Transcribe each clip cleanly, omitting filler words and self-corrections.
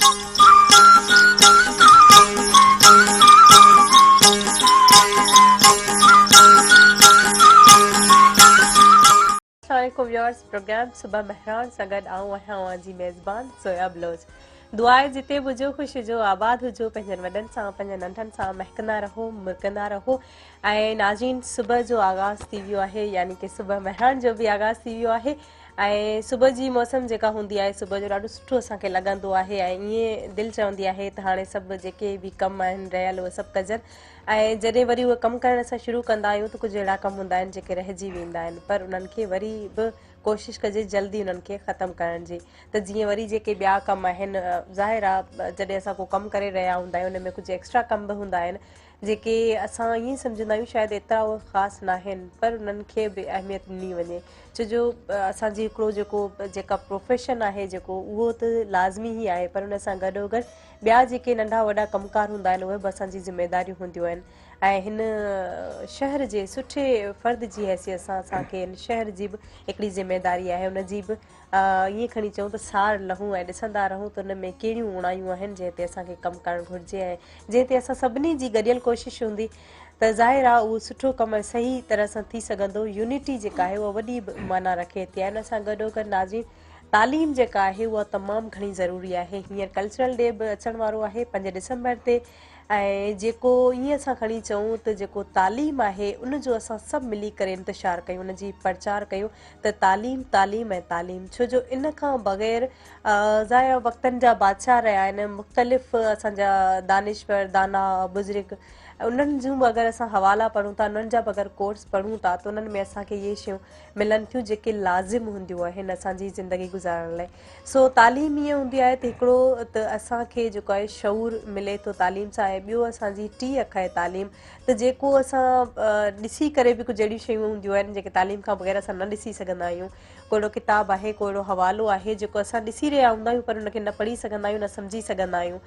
अस्सलामुअलैकुम viewers, programme सुबह महरान सां गॾु आऊं आहियां जी मेज़बान सोया ब्लोज। दुआ आहे जिते बि हुजो ख़ुशि हुजो आबाद हुजो, पंहिंजनि वॾनि सां पंहिंजनि नंढनि सां महकंदा रहो मुरकंदा रहो। ऐं नाज़रीन, सुबह जो आगाज़ थी वियो आहे, यानी कि सुबह महरान जो बि आगाज़ थी वियो आहे। ऐं सुबह जी मौसम जेका हूंदी आहे, सुबह जो ॾाढो सुठो असांखे लॻंदो आहे ऐं ईअं दिलि चवंदी आहे त हाणे सभु जेके बि कम आहिनि रहियल उहे सभु कजनि। ऐं जॾहिं वरी उहे कमु करण असां शुरू कंदा आहियूं त कुझु अहिड़ा कम हूंदा आहिनि जेके रहिजी वेंदा आहिनि, पर उन्हनि खे वरी बि कोशिशि कजे जल्दी उन्हनि खे ख़तमु करण जी। त जीअं वरी जेके ॿिया कम आहिनि, ज़ाहिर आहे जॾहिं असां को कमु करे रहिया हूंदा आहियूं उन में कुझु एक्स्ट्रा कम बि हूंदा आहिनि जेके असां ईअं सम्झंदा आहियूं शायदि एतिरा उहे ख़ासि न आहिनि, पर उन्हनि खे बि अहमियत ॾिनी वञे। छो जो असांजी हिकिड़ो जेका प्रोफेशन आहे जेको, उहो त लाज़मी ई आहे, पर उन सां गॾोगॾु ॿिया जेके नंढा वॾा कमकार हूंदा आहिनि उहे बि असांजी ज़िमेदारियूं हूंदियूं आहिनि। ऐं हिन शहर जे सुठे फ़र्द जी हैसियत सां असांखे हिन शहर जी बि हिकिड़ी ज़िमेदारी आहे, उन जी बि ईअं खणी चऊं त सार लहूं ऐं ॾिसंदा रहूं त उन में कहिड़ियूं उणायूं आहिनि जंहिं ते असांखे कमु करणु घुरिजे ऐं जंहिं ते असां सभिनी जी गॾियल कोशिशि हूंदी त ज़ाहिर आहे उहो सुठो कमु सही तरह सां थी सघंदो। यूनिटी जेका आहे उहा वॾी माना रखे थी। ऐं इन सां गॾोगॾु नाज़रीन, तालीम जेका आहे उहा तमामु घणी ज़रूरी आहे। हींअर कल्चरल डे बि अचण वारो आहे 5 डिसंबर ते, ऐं जेको ईअं असां खणी चऊं त जेको तालीम आहे उन जो असां सभु मिली करे इंतिशार कयूं, उन जी प्रचार कयूं त तालीम तालीम ऐं तालीम। छो जो इन खां बग़ैर ज़ाहिर वक़्तनि जा बादशाह रहिया आहिनि, मुख़्तलिफ़ असांजा दानिश्वर दाना बुज़ुर्ग, उन्हनि जूं बि अगरि असां हवाला पढ़ूं था, उन्हनि जा बि अगरि कोर्स पढ़ूं था त उन्हनि में असांखे इहे शयूं मिलनि थियूं जेके लाज़िम हूंदियूं आहिनि असांजी ज़िंदगी गुज़ारण लाइ। सो तालीम ईअं हूंदी आहे त हिकिड़ो त असांखे जेको आहे शऊर मिले थो तालीम सां, ऐं ॿियो असांजी टी अख आहे तालीम। त जेको असां ॾिसी करे बि कुझु अहिड़ियूं शयूं हूंदियूं आहिनि जेके तालीम खां बग़ैर असां न ॾिसी सघंदा आहियूं। को अहिड़ो किताबु आहे, को अहिड़ो हवालो आहे जेको असां ॾिसी रहिया हूंदा आहियूं पर उनखे न पढ़ी सघंदा आहियूं, न सम्झी सघंदा आहियूं।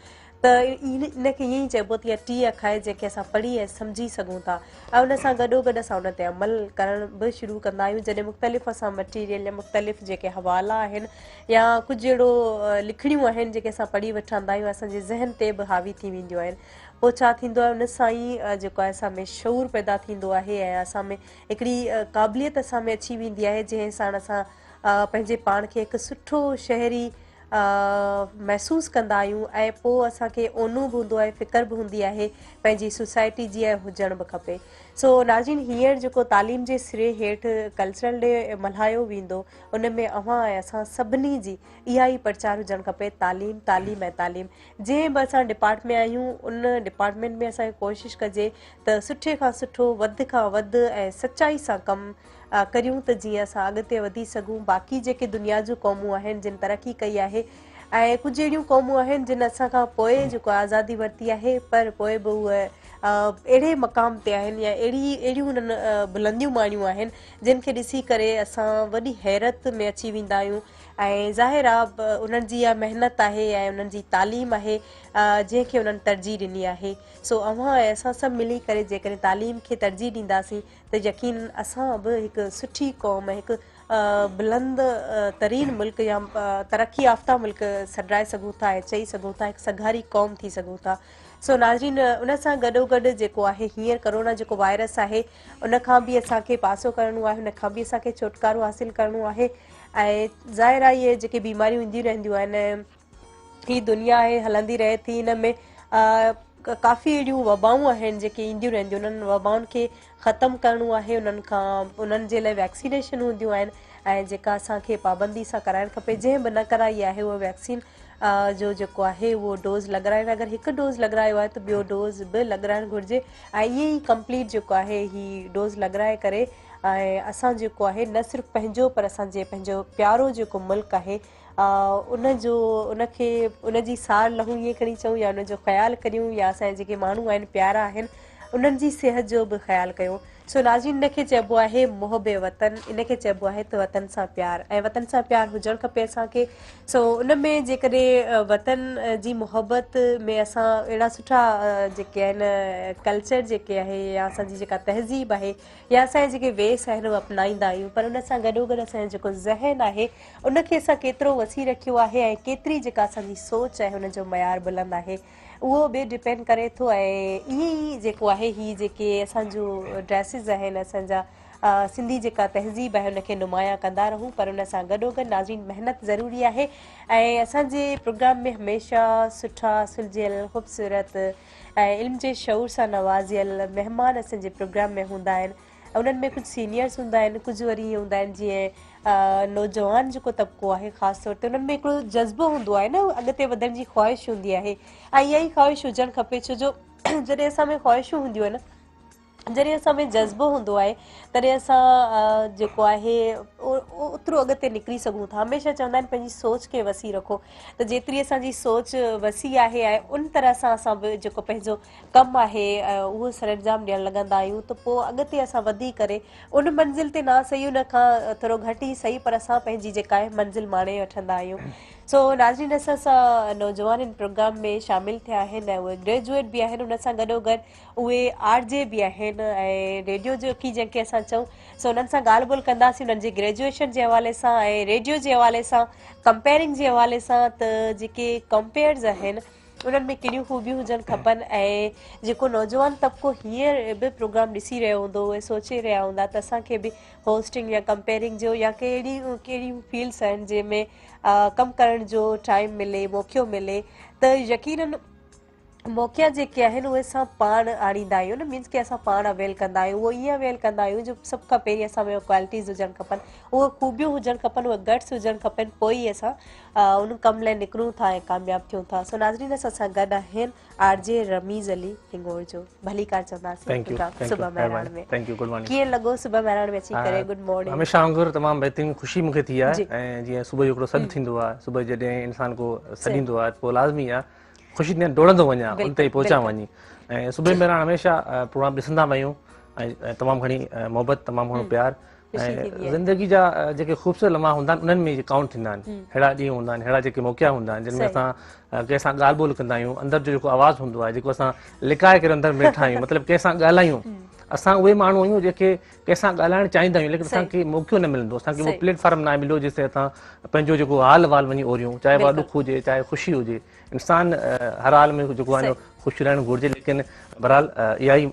त इनखे ईअं ई चइबो त इहा टी अख आहे जेके असां पढ़ी ऐं सम्झी सघूं था, ऐं उन सां गॾोगॾु असां उन ते अमल करण बि शुरू कंदा आहियूं जॾहिं मुख़्तलिफ़ असां मटीरियल या मुख़्तलिफ़ जेके हवाला आहिनि या कुझु अहिड़ो लिखणियूं आहिनि जेके असां पढ़ी वठंदा आहियूं, असांजे ज़हन ते बि हावी थी वेंदियूं आहिनि। पोइ छा थींदो आहे, उन सां ई जेको आहे असां में शऊर पैदा थींदो आहे ऐं असां में हिकिड़ी क़ाबिलियत असां में अची वेंदी आहे जंहिं सां असां पंहिंजे पाण खे हिकु सुठो शहरी महसूसु कंदा आहियूं। ऐं पोइ असांखे ओनू बि हूंदो आहे, फ़िकर बि हूंदी आहे पंहिंजी सोसाइटी जी, ऐं हुजण बि खपे। सो नाज़रीन, हींअर जेको तालीम जे सिरे हेठि कल्चरल डे मल्हायो वेंदो, उन में अव्हां ऐं असां सभिनी जी इहा ई प्रचार हुजणु खपे, तालीम तालीम ऐं तालीम। जंहिं बि असां डिपार्टमेंट में आहियूं उन डिपार्टमेंट में असांखे कोशिशि कजे त सुठे खां सुठो, वधि खां वधि ऐं सचाई सां कमु करियूं त जीअं असां अॻिते वधी सघूं। बाक़ी जेके दुनिया जूं क़ौमूं आहिनि जिन तरक़ी कई आहे, ऐं कुझु अहिड़ियूं क़ौमूं आहिनि जिन असां खां पोइ जेको आज़ादी वरिती आहे, पर पोइ बि उहे अहिड़े मक़ाम ते आहिनि या अहिड़ियूं उन्हनि बुलंदियूं माणियूं आहिनि जिन खे ॾिसी करे असां वॾी हैरत में अची वेंदा आहियूं। ऐं ज़ाहिर आहे उन्हनि जी इहा महिनत आहे ऐं उन्हनि जी तालीम आहे जंहिंखे उन्हनि तरजीह ॾिनी आहे। सो अव्हां ऐं असां सभु मिली करे जेकॾहिं तालीम खे तरजीह ॾींदासीं त यकीन असां बि हिकु सुठी क़ौम, हिकु बुलंद तरीन मुल्क या तरक़ी याफ़्ता मुल्क सॾाए सघूं था ऐं चई सघूं था हिकु सघारी क़ौम थी सघूं था। सो नाज़रीन, उन सां गॾोगॾु जेको आहे हींअर करोना जेको वायरस आहे उन खां बि असांखे पासो करिणो आहे, उन खां बि असांखे छुटकारो हासिलु करिणो आहे। ऐं ज़ाहिर आहे इहे जेके बीमारियूं ईंदियूं रहंदियूं आहिनि, हीअ दुनिया आहे हलंदी रहे थी, हिन में काफ़ी अहिड़ियूं वबाऊं आहिनि जेके ईंदियूं रहंदियूं, उन्हनि वबाउनि खे ख़तमु करिणो आहे। उन्हनि जे लाइ वैक्सीनेशन हूंदियूं आहिनि ऐं जेका असांखे पाबंदी सां कराइणु खपे। जंहिं बि न कराई आहे उहा वैक्सीन जो जेको आहे उहो डोज़ लॻाराइणु, अगरि हिकु डोज़ लॻारायो आहे त ॿियो डोज़ बि लॻाराइणु घुरिजे। ऐं ईअं ई कंप्लीट जेको आहे हीअ डोज़ लॻाराए करे ऐं असां जेको आहे न सिर्फ़ु पंहिंजो पर असांजे पंहिंजो प्यारो जेको मुल्क आहे उनखे उनजी सार लहूं ईअं खणी चऊं या उनजो ख़्यालु करियूं, या असांजे जेके माण्हू आहिनि प्यारा आहिनि उन्हनि जी सिहत जो बि ख़्यालु कयूं। सो नाज़रीन, इनखे चइबो आहे मुहब वतन, इनखे चइबो आहे त वतन सां प्यार, ऐं वतन सां प्यार हुजणु खपे असांखे। सो उन में जेकॾहिं वतन जी मुहबत में असां अहिड़ा सुठा जेके आहिनि कल्चर जेके आहे या असांजी जेका तहज़ीब आहे या असांजे जेके वेस आहिनि उहे अपनाईंदा आहियूं, पर उन सां गॾोगॾु असांजो जेको ज़हन आहे उनखे असां केतिरो वसी रखियो आहे ऐं केतिरी जेका असांजी सोच आहे हुनजो मयार बुलंद आहे उहो बि डिपेंड करे थो। ऐं इहे ई जेको आहे हीअ जेके असांजो ड्रेसिस आहिनि, असांजा सिंधी जेका तहज़ीब आहे हुनखे नुमायां कंदा रहूं, पर उन सां गॾोगॾु नाज़रीन महिनत ज़रूरी आहे। ऐं असांजे प्रोग्राम में हमेशह सुठा सुलझियल ख़ूबसूरत ऐं इल्म जे शऊर सां नवाज़ियल महिमान असांजे प्रोग्राम में हूंदा आहिनि। उन्हनि में कुझु सीनियर्स हूंदा आहिनि, कुझु वरी इहे हूंदा आहिनि जीअं नौजवान जेको तबिको आहे, ख़ासि तौर ते उन्हनि में हिकिड़ो जज़्बो हूंदो आहे न, अॻिते वधण जी ख़्वाहिश हूंदी आहे ऐं इहा ई ख़्वाहिश हुजणु खपे। छो जो जॾहिं असां में ख़्वाहिशूं हूंदियूं आहिनि, जॾहिं असां में जज़्बो हूंदो आहे तॾहिं असां जेको आहे ओतिरो अॻिते निकिरी सघूं था। हमेशह चवंदा आहिनि पंहिंजी सोच खे वसी रखो, त जेतिरी असांजी सोच वसी आहे ऐं उन तरह सां असां बि जेको पंहिंजो कमु आहे उहो सरअंजाम ॾियणु लॻंदा आहियूं, त पोइ अॻिते असां वधी करे उन मंज़िल ते ना सही, उन खां थोरो घटि ई सही, पर असां पंहिंजी जेका आहे मंज़िल माणे वठंदा आहियूं। सो नाज़रीन, असां सां नौजवान इन प्रोग्राम में शामिलु थिया आहिनि ऐं उहे ग्रेजुएट बि आहिनि, उन सां गॾोगॾु उहे RJ बि आहिनि ऐं रेडियो जोकी जंहिंखे असां चऊं। सो उन्हनि सां ॻाल्हि ॿोल कंदासीं उन्हनि जे ग्रेजुएशन जे हवाले सां ऐं रेडियो जे हवाले सां, कंपेयरिंग जे हवाले सां, त जेके कंपेयर्स आहिनि उन्हनि में कहिड़ियूं ख़ूबियूं हुजणु खपनि ऐं जेको नौजवान तबिको हींअर बि प्रोग्राम ॾिसी रहियो हूंदो, उहे सोचे रहिया हूंदा त असांखे बि होस्टिंग या कंपेयरिंग जो या कहिड़ियूं फील्ड्स आहिनि जंहिंमें कमु करण जो टाइम मिले, मौक़ो मिले, त यकीनन मौक़ा जेके आहिनि उहे असां पाण आणींदा आहियूं न, मीन्स की असां पाण अवेल कंदा आहियूं। उहो ईअं अवेल कंदा आहियूं जो सभु खां पहिरीं असां में क्वालिटीज़ हुजणु खपनि, उहे ख़ूबियूं हुजणु खपनि, उहे गट्स हुजणु खपनि, पोइ ई असां उन कम लाइ निकिरूं था ऐं कामयाबु थियूं था। सो नाज़रीन, असां सां गॾु आहिनि RJ रमीज़ अली हिंगोर जो, भली कार चवंदासीं सुबह महिराण में। कीअं लॻो सुबह महिराण में अची करे? Good morning. हमेशह वांगुरु तमामु बहितरीनु ख़ुशी मूंखे थी आहे ऐं जीअं सुबुह जो हिकिड़ो सॾु थींदो आहे, सुबुह जॾहिं इंसान को सॾींदो आहे पोइ लाज़मी आहे ख़ुशी डोड़ंदो वञा उन ते पहुचां वञी। ऐं सुबुह महिराण हमेशह प्रोग्राम ॾिसंदा वयूं ऐं तमामु घणी मोहबत, तमामु घणो प्यार ऐं ज़िंदगी जा जेके ख़ूबसूरत लम्हा हूंदा आहिनि उन्हनि में काउंट थींदा आहिनि। अहिड़ा ॾींहं हूंदा आहिनि, अहिड़ा जेके मौक़ा हूंदा आहिनि जिन में असां कंहिंसां ॻाल्हि ॿोल कंदा आहियूं, अंदरि जो जेको आवाज़ु हूंदो आहे, जेको असां लिकाए करे अंदरि वेठा आहियूं, मतिलबु कंहिंसां ॻाल्हायूं। असां उहे माण्हू आहियूं जेके कंहिंसां ॻाल्हाइणु चाहींदा आहियूं, लेकिन असांखे मौक़ो न मिलंदो, असांखे उहो प्लेटफॉर्म न मिलियो जिते असां पंहिंजो जेको हाल वाल वञी ओरियूं, चाहे उहा ॾुख हुजे चाहे ख़ुशी हुजे। इंसान हर हाल में जेको आहे ख़ुशि रहणु घुरिजे, लेकिन बहरहाल इहा ई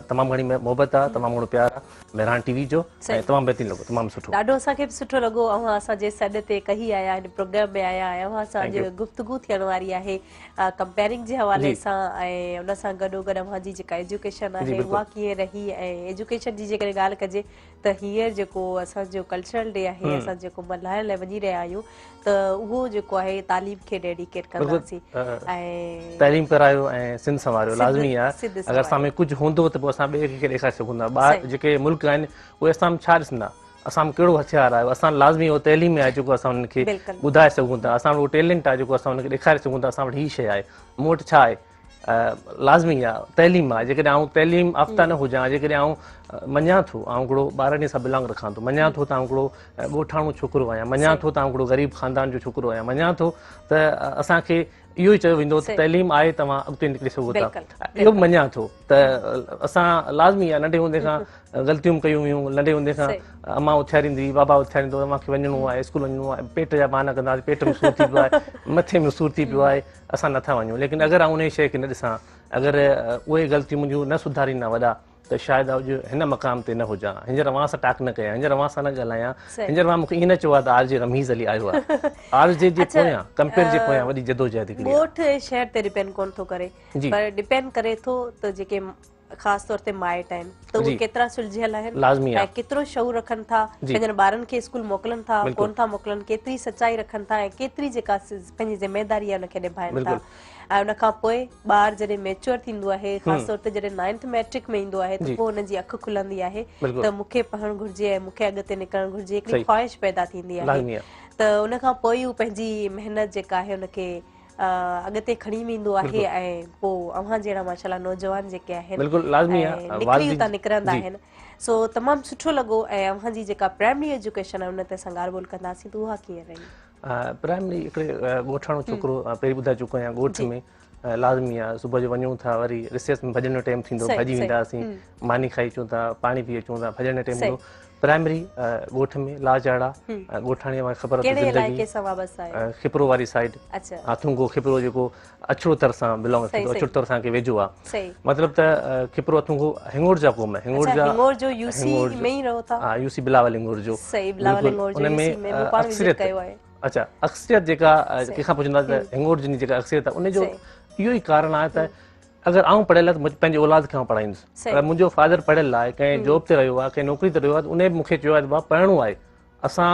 तमामु घणी मोहबत आहे, तमामु घणो प्यार आहे महिराण टीवी जो ऐं तमामु बहितरीनु लॻो, तमामु सुठो। ॾाढो असांखे बि सुठो लॻो, अव्हां असांजे सॾ ते कही आया आहिनि, प्रोग्राम में आया आहियो, अव्हां असांजी गुफ़्तगू थियण वारी आहे कंपेयरिंग जे हवाले सां ऐं उन सां गॾोगॾु अव्हां जी जेका एजुकेशन आहे उहा कीअं रही ऐं एजुकेशन जी जेकॾहिं ॻाल्हि कजे त हींअर जेको असांजो कल्चरल डे आहे, असां जेको मल्हाइण लाइ वञी रहिया आहियूं, त उहो जेको आहे तालीम खे डेडिकेट कंदासीं ऐं तालीम करायो ऐं सिंध संवारियो लाज़मी आहे। अगरि असां में कुझु हूंदो त पोइ असां ॿिए खे ॾेखारे सघूं था। ॿाहिरि जेके मुल्क आहिनि उहे असां छा ॾिसंदा, असां में कहिड़ो हथियार आहे, असां लाज़मी उहो तइलीम आहे जेको असां उन्हनि खे ॿुधाए सघूं था, असां वटि उहो टैलेंट आहे जेको असां उनखे ॾेखारे सघूं था, असां वटि हीअ शइ आहे, मूं वटि छा आहे। लाज़मी आहे तइलीम आहे। जेकॾहिं आउं तइलीम याफ़्ता न हुजां, जेकॾहिं आउं मञा थो आउं हिकिड़ो ॿारनि सां बिलोंग रखां थो, मञा थो त आउं हिकिड़ो ॻोठाणो छोकिरो आहियां, मञा थो त आउं हिकिड़ो ग़रीब ख़ानदान जो छोकिरो आहियां, मञा थो त असांखे इहो ई चयो वेंदो त तइलीम आहे तव्हां अॻिते निकिरी सघो था, इहो बि मञा थो त असां लाज़मी आहे नंढे हूंदे खां ग़लतियूं कयूं हुयूं, नंढे हूंदे खां अम्मा उथियारींदी, बाबा उथियारींदो, मूंखे वञिणो आहे, स्कूल वञिणो आहे, पेट जा बहाना कंदासीं, पेट में सूरु थी पियो आहे, मथे में सूरु थी पियो आहे, असां नथा वञूं। लेकिन अगरि आउं उन शइ खे न ॾिसां, अगरि उहे ग़लतियूं मुंहिंजूं न सुधारींदा वॾा, त शायदि अॼु हिन मक़ाम ते न हुजां, हींअर अव्हां सां टाक न कयां, हींअर अव्हां सां न ॻाल्हायां, हींअर मां मूंखे ईअं न चयो आहे त RJ रमीज़ अली आयो आहे। RJ जे पोयां कंपेयर जे पोयां वॾी जदोजहद हिकिड़ी आहे। ॻोठ ऐं शहर ते डिपेंड कोन थो करे, पर डिपेंड करे थो त जेके ख़ासि तौर ते माइट आहिनि त उहे केतिरा सुलझियल आहिनि ऐं केतिरो शऊर रखनि था, पंहिंजनि ॿारनि खे स्कूल मोकिलनि था, कोन था मोकिलनि, केतिरी सचाई रखनि था ऐं केतिरी जेका पंहिंजी ज़िमेदारी आहे उनखे निभाइनि था। ऐं उनखां पोइ ॿारु जॾहिं मेच्योर थींदो आहे, ख़ासि तौर ते जॾहिं 9th मैट्रिक में ईंदो आहे, त पोइ हुनजी अखि खुलंदी आहे त मूंखे पढ़णु घुरिजे ऐं मूंखे अॻिते निकिरणु घुरिजे, हिकिड़ी ख़्वाहिश पैदा थींदी आहे, त उनखां पोइ हू पंहिंजी महिनत जेका आहे उनखे अॻिते खणी वेंदो आहे ऐं पोइ अव्हां जहिड़ा माशाल्लाह नौजवान जेके आहिनि बिल्कुलु लाज़मी आहे निकिरी था निकिरंदा आहिनि सो तमामु सुठो लॻो ऐं अव्हां जी जेका प्राइमरी एजुकेशन आहे उन ते असां ॻाल्हि ॿोल कंदासीं त उहा कीअं रही प्राइमरी हिकिड़े ॻोठाणो छोकिरो पहिरीं ॿुधाए चुको आहियां ॻोठ में लाज़मी आहे सुबुह जो वञूं था वरी रिसेस में भॼण जो टाइम थींदो भॼी वेंदा हुआसीं मानी खाई अचूं था पाणी पी अचूं था भॼण जो टाइम हूंदो प्राइमरी ॻोठ में लालझाड़ा ॻोठाणीअ मां ख़बर खिपरो वारी साइड हाथुंगो खिपरो जेको अछड़ोतर सां बिलोंग थींदो अछड़ोतर सां के वेझो आहे मतिलबु त खिपरो अथुंगो हिंगोर जा क़ौम आहे यूसी बिलावल हिंगोर जो उनमें अच्छा अक्सरियत जेका कंहिंखां पुछंदा त हिंगोर जी जेका अक्सरियत आहे उनजो इहो ई कारण आहे त अगर आऊं पढ़ियल आहे त पंहिंजे औलाद खे पढ़ाईंदुसि अगरि मुंहिंजो फादर पढ़ियल आहे कंहिं जॉब ते रहियो आहे कंहिं नौकिरी ते रहियो आहे त उन मूंखे चयो आहे त भाउ पढ़णो आहे असां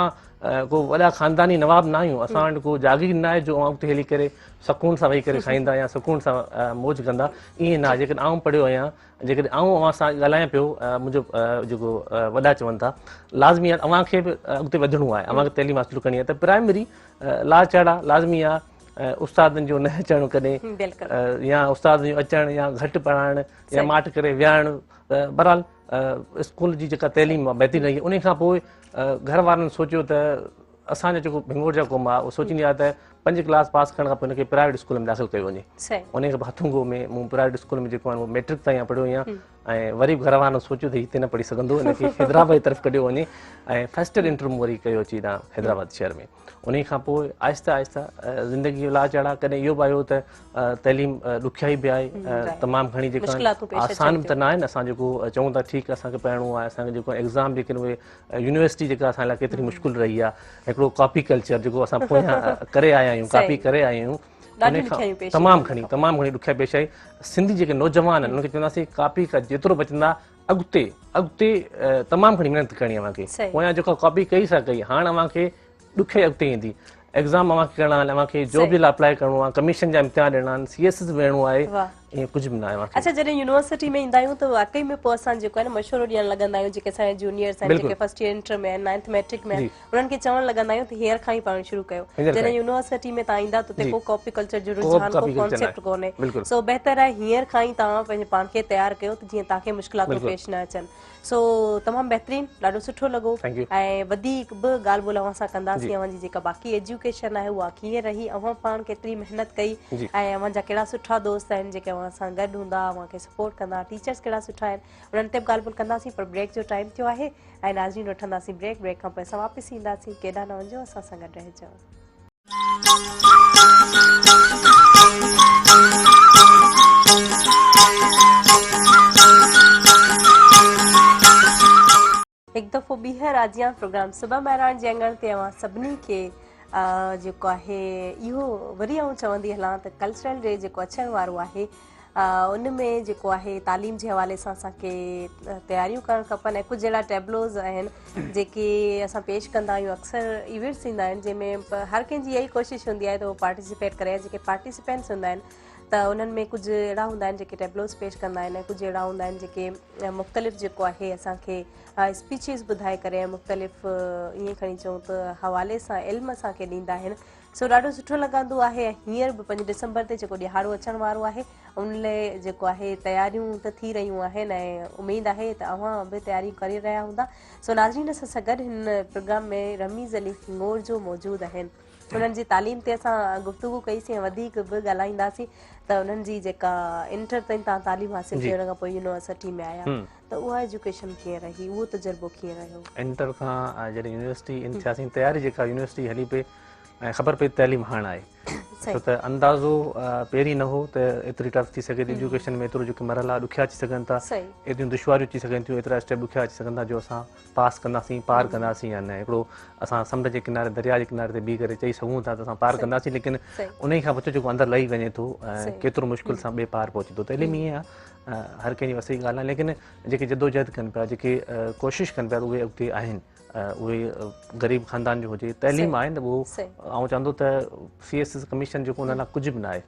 को वॾा ख़ानदानी नवाब न आहियूं असां वटि को जागीर न आहे जो अॻिते हली करे सुकून सां वेही करे खाईंदा या सुकून सां मौज कंदा ईअं न आहे जेकॾहिं आऊं पढ़ियो आहियां जेकॾहिं आऊं अव्हां सां ॻाल्हायां पियो मुंहिंजो जेको वॾा चवनि था लाज़मी आहे अव्हांखे बि अॻिते वधिणो आहे अव्हांखे तइलीम हासिलु करणी आहे त प्राइमरी लाचाड़ा लाज़मी आहे उस्तादनि जो न अचणु कॾहिं या उस्तादनि जो अचणु या घटि पढ़ाइणु या माठ करे विहारणु बहरहाल स्कूल जी जेका तइलीम आहे बहितरीनु रही उन खां पोइ घर वारनि सोचियो त असांजो जेको भिंगोर जा क़ौम आहे उहो सोचींदी आहे त 5 क्लास पास करण खां पोइ हिनखे प्राइवेट स्कूल में दाख़िल कयो वञे उन खां हथुंगो में मूं प्राइवेट स्कूल में जेको आहे उहो मैट्रिक ताईं पढ़ियो आहियां ऐं वरी घर वारनि सोचियो त हिते न पढ़ी सघंदो हिनखे हैदराबाद जी तरफ़ कढियो वञे ऐं फस्ट ईयर इंटर वरी कयो अची तव्हां हैदराबाद शहर में उन खां पोइ आहिस्ता आहिस्ता ज़िंदगी जो लाचाड़ा कॾहिं इहो बि आयो त तइलीम ॾुखियाई बि आहे तमामु घणी जेका आसान बि त न आहे न असां जेको चऊं था ठीकु आहे असांखे पढ़णो आहे असांखे जेको एग्ज़ाम जेके उहे यूनिवर्सिटी जेका असां लाइ केतिरी मुश्किल रही आहे हिकिड़ो कॉपी कल्चर जेको असां पोयां करे आया आहियूं कॉपी करे आया आहियूं तमामु घणी ॾुखियाई पेश आई सिंधी जेके नौजवान आहिनि उनखे चवंदासीं कॉपी खां जेतिरो बचंदा अॻिते तमामु घणी महिनत करणी आहे अव्हांखे पोयां जेका कॉपी कई सा कई हाणे अव्हांखे ॾुखियाई अॻिते ईंदी एग्ज़ाम अव्हांखे करणु आहे अव्हांखे जॉब जे लाइ अप्लाई करिणो आहे कमीशन जा इम्तिहान ॾियणा आहिनि CS वेहणो आहे ईअं कुझु बि न आहे अच्छा जॾहिं यूनिवर्सिटी में ईंदा आहियूं त वाकई में पोइ असां जेको आहे न मशवरो ॾियणु लॻंदा आहियूं जेके असांजा जूनियर्स आहिनि जेके फर्स्ट ईयर इंटर में आहिनि 9th मैट्रिक में उन्हनि खे चवणु लॻंदा आहियूं त हींअर खां ई पढ़णु शुरू कयो जॾहिं यूनिवर्सिटी में तव्हां ईंदा त उते को कॉपी कल्चर जो रुझान को कॉन्सेप्ट कोन्हे सो बहितर आहे हींअर खां ई तव्हां पंहिंजे पाण खे तयारु कयो त जीअं तव्हांखे मुश्किलातूं पेश न अचनि सो तमामु बहितरीनु ॾाढो सुठो लॻो ऐं वधीक बि ॻाल्हि ॿोल अव्हां सां कंदासीं अव्हांजी जेका बाक़ी एजुकेशन आहे उहा कीअं रही अव्हां पाण केतिरी महिनत कई ऐं अव्हांजा कहिड़ा सुठा दोस्त आहिनि जेके अव्हां सां गॾु हूंदा अव्हांखे सपोर्ट कंदा टीचर्स कहिड़ा सुठा आहिनि उन्हनि ते बि ॻाल्हि ॿोल कंदासीं पर ब्रेक जो टाइम थियो आहे ऐं नाज़रीन वठंदासीं ब्रेक खां पोइ असां वापसि ईंदासीं केॾांहुं न वञो असां सां गॾु रहिजो हिकु दफ़ो ॿीहर आजियां प्रोग्राम सुबह महिराण जे अंगण ते अव्हां सभिनी खे जेको आहे इहो वरी आउं चवंदी हलां त कल्चरल डे जेको अचण वारो आहे उन में जेको आहे तालीम जे हवाले सां असांखे तयारियूं करणु खपनि ऐं कुझु अहिड़ा टेबलोज़ आहिनि जेके असां पेश कंदा आहियूं अक्सर इवेंट्स ईंदा आहिनि जंहिंमें हर कंहिंजी इहा ई कोशिशि हूंदी आहे त उहो पार्टिसिपेट करे जेके पार्टिसिपेंट्स हूंदा आहिनि त उन्हनि में कुझु अहिड़ा हूंदा आहिनि जेके टेबलोज़ पेश कंदा आहिनि ऐं कुझु अहिड़ा हूंदा आहिनि जेके मुख़्तलिफ़ जेको आहे असांखे स्पीचिस ॿुधाए करे ऐं मुख़्तलिफ़ ईअं खणी चऊं त हवाले सां इल्म असांखे ॾींदा आहिनि सो ॾाढो सुठो लॻंदो आहे ऐं हींअर बि 5 डिसंबर ते जेको ॾिहाड़ो अचण वारो आहे उन लाइ जेको आहे तयारियूं त थी रहियूं आहिनि ऐं उमेदु आहे त अव्हां बि तयारियूं करे रहिया हूंदा सो नाज़रीन असां सां गॾु हिन प्रोग्राम में रमीज़ अली हिंगोर जो मौजूदु आहिनि उन्हनि जी तालीम ते असां गुफ़्तगू कईसीं ऐं वधीक बि ॻाल्हाईंदासीं त उन्हनि जी जेका इंटर ताईं तव्हां तालीम हासिलु करण खां पोइ यूनिवर्सिटी में आया त उहा एजुकेशन कीअं रही उहो तजुर्बो कीअं रहियो इंटर खां जॾहिं यूनिवर्सिटी इन थियासीं तयारी जेका यूनिवर्सिटी हली पई ऐं ख़बर पई तइलीम हाणे आहे छो त अंदाज़ो पहिरीं न हो त एतिरी टफ थी सघे थी एजुकेशन में एतिरो जेके मरहला ॾुखिया अची सघनि था एतिरियूं दुश्वारियूं अची सघनि थियूं एतिरा स्टेप ॾुखिया अची सघनि था जो असां पास कंदासीं पार कंदासीं या न हिकिड़ो असां समुंड जे किनारे दरिया जे किनारे ते बीह करे चई सघूं था त असां पार कंदासीं लेकिन उन खां पोइ जेको अंदरि लही वञे थो केतिरो मुश्किल सां ॿिए पार पहुचे थो तइलीम ईअं आहे हर कंहिंजी वसी ॻाल्हि आहे लेकिन जेके जदोजहद कनि पिया जेके कोशिशि कनि पिया उहे अॻिते आहिनि उहे ग़रीब ख़ानदान जो हुजे तइलीम आहे न उहो आउं चवंदो त CSS कमीशन जेको उन लाइ कुझु बि न आहे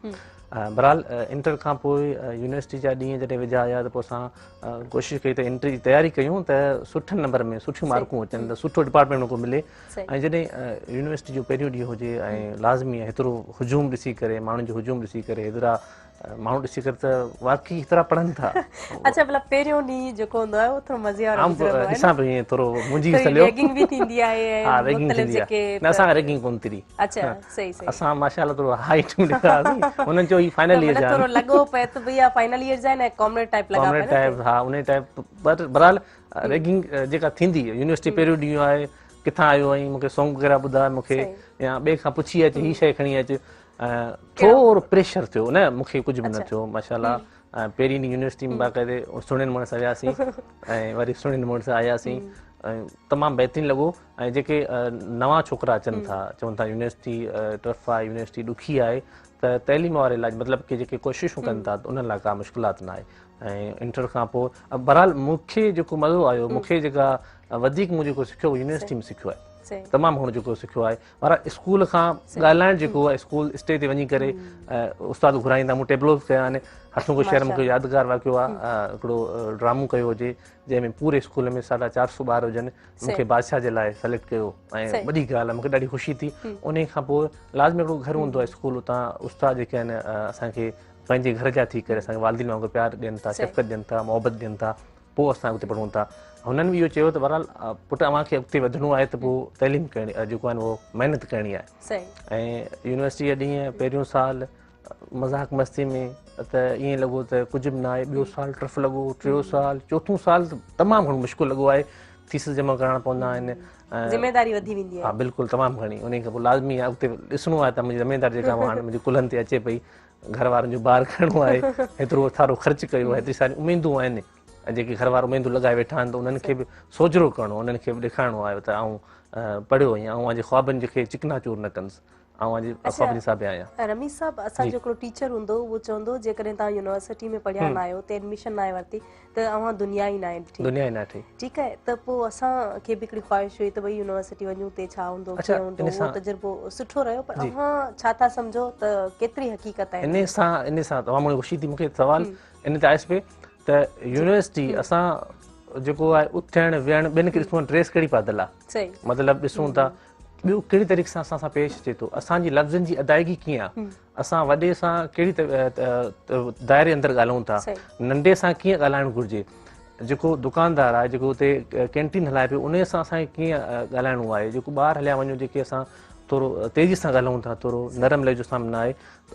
बहरहाल इंटर खां पोइ यूनिवर्सिटी जा ॾींहं जॾहिं विझा हुया त पोइ असां कोशिशि कई त इंटर जी तयारी कयूं त सुठनि नंबर में सुठियूं मार्कूं अचनि त सुठो डिपार्टमेंट को मिले ऐं जॾहिं यूनिवर्सिटी जो पहिरियों ॾींहुं हुजे ऐं लाज़मी आहे हेतिरो हुजूम ॾिसी करे माण्हुनि जो हुजूम ॾिसी करे हेतिरा माण्हू ॾिसी करे त वाक़ई हेतिरा पढ़नि था अच्छा मतलब पहिरियों ॾींहुं जेको हूंदो आहे उहो थोरो मज़े वारो गुज़रंदो आहे ॾिसां पई ईअं थोरो मुंहिंजी सलियो रैगिंग बि थींदी आहे हा रैगिंग थींदी आहे न असां रैगिंग कोन थी अच्छा सही सही असां माशाअल्लाह थोरो हाइट में ॾिठासीं हुननि जो ई फाइनल ईयर जा थोरो लॻो पए त भैया फाइनल ईयर जा न कॉमरेड टाइप लॻा कॉमरेड टाइप हा उन टाइप पर बहरहाल रैगिंग जेका थींदी यूनिवर्सिटी पहिरियों ॾींहुं आहे किथां आयो आहीं मूंखे सॉन्ग वग़ैरह ॿुधाए मूंखे या ॿिए खां पुछी अच हीअ शइ खणी अच थोरो प्रेशर थियो न मूंखे कुझु बि न थियो माशाअल्लाह पहिरीं ॾींहुं यूनिवर्सिटी में बाक़ाइदे सुहिणे नमूने सां वियासीं ऐं वरी सुहिणे नमूने सां आयासीं ऐं तमामु बहितरीनु लॻो ऐं जेके नवां छोकिरा अचनि था चवनि था यूनिवर्सिटी टफ आहे यूनिवर्सिटी ॾुखी आहे त तइलीम वारे लाइ मतिलबु की जेके कोशिशूं कनि था त उन्हनि लाइ का मुश्किलात न आहे ऐं इंटर खां पोइ बहरहाल मूंखे जेको मज़ो आयो मूंखे जेका वधीक मूं जेको सिखियो यूनिवर्सिटी में सिखियो आहे तमामु घणो जेको सिखियो आहे पर स्कूल खां ॻाल्हाइणु जेको आहे स्कूल स्टेज ते वञी करे उस्ताद घुराईंदा मूं टेबलोस कया आहिनि हथों शहर मूंखे यादगार वाक़ियो आहे हिकिड़ो ड्रामो कयो हुजे जंहिंमें पूरे स्कूल में 450 ॿार हुजनि मूंखे बादशाह जे लाइ सेलेक्ट कयो ऐं वॾी ॻाल्हि आहे मूंखे ॾाढी ख़ुशी थी उन खां पोइ लाज़मी हिकिड़ो घर हूंदो आहे स्कूल उतां उस्ताद जेके आहिनि असांखे पंहिंजे घर जा थी करे असांखे वालदीन वांगुरु प्यारु ॾियनि था शफ़क़त ॾियनि था मोहबत ॾियनि था पोइ असां उते पढ़ूं था हुननि बि इहो चयो त बहरहाल पुटु अव्हांखे अॻिते वधिणो आहे त पोइ तइलीम करणी जेको आहे उहो महिनत करणी आहे ऐं यूनिवर्सिटी जा ॾींहं पहिरियों साल मज़ाक मस्ती में त ईअं लॻो त कुझु बि न आहे ॿियो साल टफ लॻो टियों साल चोथों साल त तमामु घणो मुश्किल लॻो आहे थीसिस जमा करणा पवंदा आहिनि ज़िमेदारी वधी वेंदी आहे हा बिल्कुलु तमामु घणी उन खां पोइ लाज़मी आहे उते ॾिसणो आहे त मुंहिंजी ज़िमेदारी जेका हाणे मुंहिंजे कुलनि ते अचे पई घर वारनि जो ॿार खणणो आहे हेतिरो सारो ख़र्चु कयो आहे हेतिरी सारियूं उमेदूं आहिनि ऐं जेके घर वारा उमेदूं लॻाए वेठा आहिनि त उन्हनि खे बि सोजरो करिणो उन्हनि खे बि ॾेखारिणो आहे त आउं पढ़ियो आहियां ऐं पंहिंजे ख्वाबनि जेके चिकनाचूर न कनिसि ख्वाबनि सां बि आहियां रमीज़ साहब असांजो हिकिड़ो टीचर हूंदो उहो चवंदो जेकॾहिं तव्हां यूनिवर्सिटी में पढ़िया न आहियो त एडमिशन न आहे वरिती त अव्हां दुनिया ई न आहे ॾिठी दुनिया ई न ठी ठीकु आहे त पोइ असांखे बि हिकिड़ी ख़्वाहिश हुई त भई यूनिवर्सिटी वञूं ते छा हूंदो कीअं हूंदो उहो तजुर्बो सुठो रहियो पर अव्हां छा था सम्झो त केतिरी हक़ीक़त आहे इन सां तमामु घणी ख़ुशी थी मूंखे सवाल इन ते आयुसि पई त यूनिवर्सिटी असां जेको आहे उथणु वेहणु ॿिनि खे ॾिसूं ड्रेस कहिड़ी पातल आहे मतिलबु ॾिसूं था ॿियो कहिड़ी तरीक़े सां असां पेश अचे थो असांजी लफ़्ज़नि जी अदायगी कीअं आहे असां वॾे सां कहिड़ी दायरे अंदरि ॻाल्हायूं था नंढे सां कीअं ॻाल्हाइणु घुरिजे जेको दुकानदार आहे जेको हुते कैंटीन हलाए पियो उन सां असांखे कीअं ॻाल्हाइणो आहे जेको ॿाहिरि हलिया वञूं जेके असां थोरो तेज़ी सां ॻाल्हायूं था थोरो नरम लहजो सां न आहे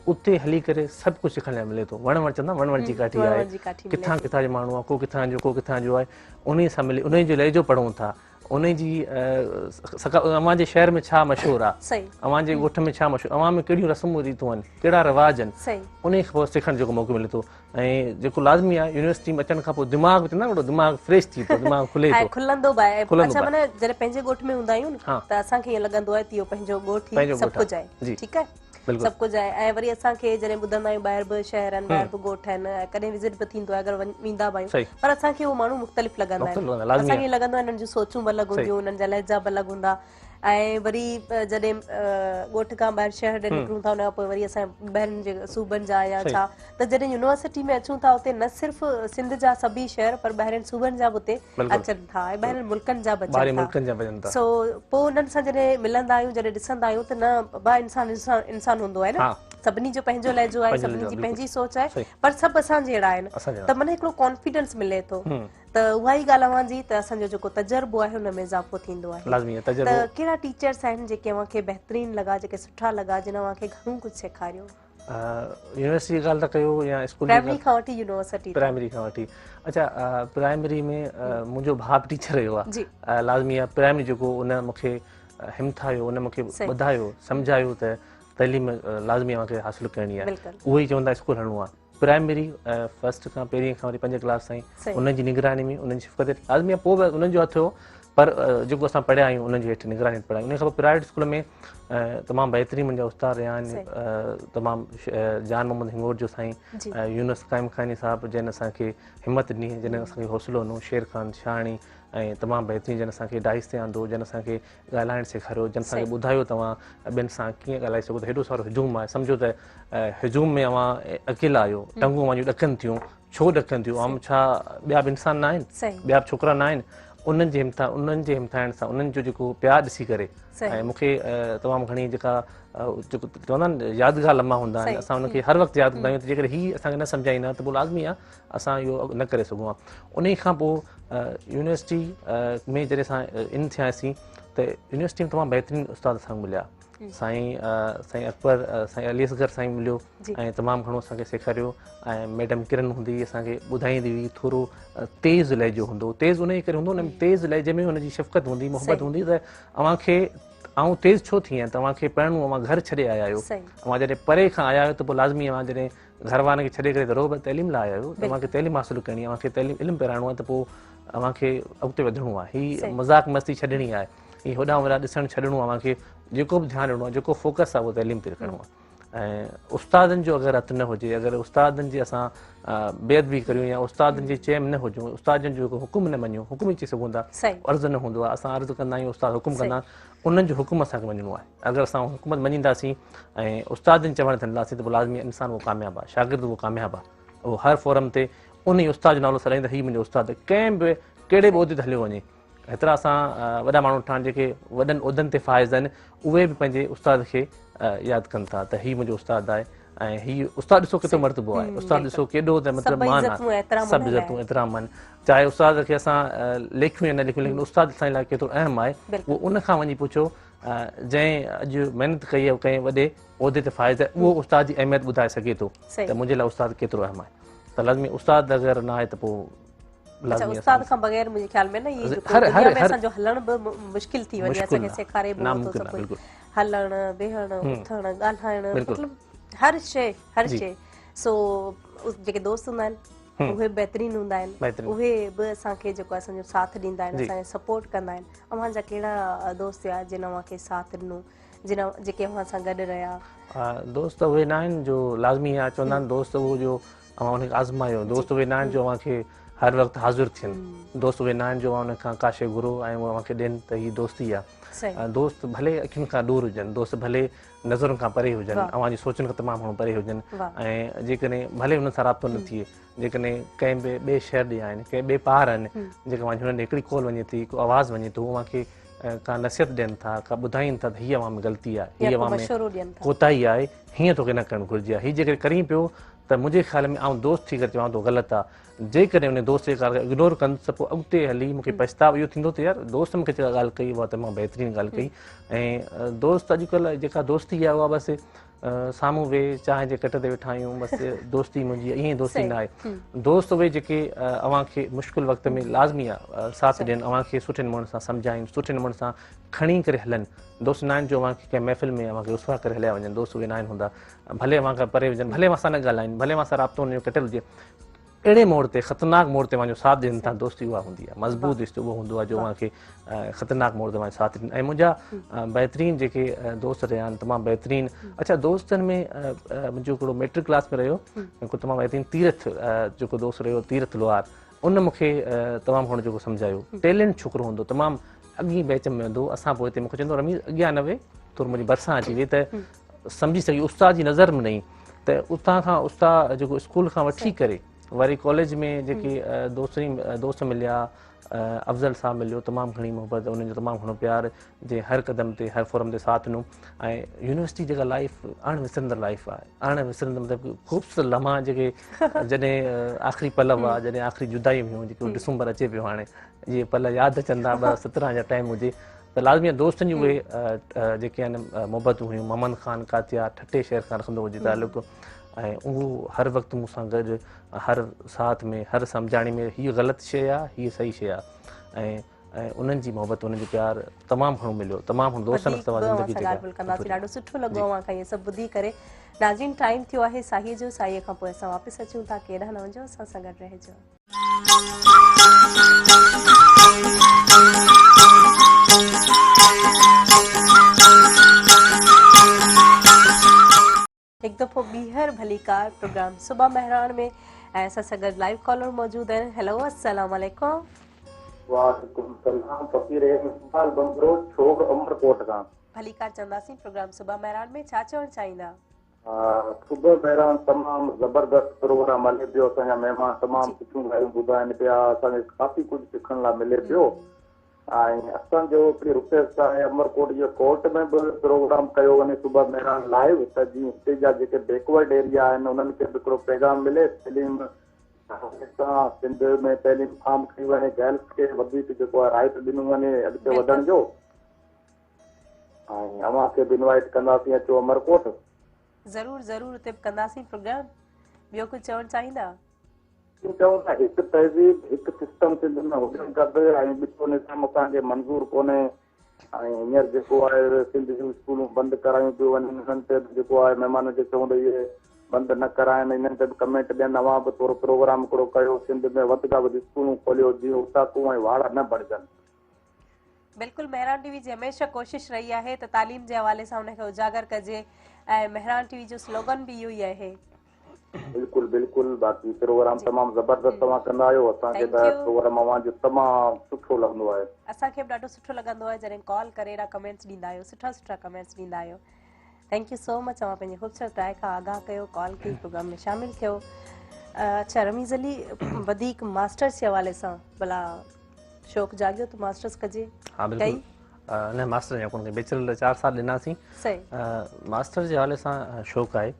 उते हली करे सभु कुझु सिखण लाइ मिले थो वण चवंदा वण जी काठी आहे किथां किथां जो माण्हू आहे को किथां जो को किथां जो आहे उन सां मिले उन जो लहजो पढ़ूं था उन जी अव्हांजे शहर में छा मशहूरु आहे अव्हांजे ॻोठ में छा मशहूरु अव्हां में कहिड़ियूं रस्मूं रीतूं आहिनि कहिड़ा रिवाज आहिनि उन खां पोइ सिखण जो मौक़ो मिले थो ऐं जेको लाज़मी आहे यूनिवर्सिटी में अचण खां पोइ दिमाग़ चवंदा हिकिड़ो दिमाग़ फ्रेश थी थो दिमाग़ खुले थो खुलंदो बि आहे अच्छा माना जॾहिं पंहिंजे ॻोठ में हूंदा आहियूं त असांखे ईअं लॻंदो आहे त इहो पंहिंजो ॻोठ ई सभु कुझु आहे ठीकु आहे सभु कुझु आहे ऐं वरी असांखे जॾहिं ॿुधंदा आहियूं ॿाहिरि बि शहर आहिनि ॿाहिरि बि ॻोठ आहिनि कॾहिं विज़िट बि थींदो आहे अगरि वेंदा बि आहियूं पर असांखे उहो माण्हू मुख़्तलिफ़ लॻंदा आहिनि असांखे लॻंदो आहे हिननि जूं सोचूं बि अलॻि हूंदियूं हुननि जा लहजा बि अलॻि हूंदा ऐं वरी जॾहिं ॻोठ खां ॿाहिरि शहर ॾे निकिरूं था उन खां पोइ वरी असां ॿाहिरि जे सूबनि जा या छा त जॾहिं यूनिवर्सिटी में अचूं था उते न सिर्फ़ु सिंध जा सभई शहर पर ॿाहिरिनि सूबनि जा बि उते अचनि था ऐं ॿाहिरिनि मुल्कनि जा बि अचनि था सो पोइ उन्हनि सां जॾहिं मिलंदा आहियूं जॾहिं ॾिसंदा आहियूं त न बा इंसान हूंदो आहे न सभिनी जो पंहिंजो लहजो आहे सभिनी जी पंहिंजी सोच आहे पर सभु असां जहिड़ा आहिनि त माना हिकिड़ो कॉन्फिडेंस मिले थो त उहा ई ॻाल्हि अव्हांजी त असांजो जेको तजुर्बो आहे हुन में इज़ाफ़ो थींदो आहे त कहिड़ा टीचर्स आहिनि जेके अव्हांखे बहितरीनु लॻा जेके सुठा लॻा जिन अव्हांखे घणो कुझु सेखारियो यूनिवर्सिटी जी ॻाल्हि था कयो या स्कूल प्राइमरी खां वठी यूनिवर्सिटी प्राइमरी खां वठी अच्छा प्राइमरी में मुंहिंजो भाउ टीचर रहियो आहे लाज़मी आहे प्राइमरी जेको उन मूंखे हिमथायो उन मूंखे ॿुधायो सम्झायो त तइलीम लाज़मी मूंखे हासिलु करणी आहे उहो ई चवंदा स्कूल हलिणो आहे प्राइमरी फस्ट खां पहिरीं खां वरी 5 क्लास ताईं उन्हनि जी निगरानी में उन्हनि जी शिफ़क़त लाज़मी आहे पोइ बि उन्हनि जो हथ हो पर जेको असां पढ़िया आहियूं उन्हनि जे हेठि निगरानी पढ़ाई उन खां पोइ प्राइवेट स्कूल में तमामु बहितरीनु मुंहिंजा उस्ताद रहिया आहिनि तमामु जान मोहम्मद हिंगोर जो साईं यूनुस क़ाइम खानी साहिबु जिन असांखे हिमत ॾिनी जिन असांखे हौसलो ॾिनो शेर ख़ान शाणी ऐं तमामु बहितरीनु जन असांखे डाइस ते आंदो, जन असांखे ॻाल्हाइणु सेखारियो, जन असांखे ॿुधायो तव्हां ॿियनि सां कीअं ॻाल्हाए सघो था। हेॾो सारो हुजूम आहे, सम्झो त हुजूम में अवां अकेला आहियो, टंगूं वञी ॾकनि थियूं, छो ॾकनि थियूं, छा ॿिया बि इंसान न आहिनि, ॿिया बि छोकिरा न आहिनि। उन्हनि जे हिमथाइण सां, उन्हनि जो जेको प्यारु ॾिसी करे ऐं मूंखे तमामु घणी जेका जेको चवंदा आहिनि यादगार लम्हा हूंदा आहिनि, असां उनखे हर वक़्तु यादि कंदा आहियूं त जेकॾहिं हीअ असांखे न सम्झाईंदा त पोइ लाज़मी आहे असां इहो न करे सघूं हा। उन खां पोइ यूनिवर्सिटी में जॾहिं असां इन थियासीं त यूनिवर्सिटी में तमामु बहितरीनु उस्ताद असांखे मिलिया। साईं अकबर, साईं अली असगर साईं मिलियो ऐं तमामु घणो असांखे सेखारियो। ऐं मैडम किरण हूंदी हुई, असांखे ॿुधाईंदी हुई, थोरो तेज़ लहजो हूंदो, तेज़ उन जे करे हूंदो, उन तेज़ लहजे में हुनजी शफ़क़त हूंदी, मोहबत हूंदी त अव्हांखे आउं तेज़ छो थी आहियां, तव्हांखे पढ़णो, अव्हां घर छॾे आया आहियो, अव्हां जॾहिं परे खां आया आहियो त पोइ लाज़मी अव्हां जॾहिं घर वारनि खे छॾे करे ज़रूरु तइलीम लाइ आया आहियो, तव्हांखे तइलीम हासिलु करणी आहे, अव्हांखे तइलीम इल्मु पहिराइणो आहे, त पोइ अव्हांखे अॻिते वधिणो आहे। हीअ मज़ाक मस्ती छॾणी आहे, हीअ होॾां होॾां ॾिसणु छॾिणो आहे, अव्हांखे जेको बि ध्यानु ॾियणो आहे, जेको फोकस आहे उहो तइलीम ते रखिणो आहे। ऐं उस्तादनि जो अगरि हथु न हुजे, अगरि उस्तादनि जी असां बेअदबी करियूं या उस्तादनि जी चइम न हुजूं, उस्तादनि जो हुकुम न मञूं, हुकुम ई चई सघूं था, अर्ज़ु न हूंदो आहे, असां अर्ज़ु कंदा आहियूं, उस्ताद हुकुम कंदा, उन्हनि जो हुकुम असांखे मञिणो आहे। अगरि असां हुकूमत मञींदासीं ऐं उस्तादनि चवण ते हलंदासीं त पोइ लाज़मी इंसान उहो कामयाबु आहे, शागिर्दु उहो कामयाबु आहे। उहो हर फोरम ते उन ई उस्ताद जो नालो सॾाईंदा, हीउ मुंहिंजो उस्ताद, कंहिं बि कहिड़े बि उहिदे ते हलियो वञे। हेतिरा असां वॾा माण्हू ॾिठा आहिनि जेके वॾनि उहिदनि ते फाइज़ आहिनि, उहे बि पंहिंजे उस्ताद खे यादि कनि था त हीउ मुंहिंजो उस्तादु आहे। ऐं हीउ उस्तादु ॾिसो केतिरो मर्तबो आहे, उस्तादु ॾिसो केॾो त मतिलबु मान आहे, सभु इज़तूं एतिरा मान, चाहे उस्ताद खे असां लिखूं या न लिखूं, लेकिन उस्तादु असांजे लाइ केतिरो अहम आहे, उहो उन खां वञी पुछो जंहिं अॼु महिनत कई आहे, कंहिं वॾे उहिदे ते फाइज़ आहे, उहो उस्ताद जी अहमियत ॿुधाए सघे थो त मुंहिंजे लाइ उस्तादु केतिरो अहम आहे। त लाज़मी उस्तादु अगरि न आहे त पोइ उस्ताद खां बग़ैर मुंहिंजे ख़्याल में न इहे दुनिया में असांजो हलण बि मुश्किल थी वञे, असांखे सेखारे हलणु, वेहणु, उथणु, ॻाल्हाइणु, मतिलबु हर शइ। सो जेके दोस्त हूंदा आहिनि उहे बहितरीनु हूंदा आहिनि, उहे बि असांखे जेको असांजो साथ ॾींदा आहिनि, असांखे सपोर्ट कंदा आहिनि। अव्हांजा कहिड़ा दोस्त हुआ जिन अव्हांखे साथ ॾिनो, जेके अव्हां सां गॾु रहिया? दोस्त उहे न आहिनि जो लाज़मी आहे, चवंदा आहिनि दोस्त उहो जो अव्हां हुनखे आज़मायो, दोस्त उहे न आहिनि जो अव्हांखे हर वक़्तु हाज़िर थियनि, दोस्त उहे न आहिनि जो हुन खां का शइ घुरो ऐं उहे अव्हांखे ॾियनि त हीअ दोस्ती आहे। दोस्त भले अखियुनि खां दूरि हुजनि, दोस्त भले नज़रुनि खां परे हुजनि, अव्हांजी सोचुनि खां तमामु घणो परे हुजनि, ऐं जेकॾहिं भले हुन सां राब्तो न थिए, जेकॾहिं कंहिं बि ॿिए शहर ॾे आहिनि, कंहिं ॿिए पार आहिनि, जेका हुननि ॾे हिकिड़ी कॉल वञे थी, को आवाज़ु वञे थो, अव्हांखे का नसीहत ॾियनि था, का ॿुधाइनि था त हीअ अव्हां में ग़लती आहे, हीअ अव्हां में कोताही आहे, हीअं तोखे न करणु घुरिजे, हीअ जेकॾहिं करीं पियो त मुंहिंजे ख़्याल में आउं दोस्त थी करे चवां थो ग़लति आहे। जेकॾहिं उन दोस्त जे ॻाल्हि खे इग्नोर कंदुसि त पोइ अॻिते हली मूंखे पछताव इहो थींदो त यार दोस्त मूंखे जेका ॻाल्हि कई उहा तमामु बहितरीनु ॻाल्हि कई। ऐं दोस्त अॼुकल्ह जेका दोस्ती आहे उहा बसि साम्हूं वेह चांहि जे कट ते वेठा आहियूं, बसि दोस्ती मुंहिंजी ईअं ई दोस्ती न आहे। दोस्त उहे जेके अव्हांखे मुश्किल वक़्त में लाज़मी आहे साथ ॾियनि, अव्हांखे सुठे नमूने सां सम्झाइनि, सुठे नमूने सां खणी करे हलनि। दोस्त न आहिनि जो अव्हांखे कंहिं महफ़िल में अव्हांखे रुसवा करे हलिया वञनि, दोस्त उहे न आहिनि हूंदा, भले अव्हां खां परे हुजनि, भले अव्हां सां न ॻाल्हाइनि, भले अव्हां सां राब्तो हुनजो कटियलु हुजे, अहिड़े मोड़ ते ख़तरनाक मोड़ ते अव्हांजो साथ ॾियनि था, दोस्ती उहा हूंदी आहे, मज़बूत रिश्तो उहो हूंदो आहे जो अव्हांखे ख़तरनाक मोड़ ते अव्हांजो साथ ॾियनि। ऐं मुंहिंजा बहितरीनु जेके दोस्त रहिया आहिनि, तमामु बहितरीनु। अच्छा, दोस्तनि में मुंहिंजो हिकिड़ो मैट्रिक क्लास में रहियो हिकु तमामु बहितरीनु तीरथ जेको दोस्त रहियो, तीरथ लोहार, उन मूंखे तमामु घणो जेको सम्झायो, टैलेंट छोकिरो हूंदो, तमामु अॻी बैच में वेंदो, असां पोइ हिते मूंखे चवंदो रमीज़ अॻियां न वेह, थोरो मुंहिंजी भरिसां अची वेह त सम्झी सघी, उस्ताद जी नज़र में न त उतां खां उस्ताद जेको स्कूल खां वठी करे वरी कॉलेज में जेके दोस्त मिलिया, अफ़ज़ल साहब मिलियो, तमामु घणी मोहबत, उन्हनि जो तमामु घणो प्यार जे हर क़दम ते हर फोरम ते साथ ॾिनो। ऐं यूनिवर्सिटी जेका लाइफ अणविसरंदड़ लाइफ आहे, अणविसरंदड़ मतिलबु ख़ूबसूरत लम्हा जेके जॾहिं आख़िरी पल हुआ, जॾहिं आख़िरी जुदाई हुयूं, जेको डिसंबर अचे पियो हाणे, इहे पल यादि अचनि था, 2017 जा टाइम हुजे त लाज़मी दोस्तनि जी उहे जेके आहिनि मोहबतूं हुयूं। मोहम्मद ख़ान कातिया ठटे शहर खां रखंदो हुजे तालुक़ु, ऐं उहो हर वक़्तु मूंसां गॾु हर साथ में, हर सम्झाणी में हीअ ग़लति शइ आहे, हीअ सही शइ आहे। ऐं उन्हनि जी मोहबत, उन्हनि जो प्यारु तमामु घणो मिलियो, तमामु घणो दोस्तनि ज़िंदगी ॾाढो सुठो लॻो अव्हांखां इहे सभु ॿुधी करे। नाज़रीन, टाइम थियो आहे साहीअ जो, साहीअ खां पोइ असां वापसि अचूं था, केॾांहुं न वञो, असां सां गॾु रहिजो। हिकु दफ़ो ॿीहर भलीकार प्रोग्राम सुबह महरान में, ऐं असां सां गॾु लाइव कॉलर मौजूदु आहिनि। हेलो, अस्सलाम वालेकुम। वालेकुम सलाम फ़क़ीर इक़बाल बंगरो छोक अमरकोट खां। भली कार चवंदासीं प्रोग्राम सुबह महिरान में छा चवणु चाहींदा? सुबह महिरान तमामु ज़बरदस्त प्रोग्राम हले पियो। असांजा महिमान तमामु सुठियूं ॻाल्हियूं ॿुधाइनि पिया। असांखे काफ़ी कुझु सिखण लाइ मिले पियो। ऐं असांजो हिकिड़ी रुपेश आहे अमरकोट जे कोर्ट में बि प्रोग्राम कयो वञे सुबह महिरान लाइव, त जीअं हिते जा जेके बैकवर्ड एरिया आहिनि उन्हनि खे बि हिकिड़ो पैगाम मिले तइलीम सां सिंध में तइलीम आम कई वञे, गर्ल्स खे वधीक जेको आहे राइट ॾिनो वञे अॻिते वधण जो। ऐं अव्हां खे बि इनवाइट कंदासीं, अचो अमरकोट। ज़रूर ज़रूर उते कंदासीं प्रोग्राम। ॿियो कुझु चवणु चाहींदा? चऊं था हिकु तहज़ीब हिकु सिस्टम सिंध में हुजणु खपे ऐं ॿियो निज़ाम असांखे मंज़ूर कोन्हे। ऐं हींअर जेको आहे सिंध जूं स्कूलूं बंदि करायूं पियूं वञनि, हिननि ते बि जेको आहे महिमान खे चवंदो इहे बंदि न कराइनि, हिननि ते बि कमेंट ॾियनि। अव्हां बि थोरो प्रोग्राम हिकिड़ो कयो, सिंध में वधि खां वधि स्कूलूं खोलियो जीअं उताकूं ऐं वाड़ न बणजनि। बिल्कुलु महिरान टीवी जी हमेशह कोशिश रही आहे त तालीम जे हवाले सां हुनखे उजागर कजे ऐं महिरान टीवी जो स्लोगन बि इहो ई आहे। बिल्कुलु बिल्कुलु, बाक़ी प्रोग्राम तमामु ज़बरदस्त तव्हां कंदा आहियो। असांखे त प्रोग्राम अव्हांजो तमामु सुठो लॻंदो आहे। असांखे बि ॾाढो सुठो लॻंदो आहे जॾहिं कॉल करे अहिड़ा कमेंट्स ॾींदा आहियो, सुठा सुठा कमेंट्स ॾींदा आहियो। Thank you so much. तव्हां पंहिंजे ख़ूबसूरत राय खां आगाह कयो, कॉल कई, प्रोग्राम में शामिलु थियो। अच्छा रमीज़ अली, वधीक मास्टर्स जे हवाले सां भला शौक़ु जाॻियो त मास्टर्स कजे? हाँ बिल्कुलु। न मास्टर या कोन, बैचलर 4 साल ॾिनासीं। मास्टर जे हवाले सां शौक़ु आहे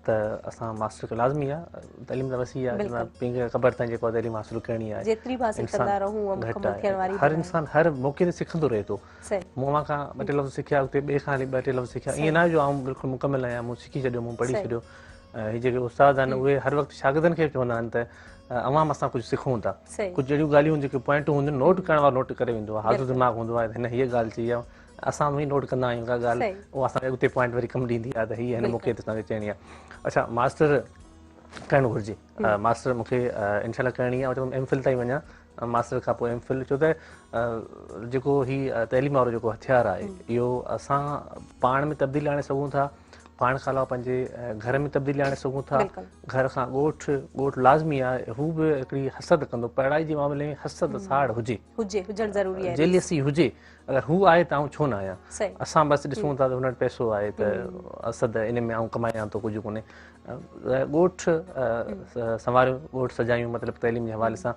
त असां मास्टर खे लाज़मी आहे। तइलीम त वसी आहे, पंहिंखे ख़बर अथई जेको तइलीम हासिलु करणी आहे। जेतिरी बि हासिलु कंदा रहूं, घटि आहे। हर इंसान हर मौक़े ते सिखंदो रहे थो। मूं मां खां 2 टे लफ़्ज़ सिखिया, उते ॿिए खां हली 2 टे लफ़्ज़ सिखिया। ईअं न आहे जो आउं बिल्कुलु मुकमिल आहियां, मूं सिखी छॾियो, मूं पढ़ी छॾियो। हीअ जेके उस्ताद आहिनि उहे हर वक़्तु शागिर्दनि खे चवंदा आहिनि त अवां असां कुझु सिखूं था। कुझु अहिड़ियूं ॻाल्हियूं जेके पॉइंटूं हूंदियूं नोट करण वारो नोट करे वेंदो आहे। हाज़िर दिमाग़ हूंदो आहे, हिन हीअ ॻाल्हि चई आहे, असां बि नोट कंदा आहियूं का ॻाल्हि, उहा असांखे अॻिते पॉइंट वरी कमु ॾींदी आहे त हीअ हिन मौक़े ते असांखे चइणी आहे। अच्छा मास्टर करणु घुरिजे। मास्टर मूंखे इनशाला करणी आहे, चवंदुमि एम फिल ताईं वञा, मास्टर खां पोइ एम फिल। छो त जेको हीअ तइलीम वारो जेको हथियार आहे इहो असां पाण में तब्दीली आणे सघूं था, पाण खां अलावा पंहिंजे घर में तब्दीली आणे सघूं था, घर खां ॻोठु लाज़मी आहे हू बि हिकिड़ी हसद कंदो। पढ़ाई जे मामले में हसद साड़ हुजणु ज़रूरी आहे, जेलिसी हुजे। अगरि हू आहे त आउं छो न आहियां। असां बसि ॾिसूं था त हुन वटि पैसो आहे त हसद इन में आउं कमायां थो, कुझु कोन्हे। ॻोठु संवारियो, ॻोठु सजायूं, मतिलबु तइलीम जे हवाले सां।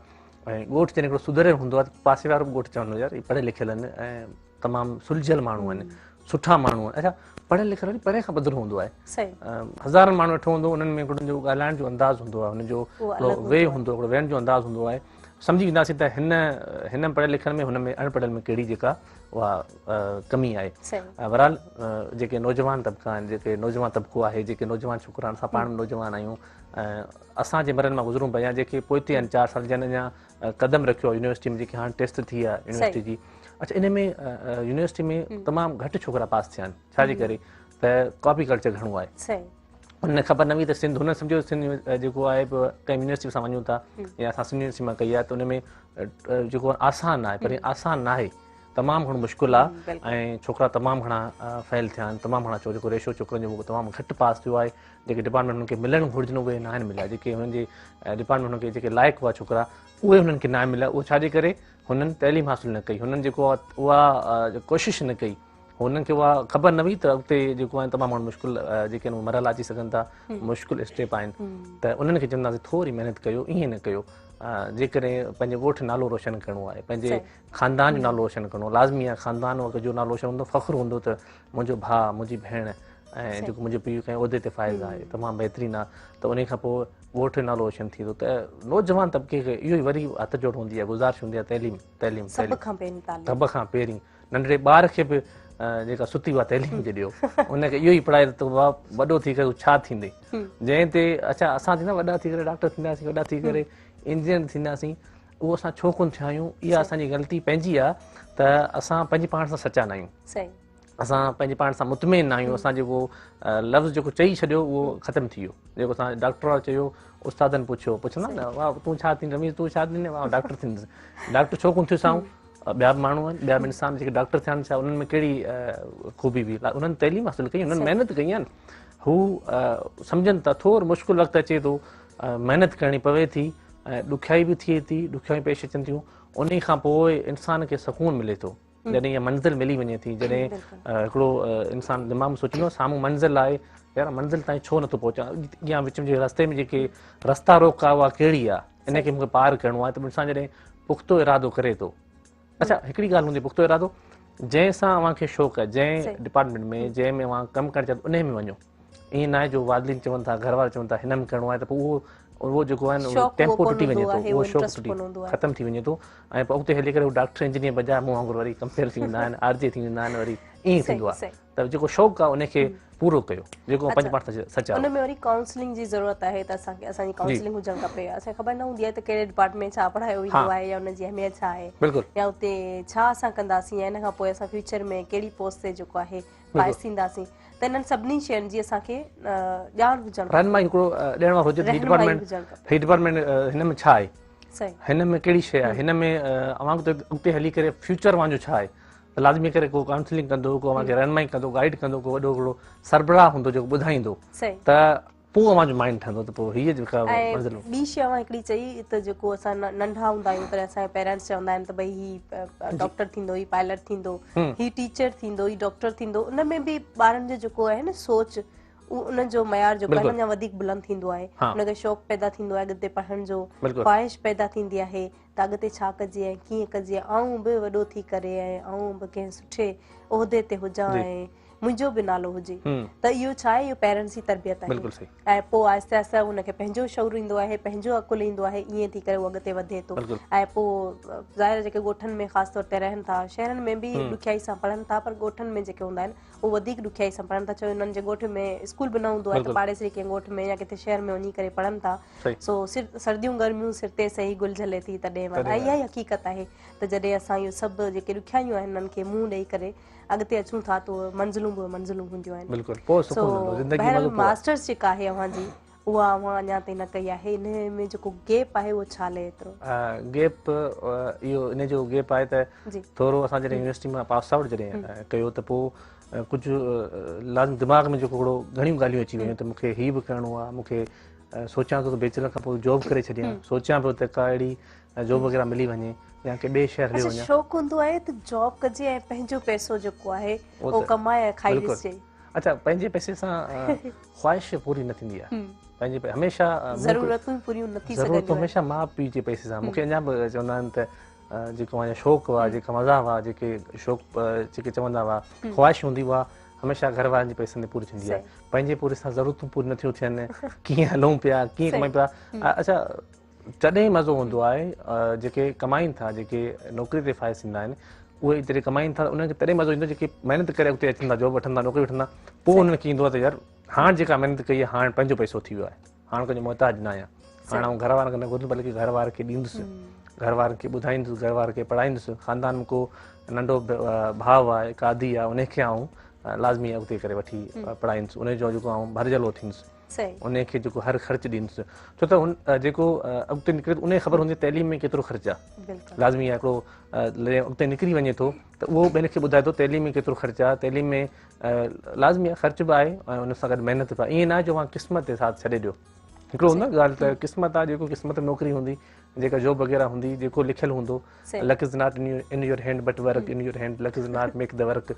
ऐं ॻोठु जॾहिं हिकिड़ो सुधरियल हूंदो आहे त पासे वारो बि ॻोठु चवंदो यार पढ़ियल लिखियल आहिनि ऐं तमामु सुलझियल माण्हू आहिनि, सुठा माण्हू आहिनि। अच्छा पढ़ियल लिखियल वरी परे खां पधरो हूंदो आहे। हज़ारनि माण्हू वेठो हूंदो, उन्हनि में हिकिड़ो जो ॻाल्हाइण जो अंदाज़ हूंदो आहे, हुनजो वे हूंदो, हिकिड़ो वेहण जो अंदाज़ हूंदो आहे। सम्झी वेंदासीं त हिन पढ़ियल लिखियल में हुन में अनपढ़ियल में कहिड़ी जेका उहा कमी आहे। बहरहाल जेके नौजवान तबिका आहिनि, जेके नौजवान तबिको आहे, जेके नौजवान छोकिरा आहिनि, असां पाण में नौजवान आहियूं, असां जे मरनि मां गुज़रूं पिया, जेके पोइते आहिनि 4 साल जन अञा क़दम रखियो आहे यूनिवर्सिटी में, जेके हाणे टेस्ट थी आहे यूनिवर्सिटी जी। अच्छा इन में यूनिवर्सिटी में तमामु घटि छोकिरा पास थिया आहिनि, छाजे करे त कॉपी कल्चर घणो आहे। उन्हें ख़बर न हुई त सिंध, हुन सम्झो सिंध जेको आहे कंहिं यूनिवर्सिटी सां वञूं था या असां सिंध यूनिवर्सिटी मां कई आहे त उन में जेको आसान आहे, पर आसान न आहे, तमामु घणो मुश्किल आहे। ऐं छोकिरा तमामु घणा फेल थिया आहिनि, तमामु घणा जेको रेशो छोकिरनि जो उहो तमामु घटि पास थियो आहे। जेके डिपार्टमेंट हुननि खे मिलणु घुरिजनि उहे न आहिनि मिलिया, जेके हुननि जे डिपार्टमेंट हुननि खे जेके लाइक़ु हुआ छोकिरा उहे हुननि खे न मिलिया। उहो छाजे करे? हुननि तइलीम हासिलु न कई, हुननि जेको आहे उहा कोशिशि न कई, हुननि खे उहा ख़बर न हुई त अॻिते जेको आहे तमामु घणो मुश्किल जेके मरहला अची सघनि था, मुश्किल स्टेप आहिनि, त उन्हनि खे चवंदासीं थोरी महिनत कयो, ईअं न कयो। जेकॾहिं पंहिंजे ॻोठु नालो रोशन करिणो आहे, पंहिंजे ख़ानदान जो नालो रोशन करिणो, लाज़मी आहे ख़ानदान जो नालो रोशन हूंदो, फ़ख़्रु हूंदो त मुंहिंजो भाउ, मुंहिंजी भेण ऐं जेको मुंहिंजो पीउ कंहिं उहिदे ते फ़ाइज़ आहे, तमामु बहितरीनु आहे, त उन खां पोइ ॻोठु नालो रोशन थी थो। त नौजवान तबिके खे इहो ई वरी हथ जोड़ हूंदी आहे, गुज़ारिश हूंदी आहे, तइलीम सभ खां पहिरीं नंढड़े ॿार खे बि जेका सुती उहा तइलीम हुजे ॾियो, उनखे इहो ई पढ़ाए त वॾो थी करे छा थींदे, जंहिं ते अच्छा असां थींदा वॾा थी करे डॉक्टर थींदासीं, वॾा थी करे इंजीनियर थींदासीं, उहो असां छो कोन थिया आहियूं। इहा असांजी ग़लती पंहिंजी आहे त असां पंहिंजे पाण सां सचा न आहियूं, असां पंहिंजे पाण सां मुतमिन न आहियूं। असां जेको लफ़्ज़ जेको चई छॾियो उहो ख़तमु थी वियो। जेको असां डॉक्टर वारो चयो, उस्तादनि पुछंदा न वाह तूं छा थींदे, रमीज़ तूं छा थींदे, वाह डॉक्टर थींदुसि। डॉक्टर छो कोन थियुसि आऊं? ॿिया बि माण्हू आहिनि, ॿिया बि इंसान जेके डॉक्टर थिया आहिनि, छा उन्हनि में कहिड़ी ख़ूबी हुई? उन्हनि तइलीम हासिलु कई, उन्हनि महिनत कई आहिनि, हू सम्झनि था थोरो मुश्किल वक़्तु अचे थो, महिनत करणी पवे थी, ॾुखियाई बि थिए थी, ॾुखियाई पेश अचनि थियूं, उन खां पोइ इंसान खे सुकून मिले थो जॾहिं इहा मंज़िल मिली वञे थी जॾहिं हिकिड़ो इंसान दिमाग़ में सोचींदो साम्हूं मंज़िल आहे यार मंज़िल ताईं छो नथो पहुचां या विच में रस्ते में जेके रस्ता रोक आहे उहा कहिड़ी आहे इनखे मूंखे पार करिणो आहे त इंसान जॾहिं पुख़्तो इरादो करे थो अच्छा हिकिड़ी ॻाल्हि हूंदी पुख़्तो इरादो जंहिंसां अव्हांखे शौक़ु आहे जंहिं डिपार्टमेंट में जंहिंमें अव्हां कमु करणु चाहियो उन में वञो ईअं न आहे जो वादलिन चवनि था घर वारा चवनि था हिन में करिणो आहे त पोइ उहो जेको आहे न टेम्पो टुटी वञे थो उहो शौक़ु टुटी ख़तमु थी वञे थो ऐं पोइ उते हली करे उहो डॉक्टर इंजीनियर बजाए मूं वांगुरु वरी कंपेयर थी वेंदा आहिनि आरजे थी वेंदा आहिनि वरी ईअं थींदो आहे त जेको शौक़ु आहे उनखे पूरो कयो जेको पंज पाठ सच आहे उन में वरी काउंसलिंग जी ज़रूरत आहे त असांजी काउंसलिंग हुजणु खपे असांखे ख़बर न हूंदी आहे त कहिड़े डिपार्टमेंट छा पढ़ायो वेंदो आहे या उनजी अहमियत छा आहे या उते छा असां कंदासीं या इन खां पोइ असां फ्यूचर में कहिड़ी पोस्ट ते जेको आहे पास थींदासीं त इन्हनि सभिनी शयुनि जी असांखे ॼाण हुजणु रहनुमाई हिकिड़ो ॾियण वारो हुजे ही डिपार्टमेंट हिन में छा आहे हिन में कहिड़ी शइ आहे हिन में अव्हां उते हली करे फ्यूचर वांजो छा आहे त लाज़मी करे को काउंसलिंग कंदो को अव्हांखे रहनुमाई कंदो गाइड कंदो को वॾो हिकिड़ो सरबराह हूंदो जेको ॿुधाईंदो त पोइ अव्हांजो माइंड ठहंदो त पोइ हीअ जेका ॿी शइ अव्हां हिकिड़ी चई त जेको असां नंढा हूंदा आहियूं त असांजा पेरेंट्स चवंदा आहिनि त भई ही डॉक्टर थींदो ही पायलट थींदो ही टीचर थींदो ही डॉक्टर थींदो उन में बि ॿारनि जो जेको आहे न सोच उनजो मयार जेको आहे अञा वधीक बुलंद थींदो आहे उनखे शौक़ु पैदा थींदो आहे अॻिते पढ़ण जो ख़्वाहिश पैदा थींदी आहे त अॻिते छा कजे ऐं कीअं कजे आऊं बि वॾो थी करे ऐं आऊं बि कंहिं सुठे उहिदे ते हुजां ऐं मुंहिंजो बि नालो हुजे त इहो छा आहे इहो पेरेंट्स जी तरबियत आहे ऐं पोइ आहिस्ते आहिस्ते हुनखे पंहिंजो शौर ईंदो आहे पंहिंजो अकुलु ईंदो आहे ईअं थी करे उहो अॻिते वधे थो ऐं पोइ ज़ाहिर जेके ॻोठनि में ख़ासि तौर ते रहनि था शहरनि में बि ॾुखियाई सां पढ़नि था पर ॻोठनि में जेके हूंदा आहिनि उहे वधीक ॾुखियाई सां पढ़नि था छो उन्हनि जे ॻोठ में स्कूल बि न हूंदो आहे त पाड़ेसरी कंहिं ॻोठ में या किथे शहर में वञी करे पढ़नि था सो सर्दियूं गर्मियूं सिर ते सही गुल झले थी तॾहिं ऐं इहा ई हक़ीक़त आहे त जॾहिं असां इहो सभु जेके ॾुखियायूं आहिनि उन्हनि खे मुंहुं ॾेई करे अॻिते अचूं था त मंज़िलूं बि मंज़िलूं हूंदियूं आहिनि मास्टर्स जेका आहे अव्हांजी उहा अव्हां अञा ताईं न कई आहे इन में जेको गैप आहे उहो छा लहे एतिरो गैप इहो इन जो गैप आहे त थोरो असां जॾहिं यूनिवर्सिटी मां पास आउट जॾहिं कयो त पोइ कुझु लाज़मी दिमाग़ में जेको हिकिड़ो घणियूं ॻाल्हियूं अची वियूं त मूंखे हीअ बि करिणो आहे मूंखे सोचां थो त बैचलर खां पोइ जॉब करे छॾियां सोचां पियो त का अहिड़ी जॉब वग़ैरह मिली वञे या के ॿिए शहर हली वञा शौक़ु हूंदो आहे त जॉब कजे ऐं पंहिंजो पैसो जेको आहे उहो कमाए खाई ॾिसे अच्छा पंहिंजे पैसे सां ख़्वाहिश पूरी न थींदी आहे पंहिंजे हमेशह ज़रूरतूं पूरियूं न थी सघंदियूं ज़रूरत हमेशह माउ पीउ जे पैसे सां मूंखे अञा बि चवंदा आहिनि त जेको मुंहिंजो शौक़ु हुआ जेका मज़ा हुआ जेके शौक़ु जेके चवंदा हुआ ख़्वाहिश हूंदी हुआ हमेशह घर वारनि जे पैसनि ते पूरी थींदी आहे पंहिंजे पूरे सां ज़रूरतूं पूरी नथियूं थियनि कीअं हलूं पिया कीअं कमायूं पिया अच्छा तॾहिं मज़ो हूंदो आहे जेके कमाइनि था जेके नौकिरी ते फाइज़ थींदा आहिनि उहे जॾहिं कमाइनि था उन्हनि खे तॾहिं मज़ो ईंदो जेके महिनत करे उते अचनि था जॉब वठंदा नौकिरी वठंदा पोइ उन्हनि खे ईंदो आहे त यार हाणे जेका महिनत कई आहे हाणे पंहिंजो पैसो थी वियो आहे हाणे कंहिंजो मोहताज न आहियां हाणे आउं घर वारनि खे न घुरंदुसि बल्कि घर वारनि खे ॾींदुसि घर वारनि खे ॿुधाईंदुसि घर वारनि खे पढ़ाईंदुसि ख़ानदान में को नंढो भाउ आहे का धीउ आहे उनखे आउं लाज़मी अॻिते करे वठी पढ़ाईंदुसि उनजो जेको आउं भरिजलो थींदुसि उनखे जेको हर ख़र्च ॾींदुसि छो त हुन जेको अॻिते निकिरे उनखे ख़बर हूंदी तइलीम में केतिरो ख़र्च आहे लाज़मी आहे हिकिड़ो अॻिते निकिरी वञे थो त उहो ॿियनि खे ॿुधाए थो तइलीम में केतिरो ख़र्च आहे तइलीम में लाज़मी आहे ख़र्च बि आहे ऐं उन सां गॾु महिनत बि आहे ईअं न आहे जो मां क़िस्मत ते साथ छॾे ॾियो हिकिड़ो हूंदो ॻाल्हि त क़िस्मत आहे जेको क़िस्मत नौकिरी हूंदी जेका जॉब वग़ैरह हूंदी जेको लिखियलु हूंदो luck is not in your hand but work in your hand luck is not make the work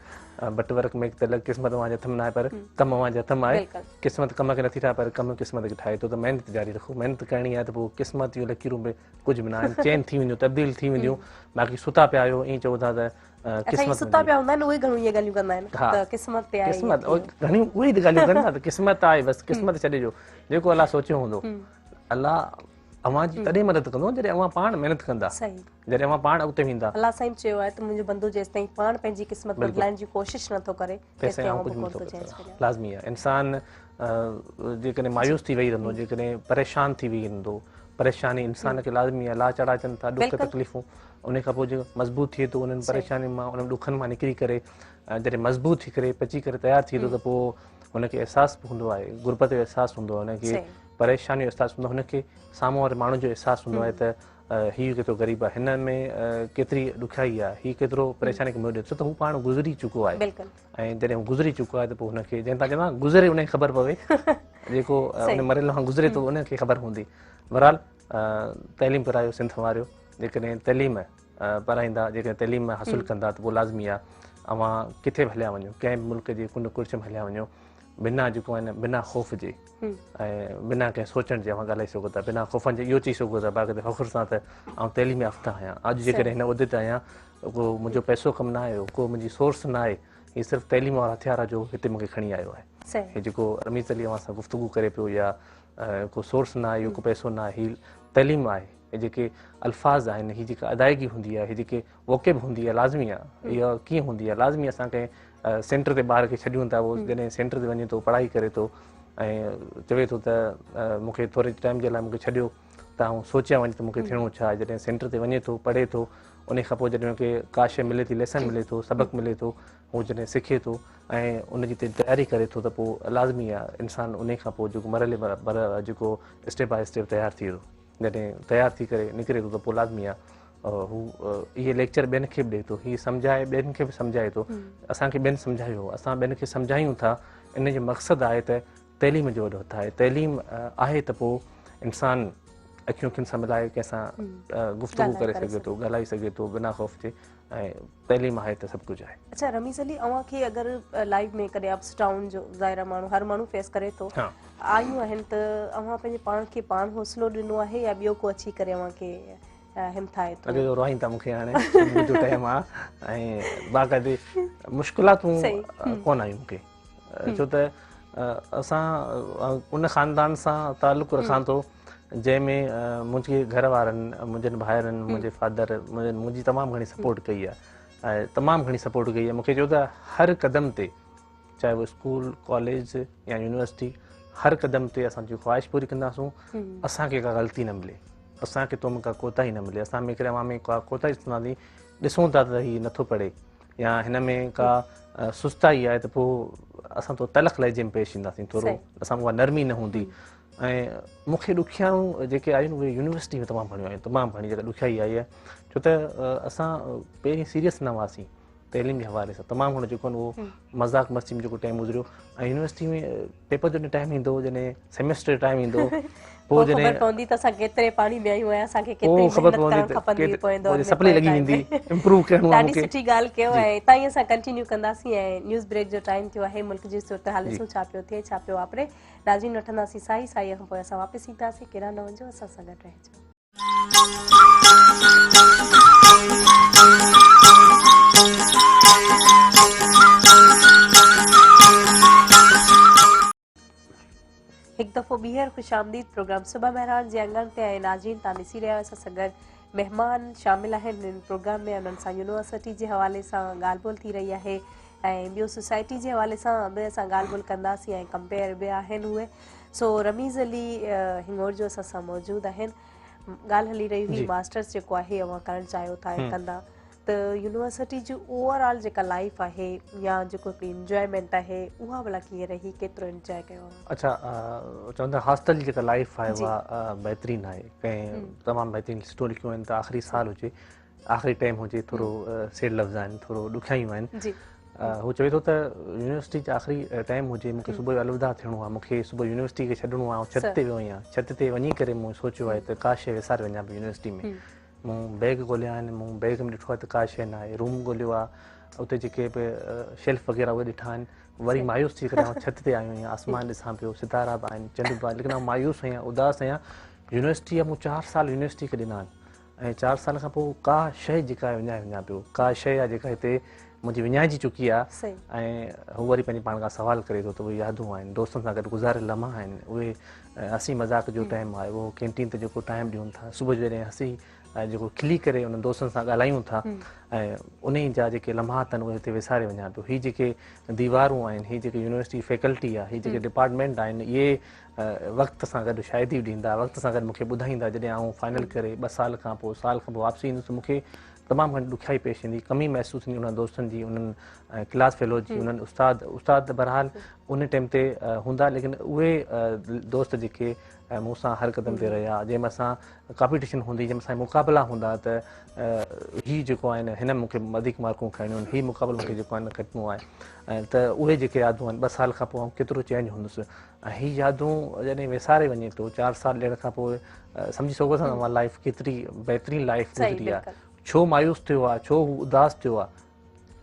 but work make the luck क़िस्मत अव्हांजे हथ में न आहे पर कमु अव्हांजे हथ में आहे क़िस्मत कम खे नथी ठाहे पर कमु क़िस्मत खे ठाहे थो त महिनत जारी रखो महिनत करणी आहे त पोइ क़िस्मत जूं लकीरूं बि कुझु बि न आहिनि चेंज थी वेंदियूं तब्दील थी वेंदियूं बाक़ी सुता पिया आहियो ईअं चओ था त क़िस्मत आहे बसि क़िस्मत छॾे ॾियो जेको अलाह सोचियो हूंदो अलाह अव्हांजी तॾहिं मदद कंदो जॾहिं अव्हां पाण महिनत कंदा जॾहिं अव्हां पाण अॻिते वेंदा अलाह साईं चयो आहे त मुंहिंजो बंदो जेसिताईं पाण पंहिंजी क़िस्मत बदिलाइण जी कोशिशि नथो करे लाज़मी आहे इंसान जेकॾहिं मायूस थी वेही रहंदो जेकॾहिं परेशान थी वेही रहंदो परेशानी इंसान खे लाज़मी आहे लाचाड़ा अचनि था ॾुख तकलीफ़ूं उन खां पोइ जेको मज़बूत थिए थो उन्हनि परेशानियुनि मां उन्हनि ॾुखनि मां निकिरी करे जॾहिं मज़बूत थी करे पची करे तयारु थी थो त पोइ हुनखे अहसासु बि हूंदो आहे गुरबत जो अहसासु हूंदो आहे हुनखे परेशानी जो अहसासु हूंदो आहे हुनखे साम्हूं वारे माण्हू जो अहसासु हूंदो आहे त हीउ केतिरो ग़रीब आहे हिन में केतिरी ॾुखियाई आहे हीउ केतिरो परेशानी खे मोड़े छो त हू पाण गुज़री चुको आहे ऐं जॾहिं हू गुज़री चुको आहे त पोइ हुनखे जंहिं तव्हां चवंदा गुज़रे उनखे ख़बर पवे जेको उन मरियल खां गुज़रे थो उनखे ख़बर हूंदी बहरहाल तइलीम करायो सिंध वारियो जेकॾहिं तइलीम पढ़ाईंदा जेकॾहिं तइलीम हासिलु कंदा त पोइ लाज़मी आहे अवां किथे बि हलिया वञो कंहिं बि मुल्क जे कुंड कुर्च में हलिया वञो बिना जेको आहे न बिना ख़ौफ़ जे ऐं बिना कंहिं सोचण जे अवां ॻाल्हाए सघो था बिना ख़ौफ़नि जे इहो चई सघो था बाक़ी फ़ख़ुर सां त आउं तइलीम याफ़्ता आहियां अॼु जेकॾहिं हिन उहिदे ते आहियां को मुंहिंजो पैसो कमु न आयो को मुंहिंजी सोर्स न आहे हीअ सिर्फ़ु तइलीम वारा हथियार जो हिते मूंखे खणी आयो आहे हीअ जेको रमीज़ अली अवां सां गुफ़्तगू करे पियो या को सोर्स न आहे को पैसो न आहे हीअ तइलीम आहे हे जेके अल्फाज़ आहिनि हीअ जेका अदायगी हूंदी आहे हीअ जेके वोकेब हूंदी आहे लाज़मी आहे इहा कीअं हूंदी आहे लाज़मी असां कंहिं सेंटर ते ॿार खे छॾियूं था उहो जॾहिं सेंटर ते वञे थो पढ़ाई करे थो ऐं चवे थो त मूंखे थोरे टाइम जे लाइ मूंखे छॾियो त आउं सोचिया वञे त मूंखे थियणो छा जॾहिं सेंटर ते वञे थो पढ़े थो उन खां पोइ जॾहिं हुनखे का शइ मिले थी लेसन मिले थो सबक़ु मिले थो हू जॾहिं सिखे थो ऐं उनजी तयारी करे थो त पोइ लाज़मी आहे इंसानु उन खां पोइ जेको मरले जेको स्टेप बाय स्टेप तयारु थी वियो जॾहिं तयारु थी करे निकिरे थो त पोइ लाज़मी आहे हू इहे लेक्चर ॿियनि खे बि ॾिए थो हीअ सम्झाए ॿियनि खे बि सम्झाए थो असांखे ॿियनि सम्झायो असां ॿियनि खे सम्झायूं था इन जो मक़सदु आहे त तइलीम जो वॾो हथु आहे तइलीम आहे त पोइ इंसानु अखियूं अखियुनि सां मिलाए कंहिंसां गुफ़्तगू करे सघे थो ॻाल्हाए सघे थो बिना ख़ौफ़ जे ऐं तइलीम आहे त सभु कुझु आहे अच्छा रमीज़ अली अव्हां खे अगरि लाइफ में कॾहिं अप्स डाउन जो ज़ाहिर माण्हू हर माण्हू फेस करे थो आयूं आहिनि त अव्हां पंहिंजे पाण खे पाण हौसलो ॾिनो आहे या ॿियो को अची करे अव्हां खे हिमथाए थो अॻे रोईं था मूंखे हाणे सुबुह जो टाइम आहे ऐं बाक़ाइदे मुश्किलातूं कोन आयूं मूंखे छो त असां उन ख़ानदान सां तालुक़ु रखां थो जंहिंमें मुंहिंजे घर वारनि मुंहिंजनि भाइरनि मुंहिंजे फादर मुंहिंजी तमामु घणी सपोर्ट कई आहे ऐं तमामु घणी सपोर्ट कई आहे मूंखे चयो त हर क़दम ते चाहे उहो स्कूल कॉलेज या यूनिवर्सिटी हर क़दम ते असांजी ख़्वाहिश पूरी कंदासूं असांखे का ग़लती न मिले असांखे तो में का कोताही न मिले असां में हिकिड़े में का कोताही ॾिसंदासीं ॾिसूं था त हीअ नथो पढ़े या हिन में का सुस्ताई आहे त पोइ असां तो तलख़ लहजे में पेश ईंदासीं थोरो असां उहा नरमी न हूंदी ऐं मूंखे ॾुखियाऊं जेके आहिनि उहे यूनिवर्सिटी में तमामु घणियूं आहिनि तमामु घणी जेका ॾुखियाई आई आहे छो त असां पहिरीं सीरियस न हुआसीं तइलीम जे हवाले सां तमामु घणो जेको उहो मज़ाक मस्ती में जेको टाइम गुज़रियो ऐं यूनिवर्सिटी में पेपर जो टाइम ईंदो जॾहिं सेमेस्टर टाइम ईंदो पोइ जॾहिं ख़बर पवंदी त असां केतिरे पाणी में आहियूं ऐं असांखे केतिरी महिनत करणु खपंदी पवंदो सप्ली लॻी वेंदी इंप्रूव करणो आहे ॾाढी सुठी ॻाल्हि कयो ऐं हितां ई असां कंटिन्यू कंदासीं ऐं न्यूज़ ब्रेक जो टाइम थियो आहे मुल्क जी सूरत हाल ॾिसूं छा पियो थिए छा पियो वापरे नाज़रीन वठंदासीं साईअ खां पोइ असां वापसि ईंदासीं केॾा न वञो असां सां गॾु रहिजो हिकु दफ़ो ॿीहर ख़ुशि आमदीद प्रोग्राम सुबह महरान जे अंगण ते ऐं नाज़रीन तव्हां ॾिसी रहिया आहियो असां सां गॾु महिमान शामिल आहिनि हिन प्रोग्राम में उन्हनि सां यूनिवर्सिटी जे हवाले सां ॻाल्हि ॿोल थी रही आहे ऐं ॿियो सोसाइटी जे हवाले सां बि असां ॻाल्हि ॿोल कंदासीं ऐं कंपेयर बि आहिनि उहे सो रमीज़ अली हिंगोर जो असां सां मौजूदु आहिनि ॻाल्हि हली रही हुई मास्टर्स जेको आहे अव्हां करणु चाहियो था ऐं कंदा त यूनिवर्सिटी जी ओवरऑल जेका लाइफ आहे या जेको इंजॉयमेंट आहे उहा भला कीअं रही केतिरो इंजॉय कयो अच्छा चवंदा हॉस्टल जी जेका लाइफ आहे उहा बहितरीनु आहे कंहिं तमामु बहितरीनु लिस्टूं लिखियूं आहिनि त आख़िरी साल हुजे आख़िरी टाइम हुजे थोरो सेड लफ़्ज़ आहिनि थोरो ॾुखियायूं आहिनि हू चवे थो त यूनिवर्सिटी जो आख़िरी टाइम हुजे मूंखे सुबुह जो अलविदा थियणो आहे मूंखे सुबुह यूनिवर्सिटी खे छॾिणो आहे ऐं छित ते वियो आहियां छित ते वञी करे मूं सोचियो आहे त का शइ विसारे वञा पियो यूनिवर्सिटी में मूं बैग ॻोल्हिया आहिनि मूं बैग में ॾिठो आहे त का शइ न आहे रूम ॻोल्हियो आहे उते जेके बि शेल्फ वग़ैरह उहे ॾिठा आहिनि वरी मायूस थी करे छित ते आयो आहियां आसमान ॾिसां पियो सितारा बि आहिनि चंड बि आहे लेकिन आउं मायूस आहियां उदास आहियां यूनिवर्सिटी मूं 4 साल यूनिवर्सिटी खे ॾिना आहिनि ऐं 4 साल खां पोइ का शइ जेका विञाए वञा पियो का शइ आहे जेका हिते मुंहिंजी विञाइजी चुकी आहे ऐं हू वरी पंहिंजे पाण खां सवाल करे थो त उहे यादूं आहिनि दोस्तनि सां गॾु गुज़ारियल लम्हा आहिनि उहे हसी मज़ाक जो टाइम आहे उहो कैंटीन ते जेको टाइम ॾियूं था सुबुह जो जॾहिं हसी जेको खिली करे उन दोस्तनि सां ॻाल्हायूं था ऐं उन जा जेके लम्हात आहिनि उहे हिते विसारे वञा पियो हीअ जेके दीवारूं आहिनि हीअ जेके यूनिवर्सिटी फैकल्टी आहे हीअ जेके डिपार्टमेंट आहिनि इहे वक़्त सां गॾु शायदि ॾींदा वक़्त सां गॾु मूंखे ॿुधाईंदा जॾहिं आउं फाइनल करे 2 साल खां पोइ वापसी ईंदुसि मूंखे तमामु घणी ॾुखियाई पेश ईंदी, कमी महसूसु थींदी उन्हनि दोस्तनि जी, उन्हनि क्लास फेलो जी, उन्हनि उस्ताद बहरहाल उन टाइम ते हूंदा, लेकिन उहे दोस्त जेके मूं सां हर क़दम ते रहिया, जंहिंमें असां कॉम्पिटिशन हूंदी, जंहिंमें असांजा मुक़ाबला हूंदा त हीअ जेको आहिनि हिन मूंखे वधीक मार्कूं खणियूं आहिनि, हीअ मुक़ाबलो मूंखे जेको आहे खटिणो आहे, ऐं त उहे जेके यादूं आहिनि 2 साल खां पोइ केतिरो चेंज हूंदुसि, ऐं हीअ यादूं जॾहिं विसारे वञे थो 4 साल ॾियण खां पोइ सम्झी सघो था तव्हां लाइफ केतिरी बहितरीनु लाइफ गुज़री आहे, छो मायूस थियो आहे, छो हू उदास थियो आहे,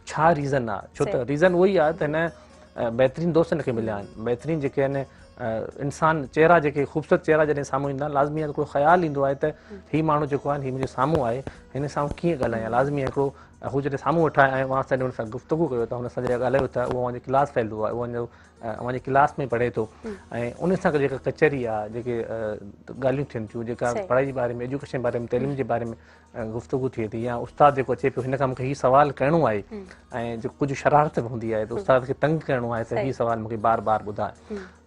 छा रीज़न आहे, छो त रीज़न उहो ई आहे त हिन बहितरीनु दोस्त हिनखे मिलिया आहिनि, बहितरीनु जेके आहिनि इंसान चेहरा जेके ख़ूबसूरत चेहरा जॾहिं साम्हूं ईंदा लाज़मी आहे हिकिड़ो ख़्यालु ईंदो आहे त हीअ माण्हू जेको आहे हीअ मुंहिंजे साम्हूं आहे, हिन सां कीअं ॻाल्हायां, लाज़मी आहे हिकिड़ो हू जॾहिं साम्हूं वेठा ऐं मां सां हुन सां गुफ़्तगू कयो था, हुन सां जॾहिं ॻाल्हायो था, उहो मुंहिंजी क्लास फेलो आहे, उहो मुंहिंजी क्लास में पढ़े थो, ऐं उन सां गॾु जेका कचहरी आहे, जेके ॻाल्हियूं थियनि थियूं, जेका पढ़ाई जे बारे में, एजुकेशन जे बारे में, तइलीम जे बारे में गुफ़्तगू थिए थी, या उस्ताद जेको अचे पियो हिन खां मूंखे हीअ सुवालु करिणो आहे, ऐं जो कुझु शरारत हूंदी आहे त उस्ताद खे तंग करिणो आहे त हीअ सुवालु मूंखे बार बार ॿुधाए,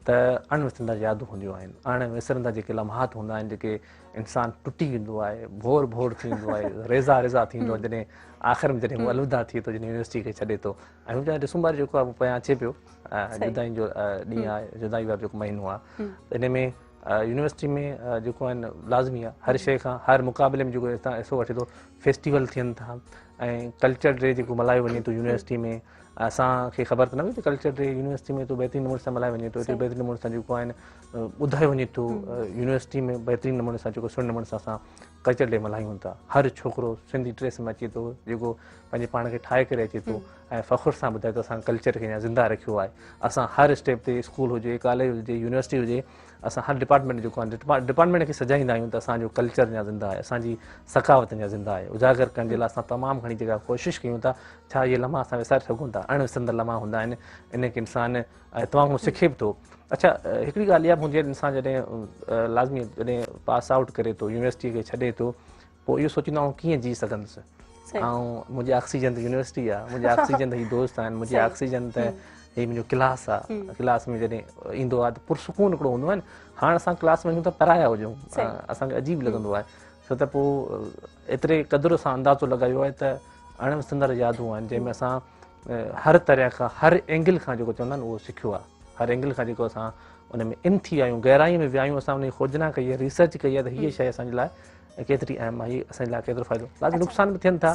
त अणविसरंदा यादूं हूंदियूं आहिनि, अणविसरंदा जेके लम्हात हूंदा आहिनि, जेके इंसानु टुटी वेंदो आहे, भोर थी वेंदो आहे, रेज़ा थींदो आहे, जॾहिं आख़िर में जॾहिं हू अलविदा थिए थो, जॾहिं यूनिवर्सिटी खे छॾे थो, ऐं हू डिसंबर जेको आहे पोयां अचे पियो, जुदाई जो ॾींहुं आहे, जुदाई वारो जेको महीनो आहे, त इन में यूनिवर्सिटी में जेको आहिनि लाज़मी आहे हर शइ खां, हर मुक़ाबले में जेको हितां हिसो वठे थो, फेस्टिवल थियनि था, ऐं कल्चर डे जेको मल्हायो वञे थो यूनिवर्सिटी में, असांखे ख़बर त न हुई त कल्चर डे यूनिवर्सिटी में तो बहितरीनु नमूने सां मल्हायो वञे थो, एतिरे बहितरीनु नमूने सां जेको आहिनि ॿुधायो वञे थो, यूनिवर्सिटी में बहितरीनु नमूने सां जेको सुहिणे नमूने सां असां कल्चर डे मल्हायूं था, हर छोकिरो सिंधी ड्रेस में अचे थो, जेको पंहिंजे पाण खे ठाहे करे अचे थो, ऐं फ़ख़ुर सां ॿुधाए थो असां कल्चर खे अञा ज़िंदा रखियो आहे, असां हर स्टेप ते स्कूल हुजे, कॉलेज हुजे, यूनिवर्सिटी हुजे, असां हर डिपार्टमेंट जेको आहे डिपार्टमेंट खे सजाईंदा आहियूं त असांजो कल्चर अञा ज़िंदा आहे, असांजी सखावत अञा ज़िंदा आहे, उजागर करण जे लाइ असां तमामु घणी जेका कोशिशि कयूं था, छा इहे लम्हा असां विसारे सघूं था, अणविसरंदड़ लम्हा हूंदा आहिनि, इन खे इंसानु तमामु सिखे बि थो। अच्छा, हिकिड़ी ॻाल्हि इहा बि हूंदी आहे इंसानु जॾहिं लाज़मी जॾहिं पास आउट करे थो, यूनिवर्सिटी खे छॾे थो, पोइ इहो सोचींदो आहियां कीअं जी सघंदुसि, ऐं मुंहिंजी ऑक्सीजन त यूनिवर्सिटी आहे, मुंहिंजी ऑक्सीजन त हीअ दोस्त आहिनि, मुंहिंजी ऑक्सीजन त हीअ मुंहिंजो क्लास आहे, क्लास में जॾहिं ईंदो आहे त पुरसुकून हिकिड़ो हूंदो आहे न, हाणे असां क्लास में वञूं त पराया हुजूं, असांखे अजीब लॻंदो आहे, छो त पोइ एतिरे क़दुरु सां अंदाज़ो लॻायो आहे त अणविसरंदड़ यादूं आहिनि, जंहिंमें असां हर तरह खां, हर एंगल खां जेको चवंदा आहिनि उहो सिखियो आहे, हर एंगल खां जेको असां उन में इन थी आहियूं, गहराईअ में विया आहियूं, असां उनजी खोजना कई आहे, रिसर्च कई आहे त हीअ शइ असांजे लाइ केतिरी अहम आहे, हीअ असांजे लाइ केतिरो फ़ाइदो, लाज़मी नुक़सान बि थियनि था,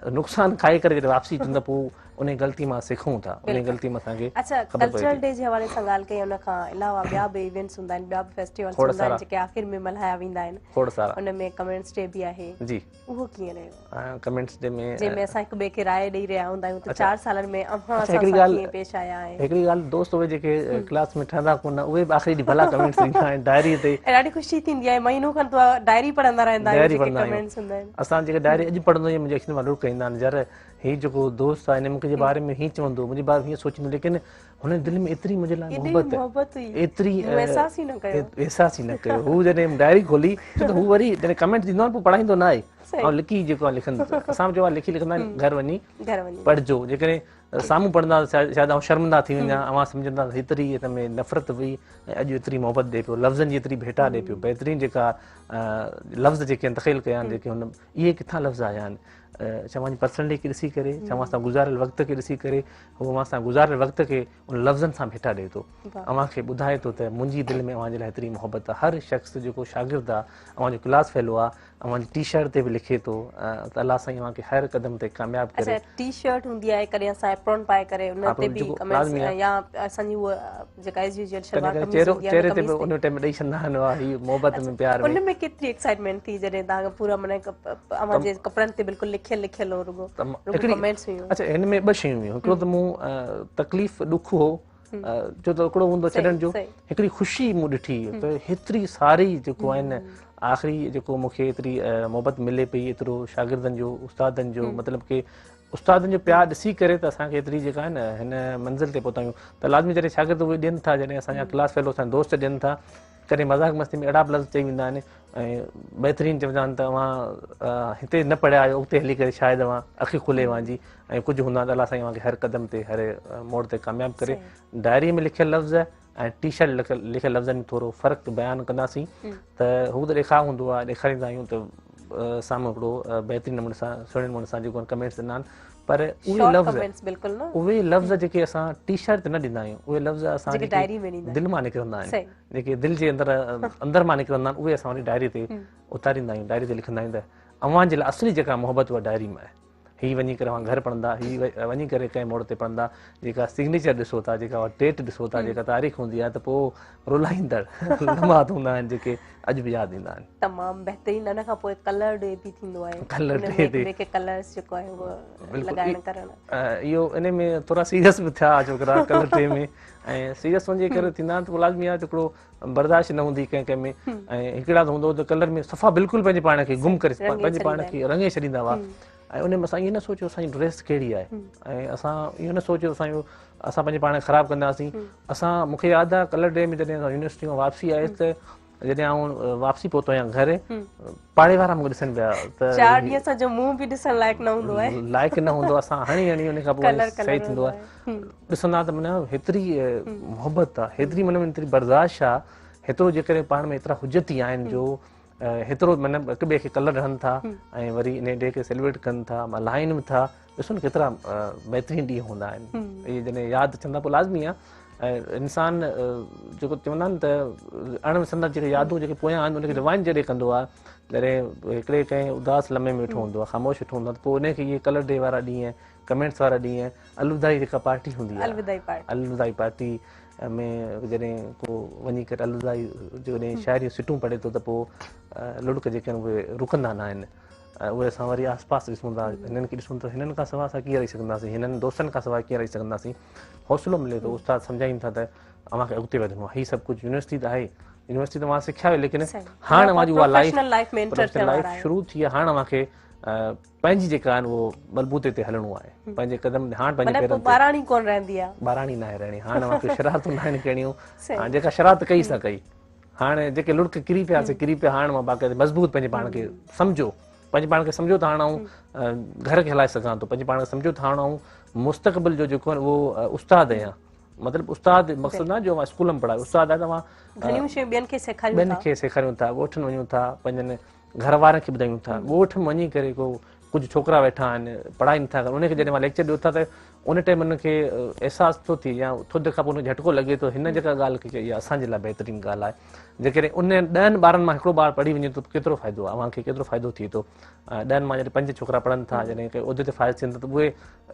नुक़सान खाई करे जॾहिं वापसी थींदा पोइ उन ग़लती मां सिखूं था, उन ग़लती मां असांखे कल्चरल डे जे हवाले सां ॻाल्हि कई, उन खां अलावा ॿिया बि इवेंट्स हूंदा आहिनि, ॿिया बि फेस्टिवल्स हूंदा आहिनि जेके आख़िर में मल्हाया वेंदा आहिनि, खोड़ सारा, उन में कमेंट्स डे बि आहे, जी उहो कीअं रहियो, कमेंट्स डे में जंहिंमें असां हिक ॿिए खे राय ॾेई रहिया हूंदा आहियूं त 4 सालनि में अव्हां असां सां कीअं पेश आया आहिनि, हिकिड़ी ॻाल्हि दोस्त उहे जेके क्लास में ठहंदा कोन, उहे बि आख़िरी ॾींहुं भला कमेंट्स ॾींदा आहिनि डायरी ते, ॾाढी ख़ुशी थींदी आहे, महीनो खनि तो डायरी पढ़ंदा रहंदा आहियूं, जेके कमेंट्स हूंदा आहिनि, असां जेके डायरी अॼु पढ़ंदो आहियूं मुंहिंजे अखियुनि मां लुढ़क ईंदा आहिनि, यार हीअ जेको दोस्त आहे हिन मूंखे जे बारे में हीअं चवंदो, मुंहिंजे बारे में हीअं सोचींदो, लेकिन हुन दिलि में एतिरी मुंहिंजे लाइ मोहबत, एतिरी एहसास ई न कयो, हू जॾहिं डायरी खोली त हू वरी जॾहिं कमेंट ॾींदो आहे पोइ पढ़ाईंदो न आहे, ऐं लिखी जेको आहे लिखंदो, असां चयो आहे लिखी लिखंदा आहिनि, घर वञी पढ़जो, जेकॾहिं साम्हूं पढ़ंदा शायदि आउं शर्मिंदा थी वञा, अवां सम्झंदा हेतिरी हिन में नफ़रत हुई, ऐं अॼु एतिरी मोहबत ॾिए पियो, लफ़्ज़नि जी एतिरी भेटा ॾिए पियो, बहितरीनु जेका लफ़्ज़ जेके तख़ील कया आहिनि, जेके हुन इहे किथां लफ़्ज़ आया आहिनि, छा मुंहिंजी पर्सनैलिटी खे ॾिसी करे, छा मां सां गुज़ारियल वक़्त खे ॾिसी करे, उहो मां सां गुज़ारियल वक़्त खे उन लफ़्ज़नि सां भेटा ॾिए थो, अव्हांखे ॿुधाए थो त मुंहिंजी दिलि में अव्हांजे लाइ हेतिरी मोहबत आहे, हर शख़्स जेको शागिर्दु आहे, अव्हांजो क्लास फेलो आहे, अव्हांजी टी शर्ट ते बि लिखे थो त अलाह साईं अव्हांखे हर क़दम ते कामयाबु करे, टी शर्ट हूंदी आहे, कॾहिं असां एप्रॉन पाए करे उन ते बि कमेंट्स, या असांजी उहा जेका एज यूजुअल शलवार कमीज़ हूंदी आहे, चेहरे ते बि उन टाइम ॾेई छॾंदा आहिनि, हीअ मोहबत में प्यार में, उन में केतिरी एक्साइटमेंट थी जॾहिं तव्हांखे पूरा माना अव्हांजे कपिड़नि ते बिल्कुलु लिखियल हो, रुगो कमेंट्स हुयूं। अच्छा, हिन में ॿ शयूं हुयूं, हिकिड़ो त मूं तकलीफ़ ॾुख हो, छो त हिकिड़ो हूंदो छॾण जो, हिकिड़ी ख़ुशी मूं ॾिठी त हेतिरी सारी जेको आहिनि आख़िरी जेको मूंखे एतिरी मोहबत मिले पई, एतिरो शागिर्दनि जो, उस्तादनि जो, मतिलबु की उस्तादनि जो प्यारु ॾिसी करे त असांखे एतिरी जेका आहे न हिन मंज़िल ते पहुता आहियूं, त लाज़मी जॾहिं शागिर्द उहे ॾियनि था, जॾहिं असांजा क्लास फेलो असांजा दोस्त ॾियनि था, कॾहिं मज़ाक मस्ती में अहिड़ा बि लफ़्ज़ चई वेंदा आहिनि, ऐं बहितरीनु चवंदा आहिनि त अव्हां हिते न पढ़िया आहियो, उते हली करे शायदि अव्हां अखि खुले अव्हांजी, ऐं कुझु हूंदा त अलाह साईं अव्हांखे हर क़दम ते, हर मोड़ ते कामयाबु करे, डायरी में लिखियल लफ़्ज़ ऐं टी शर्ट लिखियल लफ़्ज़नि में थोरो फ़र्क़ु बयानु कंदासीं, त हू त ॾेखार हूंदो आहे, ॾेखारींदा आहियूं त साम्हूं हिकिड़ो बहितरीन नमूने सां सुहिणे नमूने सां जेको कमेंट्स ॾिना आहिनि पर उहे लफ़्ज़ जेके असां टी शर्ट ते न ॾींदा आहियूं उहे लफ़्ज़ असां दिलि मां निकिरंदा आहिनि जेके दिलि जे अंदरि मां निकिरंदा आहिनि उहे असां वरी डायरी ते उतारींदा आहियूं डायरी ते लिखंदा आहियूं त अव्हां जे लाइ असली जेका मोहबत उहा डायरी में आहे हीअ वञी करे अव्हां घर पढ़ंदा हीअ वञी करे कंहिं मोड़ ते पढ़ंदा जेका सिग्नेचर ॾिसो था जेका डेट ॾिसो था जेका तारीख़ हूंदी आहे त पोइ रुलाईंदड़ लम्हात हूंदा आहिनि जेके अॼु बि यादि ईंदा आहिनि तमामु बहितरीन इन खां पोइ कलर डे बि थींदो आहे कलर्स जेको आहे उहो लॻाइण करण इहो इन में थोरा सीरियस बि थिया छोकिरा कलर डे में ऐं सीरियस वञी करे थींदा आहिनि त पोइ लाज़मी आहे त हिकिड़ो बर्दाश्त न हूंदी कंहिं कंहिं में ऐं हिकिड़ा त हूंदो त कलर में सफ़ा बिल्कुलु पंहिंजे पाण खे गुम करे पंहिंजे पाण खे रंगे छॾींदा हुआ ऐं उन में असां इहो न सोचियो असांजी ड्रेस कहिड़ी आहे ऐं असां इहो न सोचियो असां पंहिंजे पाण खे ख़राबु कंदासीं असां मूंखे यादि आहे कलर डे में जॾहिं असां यूनिवर्सिटी मां वापसी आयुसि त जॾहिं आउं वापसी पहुतो आहियां घर पाड़े वारा मूंखे ॾिसनि पिया त 4 ॾींहं असांजो मुंहुं बि ॾिसण लाइक़ु न हूंदो असां हणी उन खां पोइ सही थींदो आहे ॾिसंदा त माना हेतिरी मोहबत आहे हेतिरी मन में हेतिरी बर्दाश्त आहे हेतिरो जेकॾहिं पाण में एतिरा हुजती आहिनि जो हेतिरो मतिलबु हिक ॿिए खे कलर हणनि था ऐं वरी इन डे खे सेलिब्रेट कनि था मल्हाइनि बि था ॾिसो न केतिरा बहितरीन ॾींहं हूंदा आहिनि इहे जॾहिं यादि अचनि था पोइ लाज़मी आहे ऐं इंसान जेको चवंदा आहिनि त अणविसंदड़ जेके यादूं जेके पोयां आहिनि उनखे रिवाइंड जॾहिं कंदो आहे जॾहिं हिकिड़े कंहिं उदास लम्हे में वेठो हूंदो आहे ख़ामोश वेठो हूंदो आहे त पोइ उनखे इहे कलर डे वारा ॾींहं कमेंट्स वारा ॾींहं अलविदाई जेका पार्टी हूंदी आहे अलविदाई पार्टी में जॾहिं को वञी करे अलविदाई जॾहिं शाइरी सिटूं पढ़े थो त पोइ लुड़क जेके आहिनि उहे रुकंदा न आहिनि उहे असां वरी आस पास ॾिसूं था हिननि खे ॾिसूं था हिननि खां सवाइ असां कीअं रही सघंदासीं हिननि दोस्तनि खां सवाइ कीअं रही सघंदासीं हौसलो मिले थो उस्ताद सम्झाइनि था त अव्हांखे अॻिते वधिणो आहे हीअ सभु कुझु यूनिवर्सिटी त आहे यूनिवर्सिटी त मां सिखिया हुई लेकिन हाणे अव्हांजी उहा लाइफ शुरू थी आहे हाणे अव्हांखे पंहिंजी जेका आहिनि उहो बलबूते ते हलणो आहे पंहिंजे कदम हाणे पंहिंजे ॿाराणी न आहे रहणी हाणे अव्हांखे शरारतूं न आहिनि करणियूं हाणे जेका शरारत कई सा कई हाणे जेके लुड़क किरी पियासीं किरी पिया हाणे मां बाक़ाइदे मज़बूत पंहिंजे पाण खे सम्झो पंहिंजे पाण खे सम्झो त हाणे आउं घर खे हलाए सघां थो पंहिंजे पाण खे सम्झो त हाणे आउं मुस्तक़बिल जो जेको आहे उहो उस्ताद आहियां मतिलबु उस्ताद मक़सदु न जो मां स्कूल में पढ़ायो उस्ताद आहे तव्हां ॿियनि खे सेखारियूं था ॻोठनि वञूं था पंहिंजनि घर वारनि खे ॿुधायूं था ॻोठ में वञी करे को कुझु छोकिरा वेठा आहिनि पढ़ाई नथा कनि उनखे जॾहिं मां लेक्चर ॾियो था त उन टाइम उनखे अहसासु थो थिए या थुध खां पोइ झटको लॻे थो हिन जेका ॻाल्हि खे इहा असांजे लाइ बहितरीनु ॻाल्हि आहे जेकॾहिं उन 10 ॿारनि मां हिकिड़ो ॿारु पढ़ी वञे थो केतिरो फ़ाइदो आहे अव्हांखे केतिरो फ़ाइदो थिए थो 10 मां जॾहिं 5 छोकिरा पढ़नि था जॾहिं कंहिं उहिदे ते फ़ाइदो थियनि था त उहे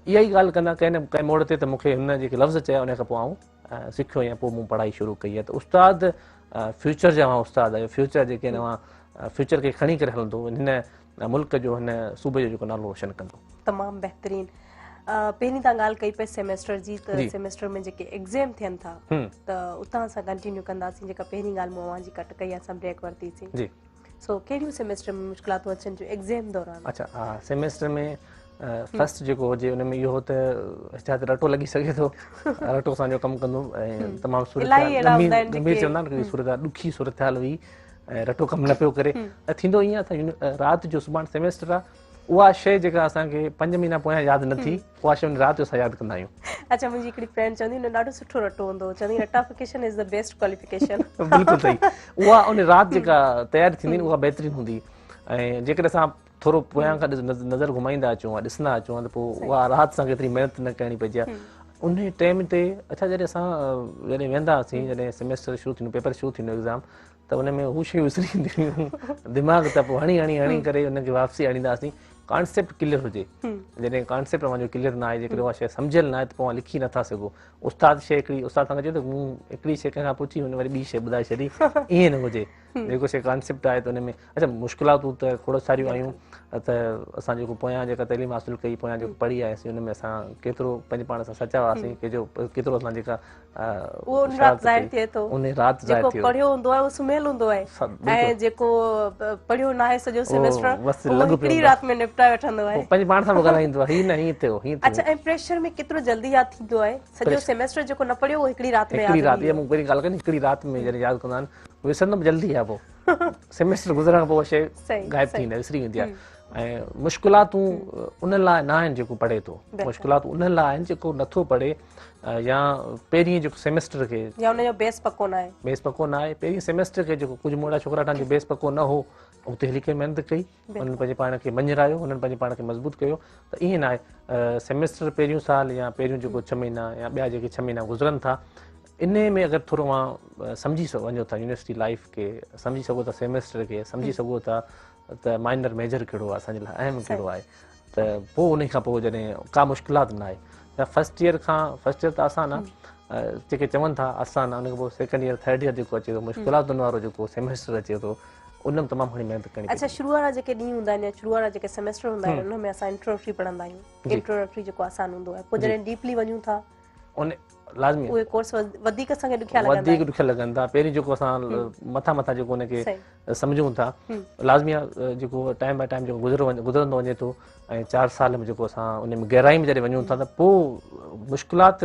इहा ई ॻाल्हि कंदा कंहिं न कंहिं मोड़ ते त मूंखे हिन जेके लफ़्ज़ चया उन खां पोइ आउं सिखियो या पोइ मूं पढ़ाई शुरू कई आहे त उस्ताद फ्यूचर जा उस्ताद आहियो फ्यूचर जेके आहिनि अव्हां फ्यूचर खे खणी करे हलंदो हिन मुल्क जो हिन सूबे जो जेको नालो रोशन कंदो तमामु बहितरीन पहिरीं तव्हां ॻाल्हि कई पई सेमेस्टर जी त सेमेस्टर में जेके एग्ज़ाम थियनि था त उतां असां कंटिन्यू कंदासीं जेका पहिरीं ॻाल्हि मूं अव्हांजी कट कई असां ब्रेक वरितीसीं जी सो कहिड़ियूं सेमेस्टर में मुश्किलातूं अचनि थियूं एग्ज़ाम दौरान अच्छा हा सेमेस्टर में फर्स्ट जेको हुजे उन में इहो त छा त रटो लॻी सघे थो रटो असांजो कमु कंदो ऐं तमामु सूरत ॾुखी सूरत हाल हुई ऐं रटो कमु न पियो करे ऐं थींदो ईअं असां राति जो सुभाणे सेमेस्टर आहे उहा शइ जेका असांखे 5 महीना पोयां यादि न थी उहा शइ राति जो असां यादि कंदा आहियूं अच्छा मुंहिंजी हिकिड़ी फ्रेंड चवंदी हुन ॾाढो सुठो रटो हूंदो चवंदी ratification is the best qualification बिल्कुलु सही उहा उन राति जेका तयारी थींदी उहा बहितरीनु हूंदी ऐं जेकॾहिं असां थोरो पोयां खां नज़र घुमाईंदा अचूं ॾिसंदा अचूं त पोइ उहा राति असांखे एतिरी महिनत न करणी पइजे आहे उन टाइम ते अच्छा जॾहिं असां जॾहिं वेंदा हुआसीं जॾहिं सेमेस्टर शुरू थींदो पेपर शुरू थींदो एग्ज़ाम त उन में हू शयूं विसरी वेंदियूं हुयूं दिमाग़ त पोइ हणी करे उनखे वापसी आणींदासीं कॉन्सेप्ट क्लियर हुजे जॾहिं कॉन्सेप्ट अव्हांजो क्लियर न आहे जेकॾहिं उहा शइ सम्झियल न आहे त पोइ लिखी नथा सघो उस्ताद शइ हिकिड़ी उस्ताद सां चयो त मूं हिकिड़ी शइ कंहिंखां पुछी हुन वरी ॿी शइ ॿुधाए छॾी ईअं न हुजे जेको शइ कॉन्सेप्ट आहे त उन में अच्छा मुश्किलातूं त खोड़ सारियूं आयूं त असां जेको पोयां जेका तइलीम हासिलु कई पोयां जेको पढ़ी आयासीं हुन में असां केतिरो पंहिंजे पाण सां सचा हुआसीं केतिरो असां जेका उन राति ज़ाहिर थियो पढ़ियो हूंदो आहे उहो सुम्हियल हूंदो आहे ऐं जेको पढ़ियो न आहे सॼो सेमेस्टर हिकिड़ी राति में निपटाए वठंदो आहे पंहिंजे पाण सां ॻाल्हाईंदो आहे हीअ न हीअं थियो अच्छा ऐं प्रेशर में केतिरो जल्दी यादि थींदो आहे सॼो सेमेस्टर जेको न पढ़ियो उहो हिकिड़ी राति में मूं पहिरीं ॻाल्हि कई हिकिड़ी राति में जॾहिं यादि कंदा आहिनि विसरंदमि जल्दी आहे पोइ सेमेस्टर गुज़रण खां पोइ शइ गाइब थी वेंदी आहे विसरी वेंदी आहे ऐं मुश्किलातूं उन लाइ न आहिनि जेको पढ़े थो, मुश्किलातूं उन लाइ आहिनि जेको नथो पढ़े या पहिरीं जेको सेमेस्टर खे या उनजो बेस पको न आहे, बेस पको न आहे, पहिरीं सेमेस्टर खे जेको कुझु मोड़ा छोकिरा जो बेस पको न हो, उते हली करे महिनत कई, उन्हनि पंहिंजे पाण खे मञरायो, उन्हनि पंहिंजे पाण खे मज़बूत कयो, त ईअं न आहे सेमेस्टर पहिरियों साल या पहिरियों जेको 6 महीना या ॿिया जेके 6 महीना गुज़रनि था, इन में अगरि थोरो सम्झी वञो था यूनिवर्सिटी लाइफ खे, सम्झी सघो था सेमेस्टर खे, सम्झी सघो था त माइनर मेजर कहिड़ो आहे, असांजे लाइ अहम कहिड़ो आहे, त पोइ उन खां पोइ जॾहिं का मुश्किलात न आहे त फस्ट ईयर त आसान आहे, जेके चवनि था आसान आहे, उन खां पोइ सेकेंड ईयर थर्ड ईयर जेको अचे थो मुश्किलातुनि वारो जेको सेमेस्टर अचे थो, उन में तमामु घणी महिनत करणी। अच्छा, शुरू वारा जेके ॾींहं हूंदा आहिनि या शुरू वारा जेके सेमेस्टर हूंदा आहिनि उन में असां इंट्रोडक्टरी पढ़ंदा आहियूं, इंट्रोडक्टरी जेको आसान हूंदो आहे, पोइ जॾहिं डीपली वञूं था उन लाज़मी उहे कोर्स वधीक असांखे ॾुखिया लॻनि था, पहिरीं जेको असां मथां जेको उनखे सम्झूं था, लाज़मी आहे जेको टाइम बाय टाइम जेको गुज़रंदो वञे थो, ऐं 4 साल में जेको असां उन में गहराई में जॾहिं वञूं था त पोइ मुश्किलात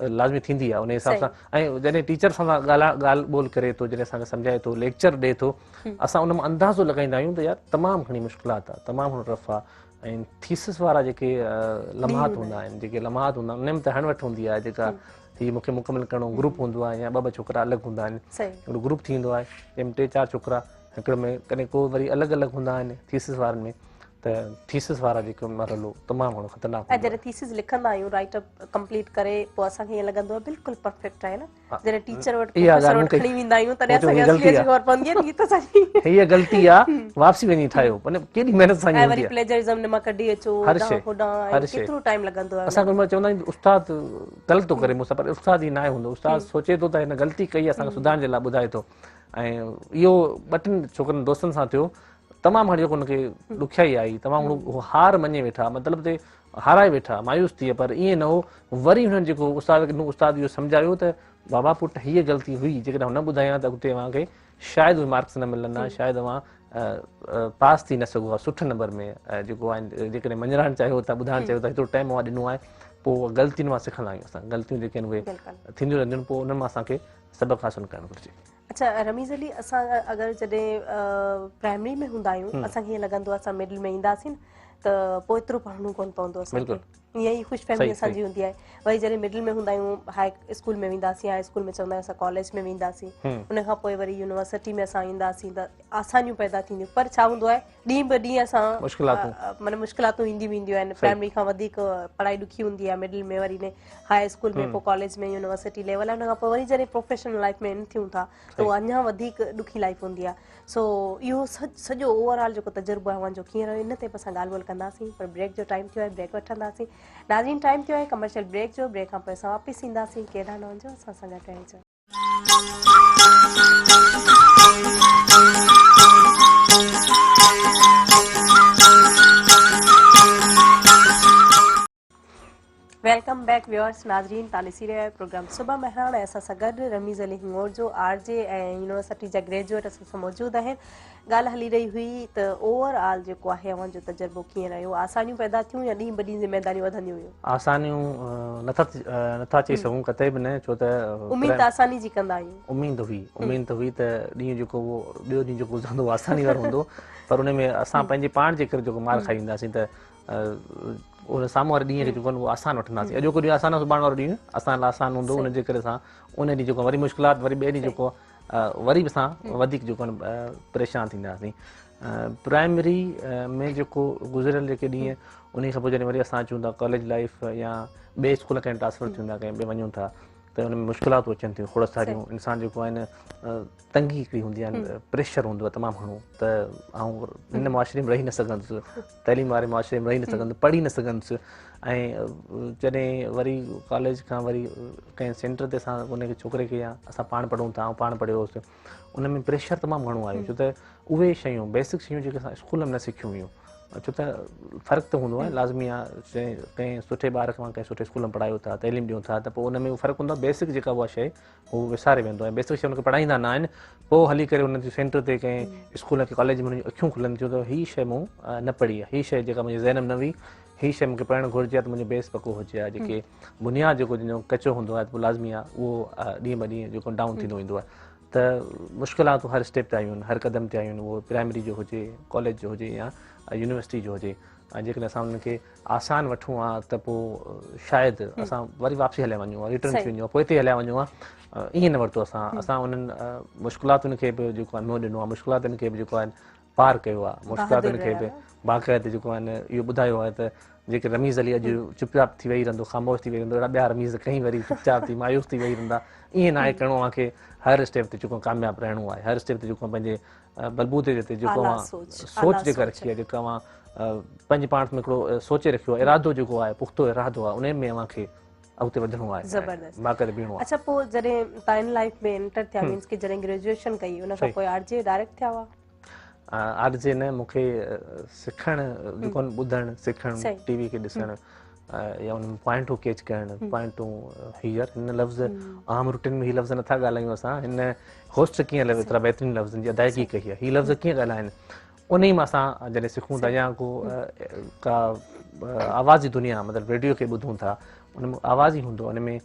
लाज़मी थींदी आहे, उन हिसाब सां। ऐं जॾहिं टीचर सां ॻाल्हि ॿोल करे थो, जॾहिं असांखे सम्झाए थो, लेक्चर ॾिए थो, असां उन मां अंदाज़ो लॻाईंदा आहियूं त यार तमामु घणी मुश्किलात आहे, तमामु घणो रफ़ आहे। ऐं थीसिस वारा जेके लम्हात हूंदा आहिनि, उन में त हणवट हूंदी आहे, जेका हीअ मूंखे मुकमल करिणो, ग्रुप हूंदो आहे या 2 छोकिरा अलॻि हूंदा आहिनि, हिकिड़ो ग्रुप थींदो आहे जंहिंमें 3-4 छोकिरा हिकिड़े में कॾहिं को वरी अलॻि अलॻि हूंदा आहिनि थीसिस वारनि में, त थीसिस वारा जेको मरहलो तमामु घणो ख़तरनाक ऐं जॾहिं थीसिस लिखंदा आहियूं, राइट अप कंप्लीट करे, पोइ असांखे ईअं लॻंदो आहे बिल्कुलु परफेक्ट आहे न, जॾहिं टीचर वटि प्रोफेसर वटि खणी वेंदा आहियूं तॾहिं असांखे असलियत जी ख़बर पवंदी आहे त असांजी हीअ ग़लती आहे, वापसी वञी ठाहियो, माने केॾी महिनत सां ऐं वरी प्लेजरिज्म ने मां कढी अचो, हर शइ केतिरो टाइम लॻंदो आहे। असां चवंदा आहियूं उस्ताद ग़लति थो करे मूंसां, पर उस्ताद ई न आहे हूंदो, उस्ताद सोचे थो त हिन ग़लती कई, असांखे सुधारण जे लाइ ॿुधाए थो। ऐं इहो 2-3 छोकिरनि दोस्तनि सां थियो, तमामु घणी जेको हुनखे ॾुखियाई आई, तमामु घणो हार मञे वेठा, मतिलबु ते हाराए वेठा, मायूस थी विया, पर ईअं न हो, वरी हुननि जेको उस्ताद इहो सम्झायो त बाबा पुट हीअ ग़लती हुई, जेकॾहिं हुन ॿुधायां त अॻिते तव्हांखे शायदि उहे मार्क्स न मिलंदा, शायदि तव्हां पास थी न सघो आहे सुठे नंबर में, जेको आहिनि जेकॾहिं मञणु चाहियो था, ॿुधाइणु चाहियो था, हेतिरो टाइम ॾिनो आहे, पोइ ग़लतियुनि मां सिखंदा आहियूं असां, ग़लतियूं जेके आहिनि उहे थींदियूं रहंदियूं आहिनि, पोइ उन्हनि मां असांखे सबक़ हासिल करणु घुरिजे। अच्छा रमीज़ अली, असां अगरि जॾहिं प्राइमरी में हूंदा आहियूं, असांखे ईअं लॻंदो आहे असां मिडिल में ईंदासीं त पोइ एतिरो पढ़णो कोन पवंदो असांखे, ईअं ई ख़ुशफ़हमी असांजी हूंदी आहे। वरी जॾहिं मिडिल में हूंदा आहियूं, हाई स्कूल में वेंदासीं, हाई स्कूल में चवंदा आहियूं असां कॉलेज में वेंदासीं, उन खां पोइ वरी यूनिवर्सिटी में असां ईंदासीं त आसानियूं पैदा थींदियूं, पर छा हूंदो आहे ॾींहुं ब ॾींहुं असां माना मुश्किलातूं ईंदियूं वेंदियूं आहिनि, प्राइमरी खां वधीक पढ़ाई ॾुखी हूंदी आहे, मिडिल में वरी ने हाई स्कूल में, पोइ कॉलेज में, यूनिवर्सिटी लेवल आहे, उन खां पोइ वरी जॾहिं प्रोफेशनल लाइफ में थियूं था त उहा अञा वधीक ॾुखी लाइफ हूंदी आहे। सो इहो सॼो ओवरऑल जेको तजुर्बो आहे जो कीअं रहियो, इन ते बि असां ॻाल्हि ॿोल कंदासीं, पर ब्रेक जो टाइम थियो आहे, ब्रेक वठंदासीं। नाज़रीन, टाइम थियो आहे कमर्शियल ब्रेक जो, ब्रेक खां पोइ असां वापसि ईंदासीं, केॾा न वञो, असां सां गॾु रहिजो। वेलकम बैक व्यूअर्स, नाज़रीन तव्हां ॾिसी रहिया आहियो प्रोग्राम सुबह महरान, ऐं असां सां गॾु रमीज़ अली हिंगोर जो आरजे ऐं यूनिवर्सिटी जा ग्रेजुएट असां सां मौजूदु आहिनि। ॻाल्हि हली रही हुई त ओवरऑल जेको आहे अव्हां जो तजुर्बो कीअं रहियो, आसानियूं पैदा थियूं या ॾींहुं ब ॾींहुं ज़िम्मेदारियूं वधंदियूं हुयूं? आसानियूं नथा चई सघूं कतई बि न, छो त उमेद त आसानी जी कंदा आहियूं, उमेद हुई त ॾींहुं जेको उहो ॿियो ॾींहुं जेको गुज़रंदो आसानी वारो हूंदो, पर उन में असां पंहिंजे पाण जे करे जेको मार खाई ईंदासीं त उन साम्हूं वारे ॾींहं खे जेको आहे उहो आसानु वठंदासीं। अॼोको ॾींहुं आसानु, सुभाणे वारो ॾींहुं असां लाइ आसानु हूंदो, उनजे करे असां उन ॾींहुं जेको वरी मुश्किलात, वरी ॿिए ॾींहुं जेको वरी बि असां वधीक जेको आहे परेशान थींदासीं। प्राइमरी में जेको गुज़िरियल जेके ॾींहं, उन खां पोइ जॾहिं वरी असां अचूं था कॉलेज लाइफ या ॿिए स्कूल कंहिं ट्रांसफर थियूं था, कंहिं ॿिए वञूं था, त हुन में मुश्किलातूं अचनि थियूं खोड़ सारियूं, इंसान जेको आहे न तंगी हिकिड़ी हूंदी आहे, प्रेशर हूंदो आहे तमामु घणो, त आउं हिन मुआशिरे में रही न सघंदुसि, तइलीम वारे मुआशिरे में रही न सघंदुसि, पढ़ी न सघंदुसि। ऐं जॾहिं वरी कॉलेज खां वरी कंहिं सेंटर ते असां उनखे छोकिरे खे या असां पाण पढ़ूं था, ऐं पाण पढ़ियो हुउसि, उन में प्रेशर तमामु घणो आयो, छो त उहे शयूं बेसिक शयूं जेके असां स्कूल में न सिखियूं हुयूं, छो त फ़र्क़ु त हूंदो आहे, लाज़मी आहे कंहिं सुठे ॿार खे कंहिं सुठे स्कूल में पढ़ायो था, तइलीम ॾियूं था, त पोइ उन में फ़र्क़ु हूंदो आहे, बेसिक जेका उहा शइ उहो विसारे वेंदो आहे, बेसिक शइ हुनखे पढ़ाईंदा न आहिनि, पोइ हली करे हुन जे सेंटर ते कंहिं स्कूल के कॉलेज में अखियूं खुलनि थियूं त हीअ शइ मूं न पढ़ी आहे, हीअ शइ जेका मुंहिंजे ज़हन में न हुई, हीअ शइ मूंखे पढ़णु घुरिजे, त मुंहिंजो बेस पको हुजे आहे, जेके बुनियादु जेको जंहिंजो कचो हूंदो आहे पोइ लाज़मी आहे उहो ॾींहुं ब ॾींहुं जेको डाउन थींदो वेंदो आहे। त मुश्किलातूं हर स्टेप ते आयूं आहिनि, हर क़दम ते आयूं आहिनि, उहो प्राइमरी जो हुजे, कॉलेज जो हुजे या यूनिवर्सिटी जो हुजे। ऐं जेकॾहिं असां उन्हनि खे आसान वठूं हा त पोइ शायदि असां वरी वापसी हलिया वञूं हा, रिटर्न थी वञूं हा, पोइ हिते हलिया वञूं हा। ईअं न वरितो असां उन्हनि मुश्किलातुनि खे बि जेको आहे मुंहुं ॾिनो आहे, मुश्किलातुनि खे बि जेको आहे पार कयो आहे, मुश्किलातुनि खे बि बाक़ाइदे जेको आहे इहो ॿुधायो आहे त जेके रमीज़ अली अॼु चुपचाप थी वेही रहंदो, ख़ामोश थी वेही रहंदो, अहिड़ा ॿिया रमीज़ कई वरी चुपचाप थी मायूस थी वेही रहंदा। ईअं न आहे, करिणो आहे की हर स्टेप ते जेको कामयाबु रहणो आहे, हर स्टेप ते जेको पंहिंजे बलबूते ते जेको सोच जेका रखी आहे, जेका पंहिंजे पाण में हिकिड़ो सोचे रखियो आहे, इरादो जेको आहे, पुख़्तो इरादो आहे, उन में अव्हांखे अॻिते वधणो आहे, बाक़ाइदे बीहणो आहे। अच्छा, पोइ जॾहिं तव्हां लाइफ में एंटर थिया, मीन्स की जॾहिं ग्रेजुएशन कई, उन खां पोइ आरजे डायरेक्ट थिया हुआ? आरजे न, मूंखे सिखणु जेको ॿुधणु सिखणु, टीवी खे ॾिसणु या उन में पॉइंटूं कैच करणु, पॉइंटूं हींअर हिन लफ़्ज़ आम रूटीन में हीअ लफ़्ज़ नथा ॻाल्हायूं असां, हिन होस्ट कीअं एतिरा बहितरीनु लफ़्ज़नि जी अदायगी कई आहे, हीअ लफ़्ज़ कीअं ॻाल्हाइनि, उन ई मां असां जॾहिं सिखूं था या को का आवाज़ी दुनिया मतिलबु रेडियो खे ॿुधूं था, उन में आवाज़ ई हूंदो, उन में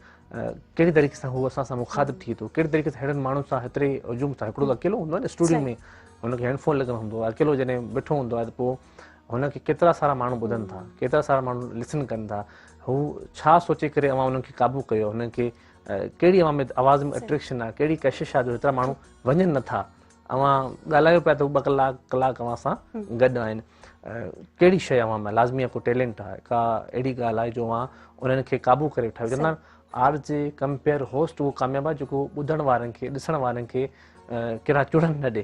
कहिड़ी तरीक़े सां हू असां सां मुखातिबु थिए थो, कहिड़ी तरीक़े सां अहिड़नि माण्हुनि सां हेतिरे हुजूम सां, हिकिड़ो अकेलो हूंदो आहे न स्टूडियो में, हुनखे हैंडफोन लॻल हूंदो आहे, अकेलो जॾहिं वेठो हूंदो आहे त पोइ हुनखे केतिरा सारा माण्हू ॿुधनि था, केतिरा सारा माण्हू लिसन कनि था, हू छा सोचे करे अवां उन्हनि खे क़ाबू कयो, हुननि खे कहिड़ी अवां में आवाज़ में अट्रैक्शन आहे, कहिड़ी कशिश आहे जो हेतिरा माण्हू वञनि नथा, अवां ॻाल्हायो पिया त हू 2 कलाक अवां सां गॾु आहिनि, कहिड़ी शइ अवां में लाज़मी को टैलेंट आहे, का अहिड़ी ॻाल्हि आहे जो अवां उन्हनि खे क़ाबू करे वेठा आहियो। चवंदा आरजे कंपेयर होस्ट उहो कामयाबु आहे जेको ॿुधण वारनि खे, ॾिसण वारनि खे कहिड़ा चुड़नि न ॾे,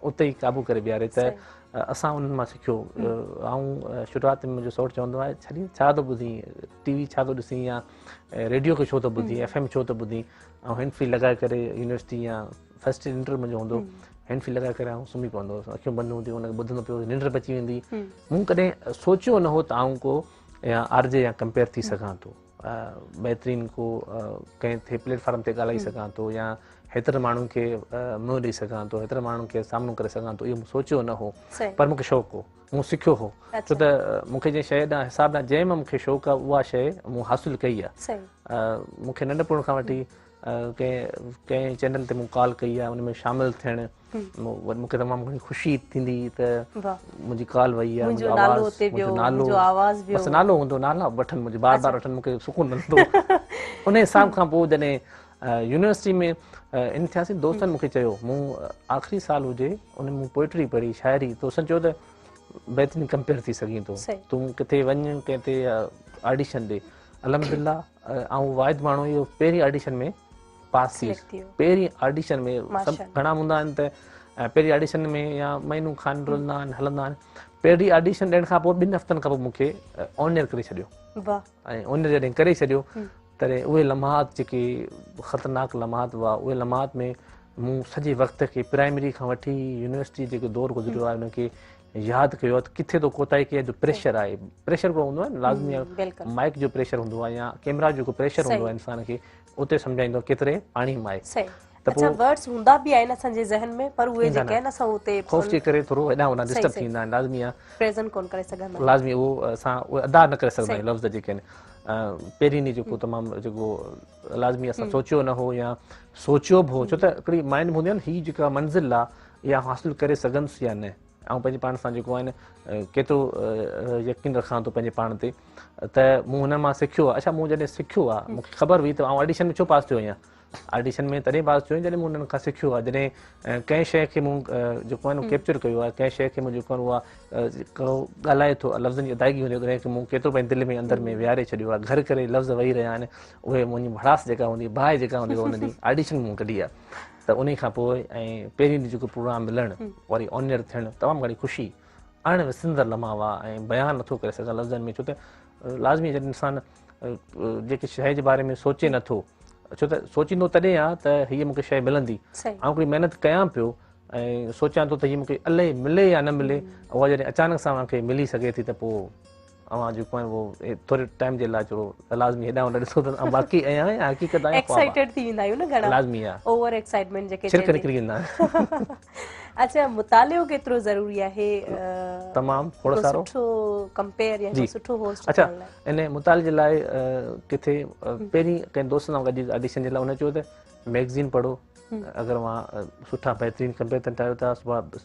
उते ई क़ाबू करे बीहारे। त असां उन्हनि मां सिखियो। ऐं शुरूआति में मुंहिंजो सौटु चवंदो आहे, छॾी छा थो ॿुधी, टीवी छा थो ॾिसी, या रेडियो खे छो थो ॿुधी, FM छो थो ॿुधी, ऐं हैंड फ्री लॻाए करे यूनिवर्सिटी या फस्ट इंटर मुंहिंजो हूंदो, हैंड फ्री लॻाए करे सुम्ही पवंदो हुउसि, अखियूं बंदि हूंदियूं, हुनखे ॿुधंदो पियो, निंड बि अची वेंदी। मूं कॾहिं सोचियो न हो त आऊं को या आरजे या कंपेयर थी सघां थो, बहितरीनु को कंहिं थिए प्लेटफॉर्म ते ॻाल्हाए सघां थो, या हेतिरे माण्हुनि खे मुंहुं ॾेई सघां थो, हेतिरे माण्हुनि खे सामनो करे सघां थो, इहो मूं सोचियो न हो, पर मूंखे शौक़ु हो, मूं सिखियो हो, छो त मूंखे जंहिं शइ ॾांहुं हिसाब ॾांहुं जंहिं मां मूंखे शौक़ु आहे उहा शइ मूं हासिलु कई आहे। मूंखे नंढपण खां वठी कंहिं चैनल ते मूं कॉल कई आहे, उन में शामिलु थियणु मूंखे तमामु घणी ख़ुशी थींदी त मुंहिंजी कॉल वई आहे, मुंहिंजो नालो, बसि नालो हूंदो, नाला वठनि मुंहिंजे बार बार वठनि, मूंखे सुकून मिलंदो। उन हिसाब खां पोइ जॾहिं यूनिवर्सिटी में इन थियासीं, दोस्तनि मूंखे चयो, मूं आख़िरी साल हुजे, उन में मूं पोइट्री पढ़ी, शाइरी, दोस्तनि चयो त बहितरीनु कंपेयर थी सघीं थो, तूं किथे वञ, कंहिं ते ऑडिशन ॾे। अल्हम्दुलिल्लाह ऐं वाहिद माण्हू इहो पहिरीं ऑडिशन में पास थी, पहिरीं ऑडिशन में, सभु घणा हूंदा आहिनि त पहिरीं ऑडिशन में या महीनू खान रुलंदा आहिनि, हलंदा आहिनि, पहिरीं ऑडिशन ॾियण खां पोइ 2 हफ़्तनि खां पोइ मूंखे ऑनर करे छॾियो, ऐं ऑनर जॾहिं करे छॾियो तॾहिं उहे लम्हात जेके ख़तरनाक लम्हात हुआ, उहे लम्हात में मूं सॼे वक़्त खे प्राइमरी खां वठी यूनिवर्सिटी जेको दौरु गुज़रियो आहे उनखे यादि कयो त किथे थो कोताही कई, जो प्रेशर आहे, प्रेशर को हूंदो आहे न लाज़मी आहे, माइक जो प्रेशर हूंदो आहे या कैमरा जेको प्रेशर हूंदो आहे इंसान खे, उते सम्झाईंदो केतिरे पाणी में आहे। अच्छा, वर्ड्स हूंदा बि आहिनि असांजे ज़हन में, पर उहे जेके आहिनि असां उते ख़ौफ़ जे करे थोरो हेॾां होॾां डिस्टर्ब थींदा आहिनि, लाज़मी आहे प्रेज़ेंट कोन करे सघंदा, लाज़मी उहो असां उहे अदा न करे सघंदा आहियूं लफ़्ज़ जेके आहिनि। पहिरीं नी जेको तमामु जेको लाज़मी असां सोचियो न हो या सोचियो बि हो, छो त हिकिड़ी माइंड में हूंदी आहे न, हीअ जेका मंज़िल आहे इहा हासिलु करे सघंदुसि या न, ऐं पंहिंजे पाण सां जेको आहे न केतिरो यकीन रखां थो पंहिंजे पाण ते, त मूं हुन मां सिखियो आहे। अच्छा, मूं जॾहिं सिखियो आहे, मूंखे ख़बर हुई त आउं ऑडिशन में छो पास थियो आहियां, ऑडिशन में तॾहिं पास थियो जॾहिं मूं हुननि खां सिखियो आहे, जॾहिं कंहिं शइ खे मूं जेको आहे न कैप्चर कयो आहे, कंहिं शइ खे मूं जेको आहे उहा ॻाल्हाए थो, लफ़्ज़नि जी अदायगी हूंदी आहे, मूं केतिरो पंहिंजे दिलि में अंदरि में विहारे छॾियो आहे, घर करे लफ़्ज़ वेही रहिया आहिनि, उहे मुंहिंजी भड़ास जेका हूंदी, बाहि जेका हूंदी हुन जी ऑडिशन मूं कढी आहे। त उन खां पोइ ऐं पहिरीं ॾींहुं जेको प्रोग्राम मिलणु, वरी ऑनर थियणु, तमामु घणी ख़ुशी, अणविसंदड़ लम्हा हुआ ऐं बयानु नथो करे सघां लफ़्ज़नि में, छो त लाज़मी जॾहिं इंसानु जेके शइ जे बारे में सोचे नथो, छो त सोचींदो तॾहिं आहे त हीअ मूंखे शइ मिलंदी, ऐं हिकिड़ी महिनत कयां पियो ऐं सोचां थो त हीअ मूंखे अलाए मिले या न मिले, उहा जॾहिं अचानक सां मूंखे मिली सघे थी त पोइ अवां जेको आहे उहो थोरे टाइम जे लाइ थोरो लाज़मी हेॾां होॾां ॾिसो त बाक़ी आहियां या हक़ीक़त आहे, एक्साइटेड थी वेंदा आहियूं न घणा, लाज़मी आहे, ओवर एक्साइटमेंट जेके छिरक निकिरी वेंदा आहिनि। अच्छा, मुतालियो केतिरो ज़रूरी आहे? तमामु खोड़ सारो, सुठो कंपेयर या सुठो होस्ट। अच्छा, इन मुताले जे लाइ किथे पहिरीं कंहिं दोस्त सां गॾु ऑडिशन जे लाइ हुन चयो त मैगज़ीन पढ़ो, अगर वहाँ सुठा बेहतरीन कंपेरिजन चाहियो था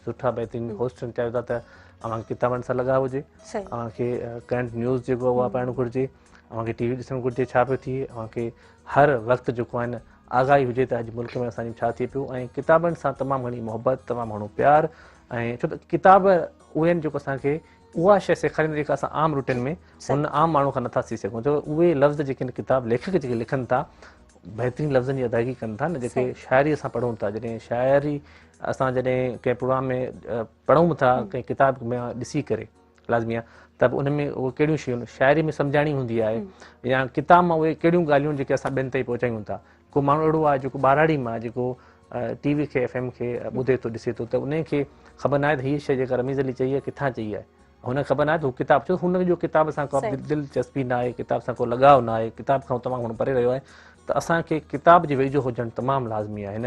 सुठा बेहतरीन होस्ट चाहियो था त अवांखे किताबनि सां लॻाव हुजे अवांखे करंट न्यूज़ जेको उहा पढ़णु घुरिजे अवांखे टीवी ॾिसणु घुरिजे छा पियो थिए अवांखे हर वक़्तु जेको आहे न आगाही हुजे त अॼु मुल्क में असांजी छा थिए पियो ऐं किताबनि सां तमामु घणी मोहबत तमामु घणो प्यार ऐं छो त किताब उहे आहिनि जेको असांखे उहा शइ सेखारींदा जेका असां आम रुटीन में हुन आम माण्हू खां नथा थी सघूं छो उहे लफ़्ज़ जेके किताब लेखक जेके लिखनि था बेहतरीन लफ़्ज़नि जी अदायगी कनि था न जेके शाइरी असां पढ़ूं था जॾहिं शाइरी असां जॾहिं कंहिं प्रोग्राम में पढ़ूं था कंहिं किताब में ॾिसी करे लाज़मी आहे त उन में उहे कहिड़ियूं शयूं शाइरी में सम्झाइणी हूंदी आहे या किताब मां उहे कहिड़ियूं ॻाल्हियूं जेके असां ॿियनि ताईं पहुचायूं था को माण्हू अहिड़ो आहे जेको ॿाराड़ी मां जेको टीवी खे FM खे ॿुधे थो ॾिसे थो त उनखे ख़बर न आहे त हीअ शइ जेका रमीज़ अली चई आहे किथां चई आहे हुन ख़बर न आहे त हू किताब छो हुनजो किताब सां को दिलचस्पी न आहे किताब सां को लॻाव न आहे किताब खां तमामु घणो परे रहियो आहे त असांखे किताब जे वेझो हुजणु तमामु लाज़मी आहे हिन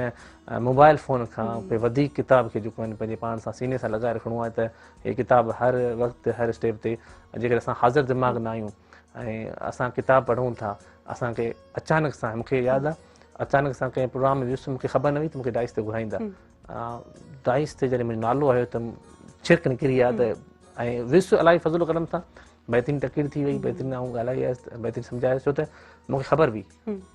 मोबाइल फ़ोन खां भई वधीक किताब खे जेको आहिनि पंहिंजे पाण सां सीने सां लॻाए रखिणो आहे त हीअ किताब हर वक़्तु हर स्टेप ते जेकर असां हाज़िर दिमाग़ न आहियूं ऐं असां किताब पढ़ूं था असांखे अचानक सां मूंखे यादि आहे अचानक सां कंहिं प्रोग्राम में वियुसि मूंखे ख़बर न हुई त मूंखे डाइस ते घुराईंदा डाइस ते जॾहिं मुंहिंजो नालो आयो त छिरक निकिरी आहे त ऐं वियुसि इलाही फज़ुल करम सां बेहतरीन तक़रीर थी वई बेहतरीन आऊं ॻाल्हाई आयसि बेहतरीन सम्झायसि छो त मूंखे ख़बर हुई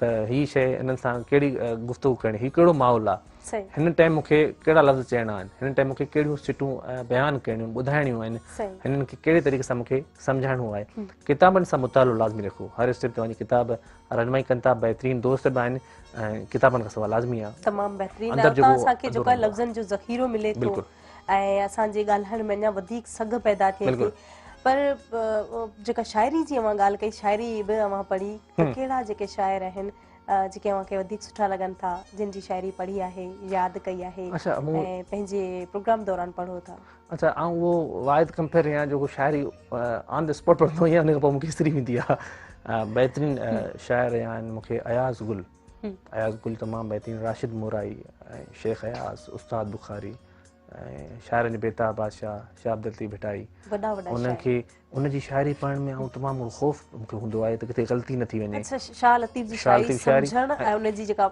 त हीअ शइ हिननि सां कहिड़ी गुफ़्तगू करणी हीअ कहिड़ो माहौल आहे हिन टाइम मूंखे कहिड़ा लफ़्ज़ चइणा आहिनि हिन टाइम मूंखे कहिड़ियूं सिटूं बयानु करणियूं ॿुधाइणियूं आहिनि हिननि खे कहिड़े तरीक़े सां मूंखे सम्झाइणो आहे किताबनि सां मुतालो लाज़मी रखो हर स्टेप ते वञी किताब रहनुमाई कनि था बेहतरीन दोस्त बि आहिनि ऐं किताबनि खां सवाइ लाज़मी आहे तमामु बहितरीन असांखे जेको आहे लफ़्ज़नि जो ज़ख़ीरो मिले थो ऐं असांजे ॻाल्हाइण में अञा वधीक सघ पैदा थिए थी पर जेका शाइरी जी अवां ॻाल्हि कई शाइरी बि अवां पढ़ी त कहिड़ा जेके शाइर आहिनि जेके अव्हांखे वधीक सुठा लॻनि था जिन जी शाइरी पढ़ी आहे यादि कई आहे ऐं पंहिंजे प्रोग्राम दौरान पढ़ो था अच्छा ऐं उहो वाहिद कंपेयर या जेको शाइरी ऑन द स्पॉट पढ़ंदो आहियां उन खां पोइ मूंखे हिस्ट्री वेंदी आहे बहितरीन शाइर आहिनि मूंखे अयाज़ गुल तमामु बहितरीन राशिद मोराई ऐं शेख अयाज़ उस्ताद बुखारी ऐं शाइरनि बेताब बादशाह शाह लतीफ़ भिटाई उनखे उनजी शाइरी पढ़ण में ऐं तमामु ख़ौफ़ मूंखे हूंदो आहे त किथे ग़लती न थी वञे शाह लतीफ़ जी शाइरी ऐं उनजी जेका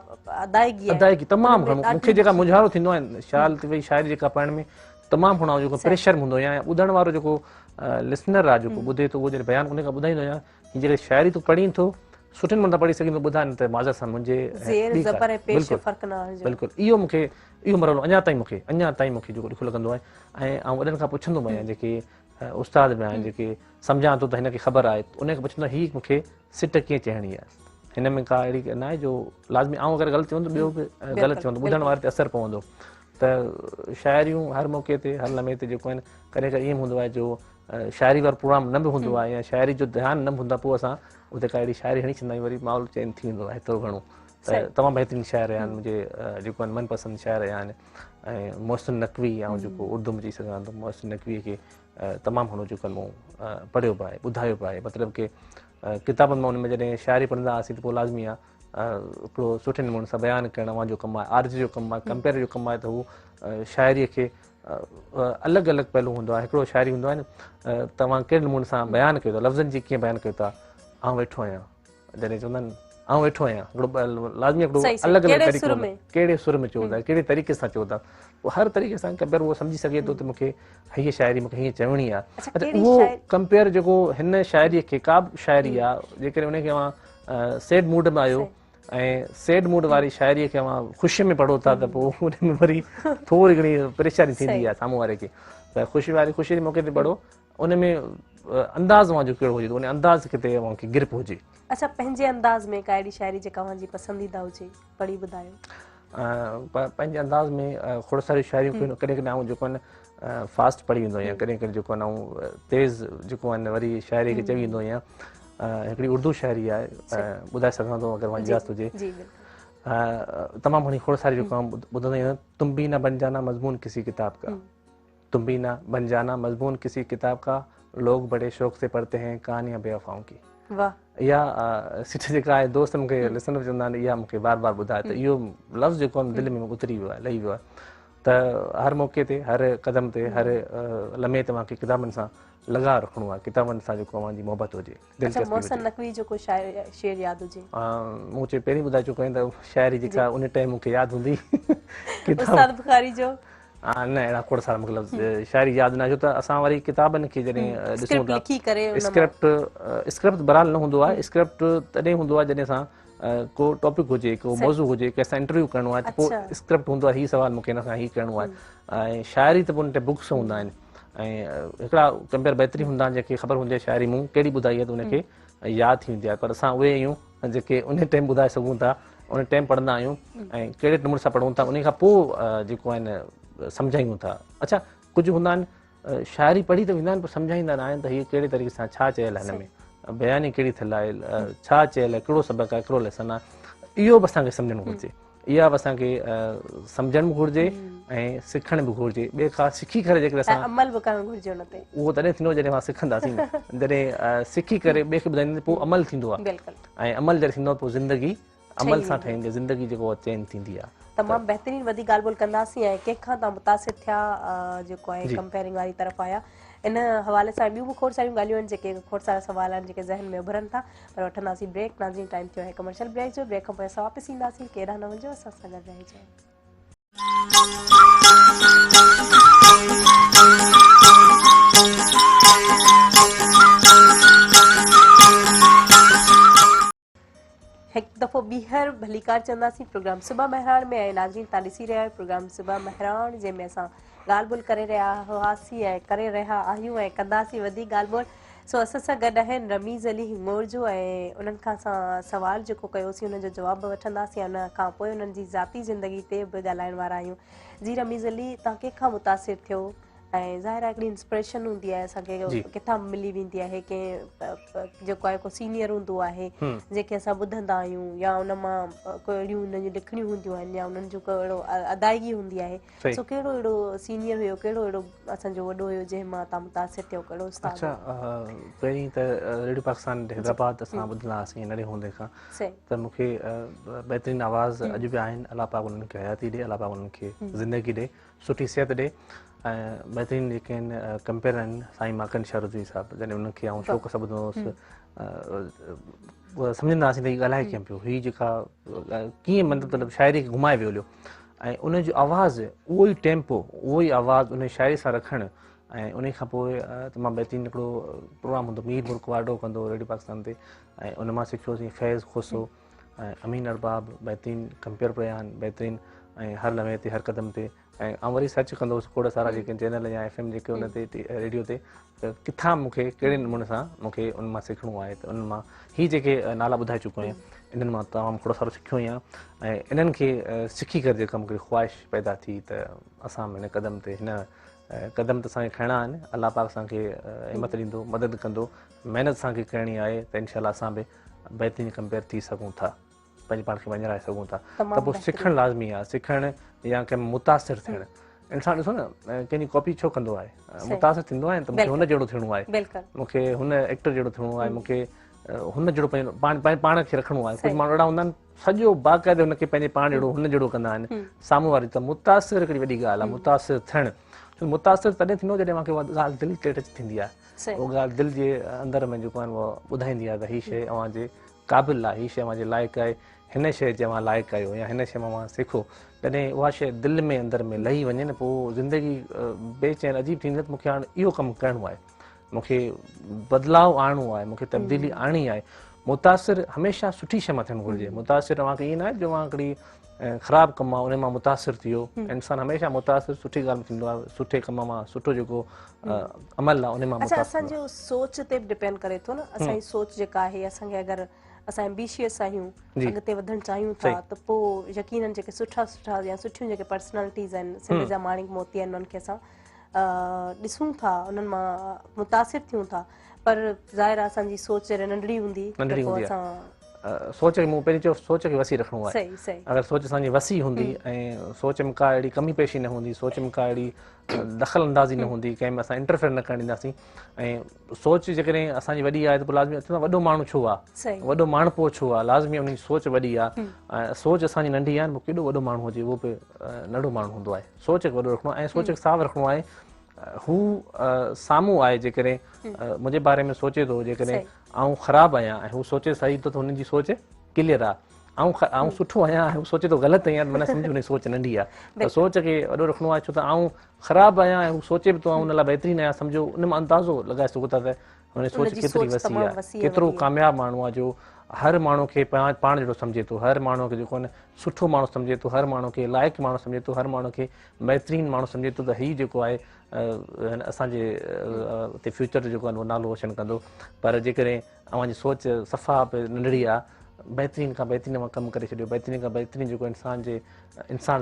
अदायगी तमामु घणो मूंखे जेका मुंझारो थींदो आहे शाह लतीफ़ जी शाइरी जेका पढ़ण में तमामु घणो जेको प्रेशर हूंदो आहे या ॿुधण वारो जेको लिसनर आहे जेको ॿुधे थो उहो जॾहिं बयानु उन खां ॿुधाईंदो आहियां हीअ जेके शाइरी तूं पढ़ी थो सुठे नमूने पढ़ी सघीं थो ॿुधाए न त माज़र सां मुंहिंजे बिल्कुलु इहो मूंखे इहो मरहलो अञा ताईं मूंखे जेको ॾुखियो लॻंदो आहे ऐं वॾनि खां पुछंदो आहियां जेके उस्ताद बि आहिनि जेके सम्झां थो त हिनखे ख़बर आहे उनखे पुछंदो आहे हीअ मूंखे सिट कीअं चइणी आहे हिन में का अहिड़ी न आहे जो लाज़मी ऐं अगरि ग़लति चवंदो ॿियो बि ग़लति चवंदो ॿुधण वारे ते असरु पवंदो त शाइरियूं हर मौक़े ते हर लम्हे ते जेको आहिनि कॾहिं कॾहिं ईअं हूंदो आहे जो शाइरी वारो प्रोग्राम न बि हूंदो आहे या शाइरी जो ध्यानु न बि हूंदो आहे पोइ असां उते का अहिड़ी शाइरी हणी छॾींदा आहियूं वरी माहौल चेंज थी वेंदो आहे एतिरो घणो त तमामु बहितरीन शाइर आहिनि मुंहिंजे जेको आहिनि मनपसंदि शाइर आहिनि ऐं मोहसिन नक़वी ऐं जेको उर्दू में चई सघां थो मोहसिन नक़वीअ खे तमामु घणो जेको आहे मूं पढ़ियो बि आहे ॿुधायो बि आहे मतिलबु की किताबनि मां हुन में जॾहिं शाइरी पढ़ंदा हुआसीं त पोइ लाज़मी आहे हिकिड़ो सुठे नमूने सां बयानु करणु जो कमु आहे आर्ज जो कमु आहे कंपेयर जो कमु आहे त हू शाइरीअ खे अलॻि अलॻि पहलू हूंदो आहे हिकिड़ो शाइरी हूंदो आहे न तव्हां कहिड़े नमूने सां बयानु कयो था लफ़्ज़नि जी कीअं बयानु कयो था आउं वेठो आहियां जॾहिं चवंदा आहिनि आउं वेठो आहियां हिकिड़ो लाज़मी हिकिड़ो अलॻि अलॻि तरीक़ो कहिड़े सुर में चओ था कहिड़े तरीक़े सां चओ था पोइ हर तरीक़े सां कंपेयर उहो सम्झी सघे थो त मूंखे हीअ शाइरी मूंखे हीअं चवणी आहे उहो कंपेयर जेको हिन शाइरीअ खे का बि शाइरी आहे जेकॾहिं उनखे अवां सैड मूड में आहियो ऐं सैड मूड वारी शाइरीअ खे अवां ख़ुशीअ में पढ़ो था त पोइ उन में वरी थोरी घणी परेशानी थींदी आहे साम्हूं वारे खे त ख़ुशी जे मौक़े ते पढ़ो उन में अंदाज़ जो कहिड़ो हुजे उन अंदाज़ ते अव्हांखे गिरप हुजे अच्छा पंहिंजे अंदाज़ में का अहिड़ी शाइरी जेका अव्हांजी पसंदीदा हुजे पढ़ी ॿुधायो पंहिंजे अंदाज़ में खोड़ सारियूं शाइरियूं कॾहिं कॾहिं आऊं जेको आहे फास्ट पढ़ी वेंदो आहियां कॾहिं कॾहिं जेको आहे आऊं तेज़ जेको आहे वरी शाइरी खे चई वेंदो आहियां हिकिड़ी उर्दू शाइरी आहे ॿुधाए सघां थो अगरि वञी इजाज़त हुजे तमामु घणी खोड़ सारी जेको ॿुधंदा आहियूं तुम भी न बन जाना मज़मून किसी किताब का तुम भी न बन जाना मज़मून किसी किताब का लोग बड़े शौक़ से पढ़ते हैं कहानियां बेवफ़ाओं की इहा सिट जेका आहे दोस्त मूंखे लिसन चवंदा आहिनि इहा मूंखे बार बार ॿुधाए त इहो लफ़्ज़ जेको आहे दिलि में उतरी वियो आहे लही वियो आहे त हर मौक़े ते हर क़दम ते हर लम्हे तव्हांखे किताबनि सां लॻाव रखिणो आहे किताबनि सां जेको अव्हांजी मोहबत हुजे दिलचस्पी मोहसिन नक़वी जो को शेर यादि हुजे मूं चयो पहिरीं ॿुधाए चुको आहियां त शाइरी जेका उन टाइम मूंखे यादि हूंदी उस्ताद बुखारी जो न अहिड़ा खोड़ सारा मतिलबु शाइरी यादि न छो त असां वरी किताबनि खे जॾहिं ॾिसूं था स्क्रिप्ट बहरहाल न हूंदो आहे स्क्रिप्ट तॾहिं हूंदो आहे जॾहिं असां को टॉपिक हुजे को मौज़ू हुजे कंहिंसां इंटरव्यू करिणो आहे त पोइ स्क्रिप्ट हूंदो आहे हीउ सुवालु मूंखे हिन सां हीउ करिणो आहे ऐं शाइरी त पोइ उन ते बुक्स हूंदा आहिनि ऐं हिकिड़ा कंपेयर बहितरीन हूंदा आहिनि जेके ख़बर हुजे शाइरी मूं कहिड़ी ॿुधाई आहे त उनखे यादि थी वेंदी आहे पर असां उहे आहियूं जेके उन टाइम ॿुधाए सघूं था उन टाइम पढ़ंदा आहियूं ऐं कहिड़े नमूने सां पढ़ूं था उन खां पोइ जेको आहिनि सम्झायूं था अच्छा कुझु हूंदा आहिनि शाइरी पढ़ी त वेंदा आहिनि पर सम्झाईंदा न आहिनि त हीअ कहिड़े तरीक़े सां छा चयल आहे हिन में बयानी कहिड़ी थियल आहे छा चयल आहे कहिड़ो सबक़ु आहे कहिड़ो लेसन आहे इहो बि असांखे सम्झणु घुरिजे इहा बि असांखे सम्झणु बि घुरिजे ऐं सिखण बि घुरिजे ॿिए खां सिखी करे जेकॾहिं असां अमल बि करणु घुरिजे उन ते उहो तॾहिं थींदो जॾहिं असां सिखंदासीं जॾहिं सिखी करे ॿिए खे ॿुधाईंदासीं पोइ अमल थींदो आहे ऐं अमल जॾहिं थींदो आहे पोइ ज़िंदगी अमल सां ठहींदी ज़िंदगी जेको चेंज थींदी आहे तमामु बहितरीन वॾी ॻाल्हि ॿोल कंदासीं ऐं कंहिंखां तव्हां मुतासिर थिया जेको आहे कंपेयरिंग वारी तरफ़ आया इन हवाले सां ॿियूं बि खोड़ सारियूं ॻाल्हियूं आहिनि जेके खोड़ सारा सुवाल आहिनि जेके ज़हन में उभरनि था पर वठंदासीं ब्रेक नाज़रीन टाइम थियो आहे कमर्शियल ब्रेक जो ब्रेक खां पोइ असां वापसि ईंदासीं केॾा न वञो असां सां गॾु रहिजो हिकु दफ़ो ॿीहर भलीकार चवंदासीं प्रोग्राम सुबह महरान में ऐं नाज़रीन तव्हां ॾिसी रहिया आहियो प्रोग्राम सुबह महरान जंहिंमें असां ॻाल्हि ॿोल करे रहिया हुआसीं ऐं करे रहिया आहियूं ऐं कंदासीं वधी ॻाल्हि ॿोल सो असां सां गॾु आहिनि रमीज़ अली हिंगोर जो ऐं उन्हनि खां असां सवाल जेको कयोसीं उनजो जवाबु वठंदासीं उन खां पोइ उन्हनि जी ज़ाती ज़िंदगी ते बि ॻाल्हाइण वारा आहियूं जी रमीज़ अली तव्हां कंहिंखां मुतासिर थियो ऐं ज़ाहिर आहे हिकिड़ी इंस्पिरेशन हूंदी आहे असांखे किथां मिली वेंदी आहे कंहिं जेको आहे को सीनियर हूंदो आहे जेके असां ॿुधंदा आहियूं या उन मां को अहिड़ियूं उन जूं लिखणियूं हूंदियूं आहिनि या उन्हनि जो को अहिड़ो अदायगी हूंदी आहे सो कहिड़ो अहिड़ो सीनियर हुयो कहिड़ो अहिड़ो असांजो वॾो हुयो जंहिं मां तव्हां मुतासिर थियो कहिड़ो उस्ताद अच्छा पहिरीं त रेडियो पाकिस्तान हैदराबाद असां ॿुधंदा हुआसीं नंढे हूंदे खां त मूंखे बहितरीनु आवाज़ अॼु बि आहिनि अलाह पाक उन्हनि खे हयाती ॾिए अलाह पाक उन्हनि खे ज़िंदगी ॾिए सुठी सिहत ॾिए ऐं बहितरीनु जेके आहिनि कंपेयर आहिनि साईं माकन शाह रुज़वी साहिबु जॾहिं उनखे आउं शौक़ु सां ॿुधंदो हुउसि सम्झंदा हुआसीं त हीअ ॻाल्हाए कीअं पियो हीअ जेका कीअं मतिलबु शाइरी खे घुमाए वियो हलियो ऐं उनजो आवाज़ु उहो ई टेम्पो उहो ई आवाज़ु उन शाइरी सां रखणु ऐं उन खां पोइ तमामु बहितरीनु हिकिड़ो प्रोग्राम हूंदो मीर मुल्क वाडो कंदो रेडियो पाकिस्तान ते ऐं उन मां सिखियोसीं फैज़ खोसो ऐं अमीन अरबाब बहितरीनु कंपेयर बयान बहितरीनु ऐं हर लम्हे ते हर क़दम ते ऐं वरी सर्च कंदो हुउसि खोड़ सारा जेके चैनल या FM जेके उन ते रेडियो ते त किथां मूंखे कहिड़े नमूने सां मूंखे उन मां सिखणो आहे त उन मां हीअ जेके नाला ॿुधाए चुको आहियां इन्हनि मां तमामु खोड़ सारो सिखियो आहियां ऐं इन्हनि खे सिखी करे जेका मूंखे ख़्वाहिश पैदा थी त असां हिन क़दम ते हिन क़दम त असांखे खणणा आहिनि अलाह पाक असांखे हिमत ॾींदो मदद कंदो महिनत असांखे करणी आहे त इनशा असां बि बहितरीनु कंपेयर थी सघूं था पंहिंजे पाण खे वञाए सघूं था त पोइ सिखणु लाज़मी आहे सिखणु या कंहिं मुतासिर थियणु इंसानु ॾिसो न कंहिंजी कॉपी छो कंदो आहे मुतासिर थींदो आहे त मूंखे हुन जहिड़ो थियणो आहे मूंखे हुन एक्टर जहिड़ो थियणो आहे मूंखे हुन जहिड़ो पंहिंजो पाण खे रखिणो आहे कुझु माण्हू अहिड़ा हूंदा आहिनि सॼो बाक़ाइदे हुनखे पंहिंजे पाण जहिड़ो हुन जहिड़ो कंदा आहिनि साम्हूं वारी त मुतासिर हिकिड़ी वॾी ॻाल्हि आहे मुतासिर थियणु छो मुतासिर तॾहिं थींदो जॾहिं मूंखे उहा ॻाल्हि दिलि ते टच थींदी आहे उहा ॻाल्हि दिलि जे अंदरि में जेको आहे उहा ॿुधाईंदी आहे त हीअ शइ अव्हांजे क़ाबिल आहे हीअ शइ अव्हांजे लाइक़ु आहे हिन शइ जे अव्हां लाइक़ु आहियो या हिन शइ मां अव्हां सिखो जॾहिं उहा शइ दिलि में अंदरि में लही वञे न पोइ ज़िंदगी बेचैन अजीब थींदी त मूंखे हाणे इहो कमु करिणो आहे मूंखे बदिलाव आणणो आहे मूंखे तब्दीली आणणी आहे मुतासिर हमेशह सुठी शइ मां थियणु घुरिजे मुतासिर तव्हांखे ईअं न आहे जो मां हिकिड़ी ख़राबु कमु आहे उन मां मुतासिर थी वियो इंसानु हमेशह मुतासिर सुठी ॻाल्हि में थींदो आहे सुठे कम मां सुठो जेको अमल आहे उन मां असांजो सोच ते बि डिपेंड करे थो न असांजी सोच जेका आहे असांखे अगरि असां एम्बिशियस आहियूं अॻिते वधणु चाहियूं था त पोइ यकीननि जेके सुठा सुठा या सुठियूं जेके पर्सनैलिटीज़ आहिनि सिंध जा माणिक मोती आहिनि उन्हनि खे असां ॾिसूं था उन्हनि मां मुतासिर थियूं था पर ज़ाहिर आहे असांजी सोच जॾहिं नंढड़ी हूंदी त पोइ असां सोच खे मूं पहिरीं चयो सोच खे वसी रखिणो आहे। सही सही अगरि सोच असांजी वसी हूंदी ऐं सोच में का अहिड़ी कमी पेशी न हूंदी, सोच में का अहिड़ी दख़ल अंदाज़ी न हूंदी, कंहिं में असां इंटरफेयर न करणु ॾींदासीं ऐं सोच जेकॾहिं असांजी वॾी आहे त पोइ लाज़मी अचूं वॾो माण्हू छो आहे, वॾो माण्हू छो आहे, लाज़मी उनजी सोच वॾी आहे ऐं सोच असांजी नंढी आहे पोइ केॾो वॾो माण्हू हुजे उहो बि नंढो माण्हू हूंदो आहे। सोच खे वॾो रखिणो आहे ऐं सोच खे साफ़ रखिणो आहे। हू साम्हूं आहे जेकॾहिं मुंहिंजे बारे में सोचे थो, जेकॾहिं आउं ख़राबु आहियां ऐं हू सोचे सही थो त हुनजी सोच क्लियर आहे। आउं सुठो आहियां ऐं हू सोचे थो ग़लति आहियां माना सम्झो हुनजी सोच नंढी आहे। त सोच खे वॾो रखिणो आहे छो त आउं ख़राबु आहियां ऐं हू सोचे बि थो हुन लाइ बहितरीनु आहियां, सम्झो उन मां अंदाज़ो लॻाए सघो था त हुनजी सोच केतिरी वसी आहे, केतिरो कामयाबु माण्हू आहे जो हर माण्हू खे पाण जहिड़ो सम्झे थो, हर माण्हू खे जेको आहे न सुठो माण्हू सम्झे थो, हर माण्हू खे लाइक़ु माण्हू सम्झे थो, हर माण्हू खे बहितरीनु माण्हू सम्झे थो त हीउ जेको आहे असांजे हुते फ्यूचर जो जेको आहे उहो नालो रोशन कंदो। पर जेकॾहिं अव्हांजी सोच सफ़ा बि नंढड़ी आहे, बहितरीन खां बहितरीन मां कमु करे छॾियो, बहितरीन खां बहितरीन जेको इंसान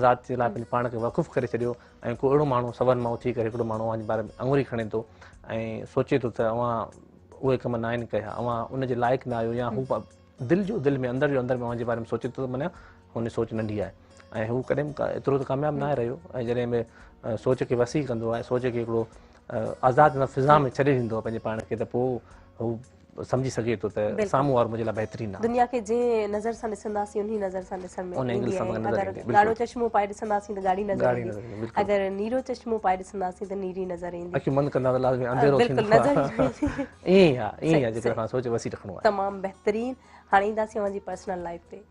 ज़ात जे लाइ पंहिंजे पाण खे वाक़ुफ़ु करे छॾियो ऐं को अहिड़ो माण्हू सवनि मां उथी करे हिकिड़ो माण्हू अव्हांजे बारे में आङुरी खणे थो ऐं सोचे थो त अव्हां उहे कम न आहिनि कया, अव्हां उनजे लाइक़ु न आहियो या हू दिलि में अंदरि अव्हांजे बारे में सोचे थो त माना हुनजी सोच नंढी आहे ऐं हू कॾहिं एतिरो त कामयाबु न आहे रहियो। ऐं जॾहिं बि सोच खे वसी कंदो आहे, सोच खे हिकिड़ो आज़ादु फिज़ा में छॾे ॾींदो आहे पंहिंजे पाण खे, त पोइ हू सम्झी सघे थो त साम्हूं वारो मुंहिंजे लाइ बहितरीनु आहे। दुनिया खे जंहिं नज़र सां ॾिसंदासीं उन नज़र सां ॾिसण में ईंदी आहे। अगरि ॻाढ़ो चश्मो पाए ॾिसंदासीं त ॻाढ़ी नज़र ईंदी, अगरि नीरो चश्मो पाए ॾिसंदासीं त नीरी नज़र ईंदी। अखियूं बंदि कंदा त लाज़मी अंधेरो थींदो आहे। ईअं आहे जेकर असां सोच वसी रखिणो आहे। तमामु बहितरीनु। हाणे ईंदासीं अव्हांजी पर्सनल लाइफ ते,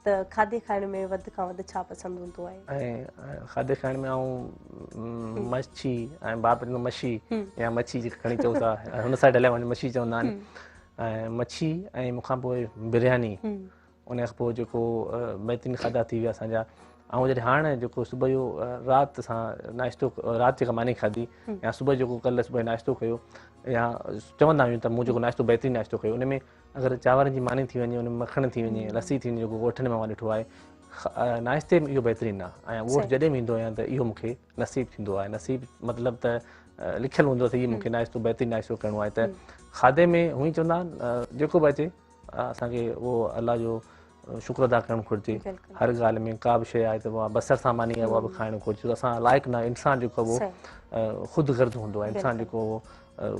त खाधे खाइण में वधि खां वधि छा पसंदि हूंदो आहे? ऐं खाधे खाइण में आऊं मच्छी ऐं बाप मच्छी या मच्छी जेका खणी चऊं था हुन साइड हलिया वञी मच्छी चवंदा आहिनि, ऐं मच्छी ऐं मूंखां पोइ बिरयानी, उन खां पोइ जेको बहितरीनु खाधा थी विया असांजा। ऐं जॾहिं हाणे जेको सुबुह जो राति सां नाश्तो, राति जेका मानी खाधी या सुबुह जेको कल्ह सुबुह नाश्तो कयो या चवंदा आहियूं त मूं जेको नाश्तो बहितरीनु नाश्तो कयो, उन में अगरि चांवरनि जी मानी थी वञे, उन में मखण थी वञे, लस्सी थी वञे, जेको ॻोठनि में मां ॾिठो आहे नाश्ते में इहो बहितरीनु आहे। ऐं ॻोठु जॾहिं बि ईंदो आहियां त इहो मूंखे नसीबु थींदो आहे। नसीबु मतिलबु त लिखियलु हूंदो त हीअ मूंखे नाश्तो बहितरीनु नाश्तो करिणो आहे। त खाधे में हूअं ई चवंदा आहिनि जेको बि अचे असांखे उहो अलाह जो शुक्र अदा करणु घुरिजे। हर ॻाल्हि में का बि शइ आहे त उहा बसर सां मानी आहे उहा बि खाइणु घुरिजे। असां लाइक़ु न, इंसानु जेको आहे उहो ख़ुदि गर्ज़ु हूंदो आहे, इंसानु जेको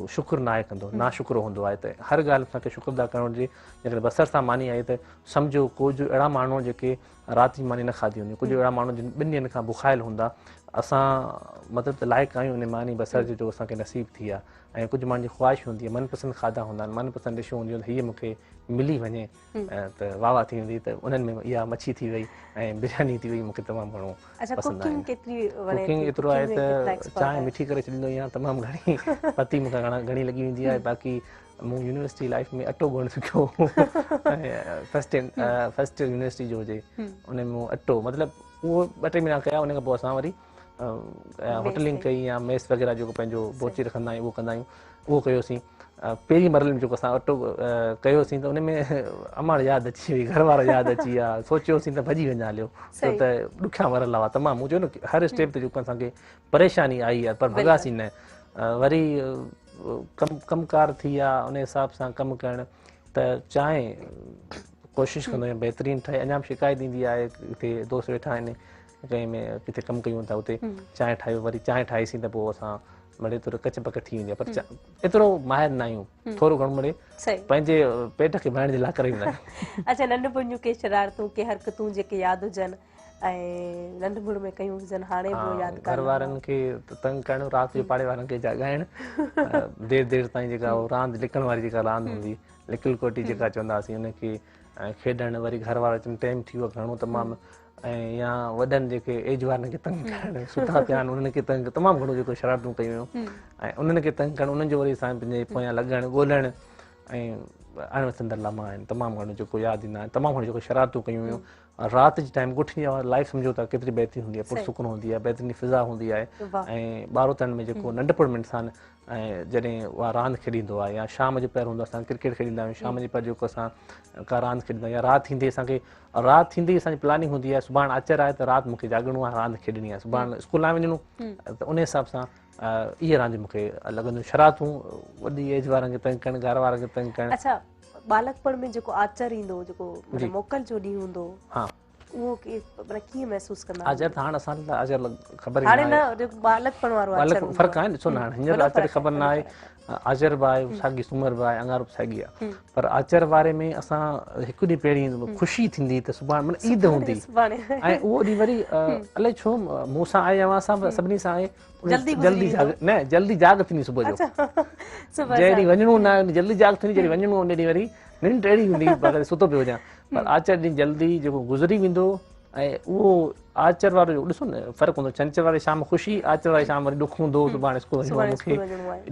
शुक्र न आहे कंदो, ना शुक्र हूंदो आहे। त हर ॻाल्हि असांखे शुक्र अदा करणु घुरिजे। जेकॾहिं बसर सां मानी आई त सम्झो कुझु अहिड़ा माण्हू जेके राति जी मानी न खाधी हूंदी, कुझु अहिड़ा माण्हू जिन 2 ॾींहंनि खां बुखायल हूंदा, असां मतिलबु त लाइक़ु आहियूं उन मानी बसर जो जेको असांखे नसीबु थी आहे। ऐं कुझु माण्हुनि जी ख़्वाहिश हूंदी आहे, मनपसंदि खाधा हूंदा आहिनि, मनपसंदि डिशूं हूंदियूं आहिनि, हीअ मूंखे मिली वञे त वाह वाह थी वेंदी। त उन्हनि में इहा मच्छी थी वई ऐं बिरयानी थी वई, मूंखे तमामु घणो पसंदि आहे। कुकिंग एतिरो आहे त चांहि मिठी करे छॾींदो आहियां, तमामु घणी पती मूंखे घणी लॻी वेंदी आहे। बाक़ी मूं यूनिवर्सिटी लाइफ में अटो ॻोहणु सिखियो ऐं फस्ट यूनिवर्सिटी जो हुजे उन में अटो मतिलबु उहो 2-3 महीना कया। उन खां पोइ असां वरी होटलिंग कई या मेस वग़ैरह जेको पंहिंजो बोची रखंदा आहियूं उहो कंदा आहियूं, उहो कयोसीं। पहिरीं मरले में जेको असां अटो कयोसीं त उन में अमाड़ यादि अची वई, घर वारा यादि अची विया, सोचियोसीं त भॼी वञा हलियो, छो त ॾुखिया मरल हुआ तमामु। मूं चयो न हर स्टेप ते जेको असांखे परेशानी आई आहे पर भॻासीं न। वरी कमकार थी विया, उन हिसाब सां कमु करणु त चांहि कोशिशि कंदो आहियां बहितरीनु ठहे। अञा बि शिकायत ईंदी आहे, हिते दोस्त वेठा आहिनि कंहिं में किथे कमु कयूं था उते चांहि ठाहियो, वरी चांहि ठाहीसीं त पोइ असां मिड़े थोरो कच पक थी वेंदी आहे, पर एतिरो माहिर न आहियूं, थोरो घणो मिड़े पंहिंजे पेट खे भाइण जे लाइ करे वेंदा आहियूं। अच्छा, नंढपण जूं के शरारतूं, के हरकतूं जेके यादि हुजनि ऐं नंढपण में कयूं हुजनि, हाणे बि यादि घर वारनि खे तंग करणु, राति जो पाड़े वारनि खे जाॻाइणु, देरि ताईं जेका रांदि लिकण वारी जेका रांदि हूंदी, लिकिल कोटी जेका चवंदासीं, उनखे खेॾणु, वरी घर वारा अचनि टाइम थी वियो घणो तमामु, ऐं या वॾनि जेके एज वारनि खे तंग करणु, सुठा पिया आहिनि उन्हनि खे तंग, तमामु घणो जेको शरारतूं कयूं ऐं उन्हनि खे तंग करणु, उन्हनि जो वरी असां पंहिंजे पोयां लॻणु ॻोल्हणु ऐं अणवसंदड़ लम्हा आहिनि, तमामु घणो जेको यादि ईंदा आहिनि, तमामु घणो जेको शरारतूं कयूं हुयूं। राति जे टाइम ॻुठी लाइफ सम्झो था केतिरी बहितरीनु हूंदी आहे, पुरसुकून हूंदी आहे, बहितरीनु फिज़ा हूंदी आहे। ऐं ॿारहों में जेको नंढपण में इंसानु ऐं जॾहिं उहा रांदि खेॾींदो आहे, या शाम जो पहिरियों हूंदो आहे असां क्रिकेट खेॾींदा आहियूं, शाम जे पहिरियों जेको असां का रांदि खेॾींदा आहियूं, या राति थींदी असांजी प्लानिंग हूंदी आहे सुभाणे आचर आहे त राति मूंखे जाॻणो आहे, रांदि खेॾणी आहे, सुभाणे स्कूल न वञणो, त उन हिसाब सां इहे रांदियूं मूंखे लॻंदियूं। शरारतूं वॾी एज वारनि खे तंग करणु, घर वारनि खे तंग करणु। अच्छा, बालकपण में जेको आचर ईंदो जेको मतलब मोकल जो ॾींहुं हूंदो हाँ वो के मतलब कीअं महसूस कंदा आचर त हाणे असां लाइ आचर ख़बर ई हाणे न न आहे जेको बालकपण वारो आचर बालक हूंदो फ़र्क़ु आहे ॾिसो न हाणे हींअर आचर ख़बर न आहे आचर बि आहे साॻी सूमर बि आहे अंगार बि साॻी आहे पर आचर वारे में असां हिकु ॾींहुं पहिरीं ख़ुशी थींदी त सुभाणे माना ईद हूंदी ऐं उहो ॾींहुं वरी अलाए छो मूं सां आहे अवां सां सभिनी सां आहे जल्दी जाग न जल्दी जाग थींदी सुबुह जो जंहिं ॾींहुं वञिणो न आहे जल्दी जाग थींदी जॾहिं वञिणो उन ॾींहुं वरी निंड अहिड़ी हूंदी पर सुतो पियो वञा पर आचर ॾींहुं जल्दी जेको गुज़री वेंदो ऐं उहो आचर वारो ॾिसो न फ़र्क़ु हूंदो छंछर वारी शाम ख़ुशी आचर वारी शाम वरी ॾुख हूंदो सुभाणे स्कूल वञिणो आहे मूंखे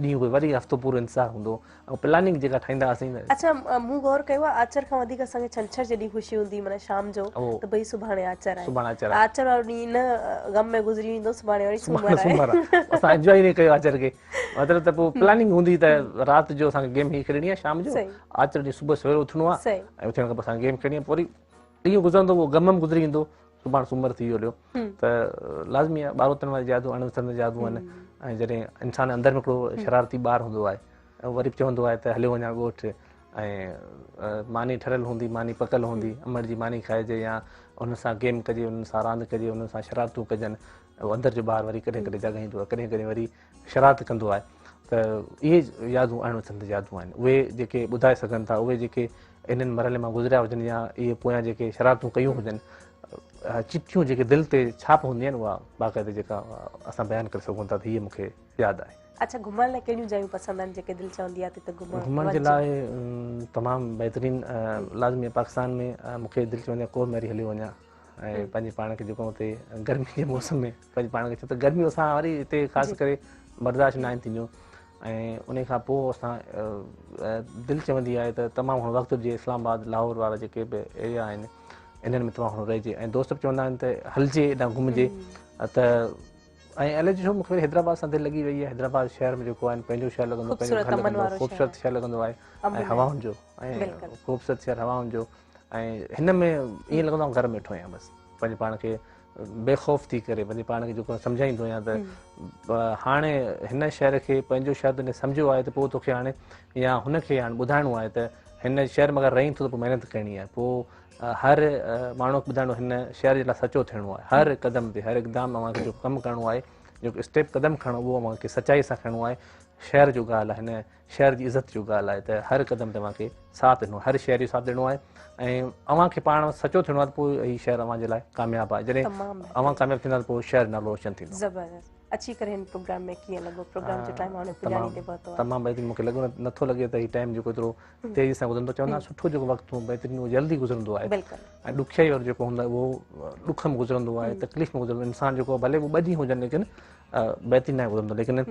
ॾींहुं वरी हफ़्तो पूरो इंतज़ारु हूंदो ऐं प्लानिंग जेका ठाहींदा हुआसीं अच्छा मूं गौर कयो आहे आचर खां वधीक असांखे छंछर जॾहिं ख़ुशी हूंदी माना शाम जो त भई सुभाणे आचर आहे सुभाणे आचर आचर वारो ॾींहुं न गम में गुज़री वेंदो सुभाणे वरी सूमर आहे असां एंजॉय न कयो आचर खे मतिलबु त पोइ प्लानिंग हूंदी त राति जो असांखे गेम हीअ खेॾणी आहे शाम जो आचर ॾींहुं सुबुह सवेल उथणो आहे ऐं उथण खां पोइ असांखे गेम खेॾणी आहे पोइ वरी ॾींहुं गुज़रंदो उहो गम में गुज़री वेंदो सुभाणे सूमर थी वियो त लाज़मी आहे ॿारहं वारी जादू अणवरतनि जादू आहिनि ऐं जॾहिं इंसान अंदरि में हिकिड़ो शरारती ॿारु हूंदो आहे ऐं वरी बि चवंदो आहे त हलियो वञा ॻोठु ऐं मानी ठरियल हूंदी मानी पकल हूंदी अमड़ जी मानी खाइजे या उन सां गेम कजे उन सां रांदि कजे उन सां शरारतूं कजनि ऐं अंदरि जो ॿारु वरी कॾहिं कॾहिं जॻाईंदो आहे कॾहिं कॾहिं वरी शरारत कंदो आहे त इहे यादूं अणवरतनि जादू आहिनि उहे जेके ॿुधाए सघनि था उहे जेके इन्हनि मरहले मां गुज़रिया हुजनि या इहे पोयां जेके शरारतूं कयूं हुजनि चिठियूं जेके दिलि ते छाप हूंदी आहिनि उहा बाक़ाइदे जेका असां बयानु करे सघूं था त हीअ मूंखे यादि आहे अच्छा घुमण लाइ कहिड़ियूं जॻहियूं पसंदि आहिनि जेके दिलि चवंदी आहे त घुमण जे लाइ तमामु बहितरीनु लाज़मी पाकिस्तान में मूंखे दिलि चवंदी आहे कोर मेरी हली वञा ऐं पंहिंजे पाण खे जेको हुते गर्मी जे मौसम में पंहिंजे पाण खे छो त गर्मियूं असां वरी हिते ख़ासि करे बर्दाश्त न आहिनि थींदियूं ऐं उन खां पोइ असां दिलि चवंदी आहे त तमामु घणो वक़्तु जीअं इस्लामाबाद लाहौर वारा जेके बि एरिया आहिनि इन्हनि में तमामु घणो रहिजे ऐं दोस्त बि चवंदा आहिनि त हलिजे हेॾां घुमिजे त ऐं अलाए छो मूंखे हैदराबाद सां दिलि लॻी वई आहे हैदराबाद शहर में जेको आहे पंहिंजो शहर लॻंदो पंहिंजो घर लॻंदो ख़ूबसूरत शहर लॻंदो आहे ऐं हवाउनि जो ऐं ख़ूबसूरत शहर हवाउनि जो ऐं हिन में ईअं लॻंदो आहे घर में वेठो आहियां बसि पंहिंजे पाण खे बेख़ौफ़ थी करे पंहिंजे पाण खे जेको सम्झाईंदो आहियां त हाणे हिन शहर खे पंहिंजो शहर तुंहिंजे सम्झो आहे त पोइ तोखे हाणे या हुनखे हाणे ॿुधाइणो आहे त हिन शहर में अगरि रहीं थो त पोइ महिनत करणी आहे पोइ हर माण्हू खे ॿुधाइणो हिन शहर जे लाइ सचो थियणो आहे हर क़दम ते हर इक़दाम अव्हांखे जेको कमु करिणो आहे जेको स्टेप क़दम खणणो उहो अव्हांखे सचाई सां खणणो आहे शहर जो ॻाल्हि आहे हिन शहर जी इज़त जो ॻाल्हि आहे त हर क़दम ते अव्हांखे साथ ॾियणो आहे हर शहर जो साथ ॾियणो आहे ऐं अव्हांखे पाण सचो थियणो आहे त पोइ हीउ शहर अव्हांजे लाइ कामयाबु आहे जॾहिं अव्हां कामयाबु थींदा त पोइ शहर नालो रोशन थींदो ज़बरदस्त अची करे हिन प्रोग्राम में कीअं लॻो प्रोग्राम जो टाइम हाणे पुॼाणी ते पहुतो आहे तमामु बहितरीनु मूंखे लॻो नथो लॻे त हीउ टाइम जेको एतिरो तेज़ी सां गुज़रंदो चवंदा सुठो जेको वक़्तु बहितरीनु उहो जल्दी गुज़रंदो आहे ऐं ॾुखियाई वारो जेको हूंदो आहे उहो ॾुख में गुज़रंदो आहे तकलीफ़ में गुज़रंदो आहे इंसानु जेको भले उहो 2 ॾींहं हुजनि लेकिन बहितरीनु आहे गुज़रंदो लेकिन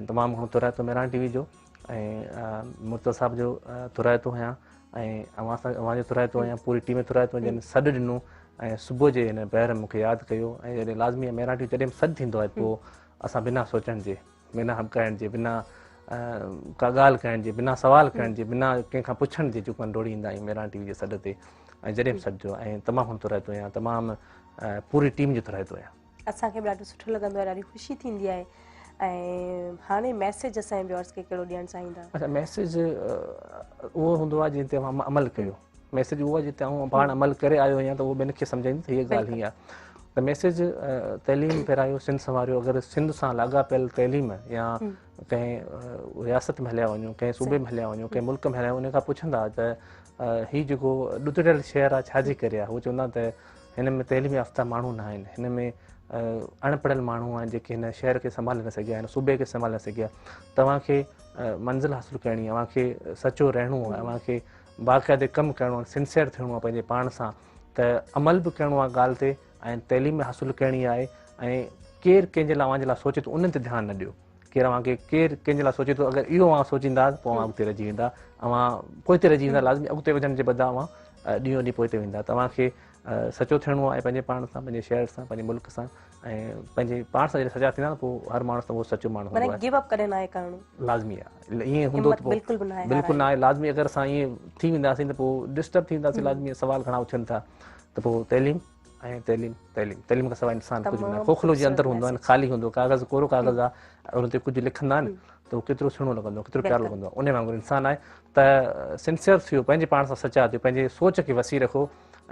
तमामु घणो तुराए थो मेरान टीवी जो ऐं मुर्तज़ा साहिब जो तुराए थो आहियां ऐं अव्हांजो तुराए थो आहियां पूरी टीम तुराए थो जंहिं सॾु ॾिनो ऐं सुबुह जे हिन ॿाहिरि मूंखे यादि कयो ऐं जॾहिं लाज़मी आहे मेरान टीवी जॾहिं सॾु थींदो आहे पोइ असां बिना सोचण जे बिना हॿकाइण जे बिना का ॻाल्हि करण जे बिना सवाल करण जे बिना कंहिंखां पुछण जे जेको दौड़ी ईंदा आहियूं मेरान टीवी जे सॾ ते ऐं जॾहिं बि सॾ जो ऐं तमामु घणो तुराए थो आहियां तमामु पूरी टीम जो तुराए थो आहियां असांखे बि ॾाढो सुठो लॻंदो आहे ॾाढी ख़ुशी थींदी आहे ऐं हाणे मैसेज असांजे व्यूअर्स खे कहिड़ो ॾियणु चाहींदा अच्छा मैसेज उहो हूंदो आहे जिते तव्हां अमल कयो मैसेज उहो आहे जिते आउं पाण अमल करे आयो आहियां त उहो ॿियनि खे सम्झाईंदी त हीअ ॻाल्हि हीअ आहे त मैसेज तइलीम फेरायो सिंध संवारियो अगरि सिंध सां लाॻापियल तइलीम या कंहिं रियासत में हलिया वञूं कंहिं सूबे में हलिया वञूं कंहिं मुल्क में हलिया वञूं उन खां पुछंदा त हीउ जेको ॾुतरियल शहर आहे छाजे करे आहे उहो चवंदा त हिन में तइलीम याफ़्ता माण्हू न आहिनि हिन में अणपढ़ियल माण्हू आहिनि जेके हिन शहर खे संभाले न सघिया हिन सूबे खे संभाले न सघिया तव्हांखे मंज़िल हासिलु करणी आहे अव्हांखे सचो रहणो आहे अव्हांखे बाक़ाइदे कमु करिणो आहे सिंसियर थियणो आहे पंहिंजे पाण सां त अमल बि करिणो आहे ॻाल्हि ते ऐं तइलीम हासिलु करणी आहे ऐं केरु कंहिंजे लाइ अव्हांजे लाइ सोचे थो उन्हनि ते ध्यानु न ॾियो केरु अव्हांखे केरु कंहिंजे लाइ सोचे थो अगरि इहो अव्हां सोचींदा पोइ अव्हां अॻिते रहिजी वेंदा अव्हां पोइते रहिजी वेंदा लाज़मी अॻिते वधण जे बदिरां अव्हां ॾींहों ॾींहुं पोइते वेंदा तव्हांखे सचो थियणो आहे पंहिंजे पाण सां पंहिंजे शहर सां पंहिंजे मुल्क सां ऐं पंहिंजे पाण सां जॾहिं सचा थींदा न पोइ हर माण्हू सां उहो सचो माण्हू हूंदो आहे गिव अप कॾहिं न आहे करणो लाज़मी आहे ईअं हूंदो त पोइ बिल्कुलु न आहे लाज़मी अगरि असां ईअं थी वेंदासीं त पोइ डिस्टर्ब थी वेंदासीं लाज़मी सवाल घणा उथनि था त पोइ तइलीम ऐं तइलीम खां सवाइ इंसान कुझु बि न खोखलो जे अंदरि हूंदो आहे ख़ाली हूंदो कागज़ कोरो कागज़ आहे और हुन ते कुझु लिखंदा आहिनि त उहो केतिरो सुहिणो लॻंदो केतिरो प्यारो लॻंदो आहे उन वांगुरु इंसानु आहे त सिंसियर थियो पंहिंजे पाण सां सचा थियो पंहिंजे सोच खे वसी रखो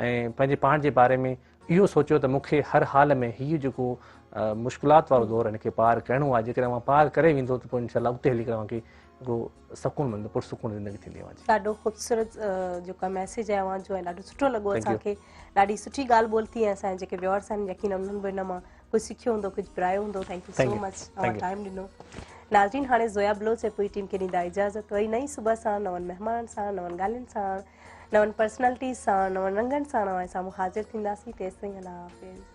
ऐं पंहिंजे पाण जे बारे में इहो सोचियो त मूंखे हर हाल में हीउ जेको मुश्किलात वारो दौरु हिन खे पार करिणो आहे जेकॾहिं मां पार करे वेंदो त पोइ इनशाला उते हली करे मूंखे को सुकून मिलंदो पुरसुकून ज़िंदगी थींदी आहे ॾाढो ख़ूबसूरत जेका मैसेज आहे अव्हां जो ऐं ॾाढो सुठो लॻो असांखे ॾाढी सुठी ॻाल्हि ॿोल थी ऐं असांजे जेके व्यूअर्स आहिनि यकीन उन्हनि बि हिन मां कुझु सिखियो हूंदो कुझु पिरायो हूंदो थैंक यू सो मच तव्हां टाइम ॾिनो नाज़रीन हाणे ज़ोया बलोच ऐं पूरी टीम खे ॾींदा इजाज़त वरी नई सुबुह सां नवनि महिमाननि सां नवनि ॻाल्हियुनि सां नवनि पर्सनैलिटीज़ सां नवनि रंगनि सां नवां साम्हूं हाज़िर थींदासीं तेसिताईं अल्लाह हाफ़िज़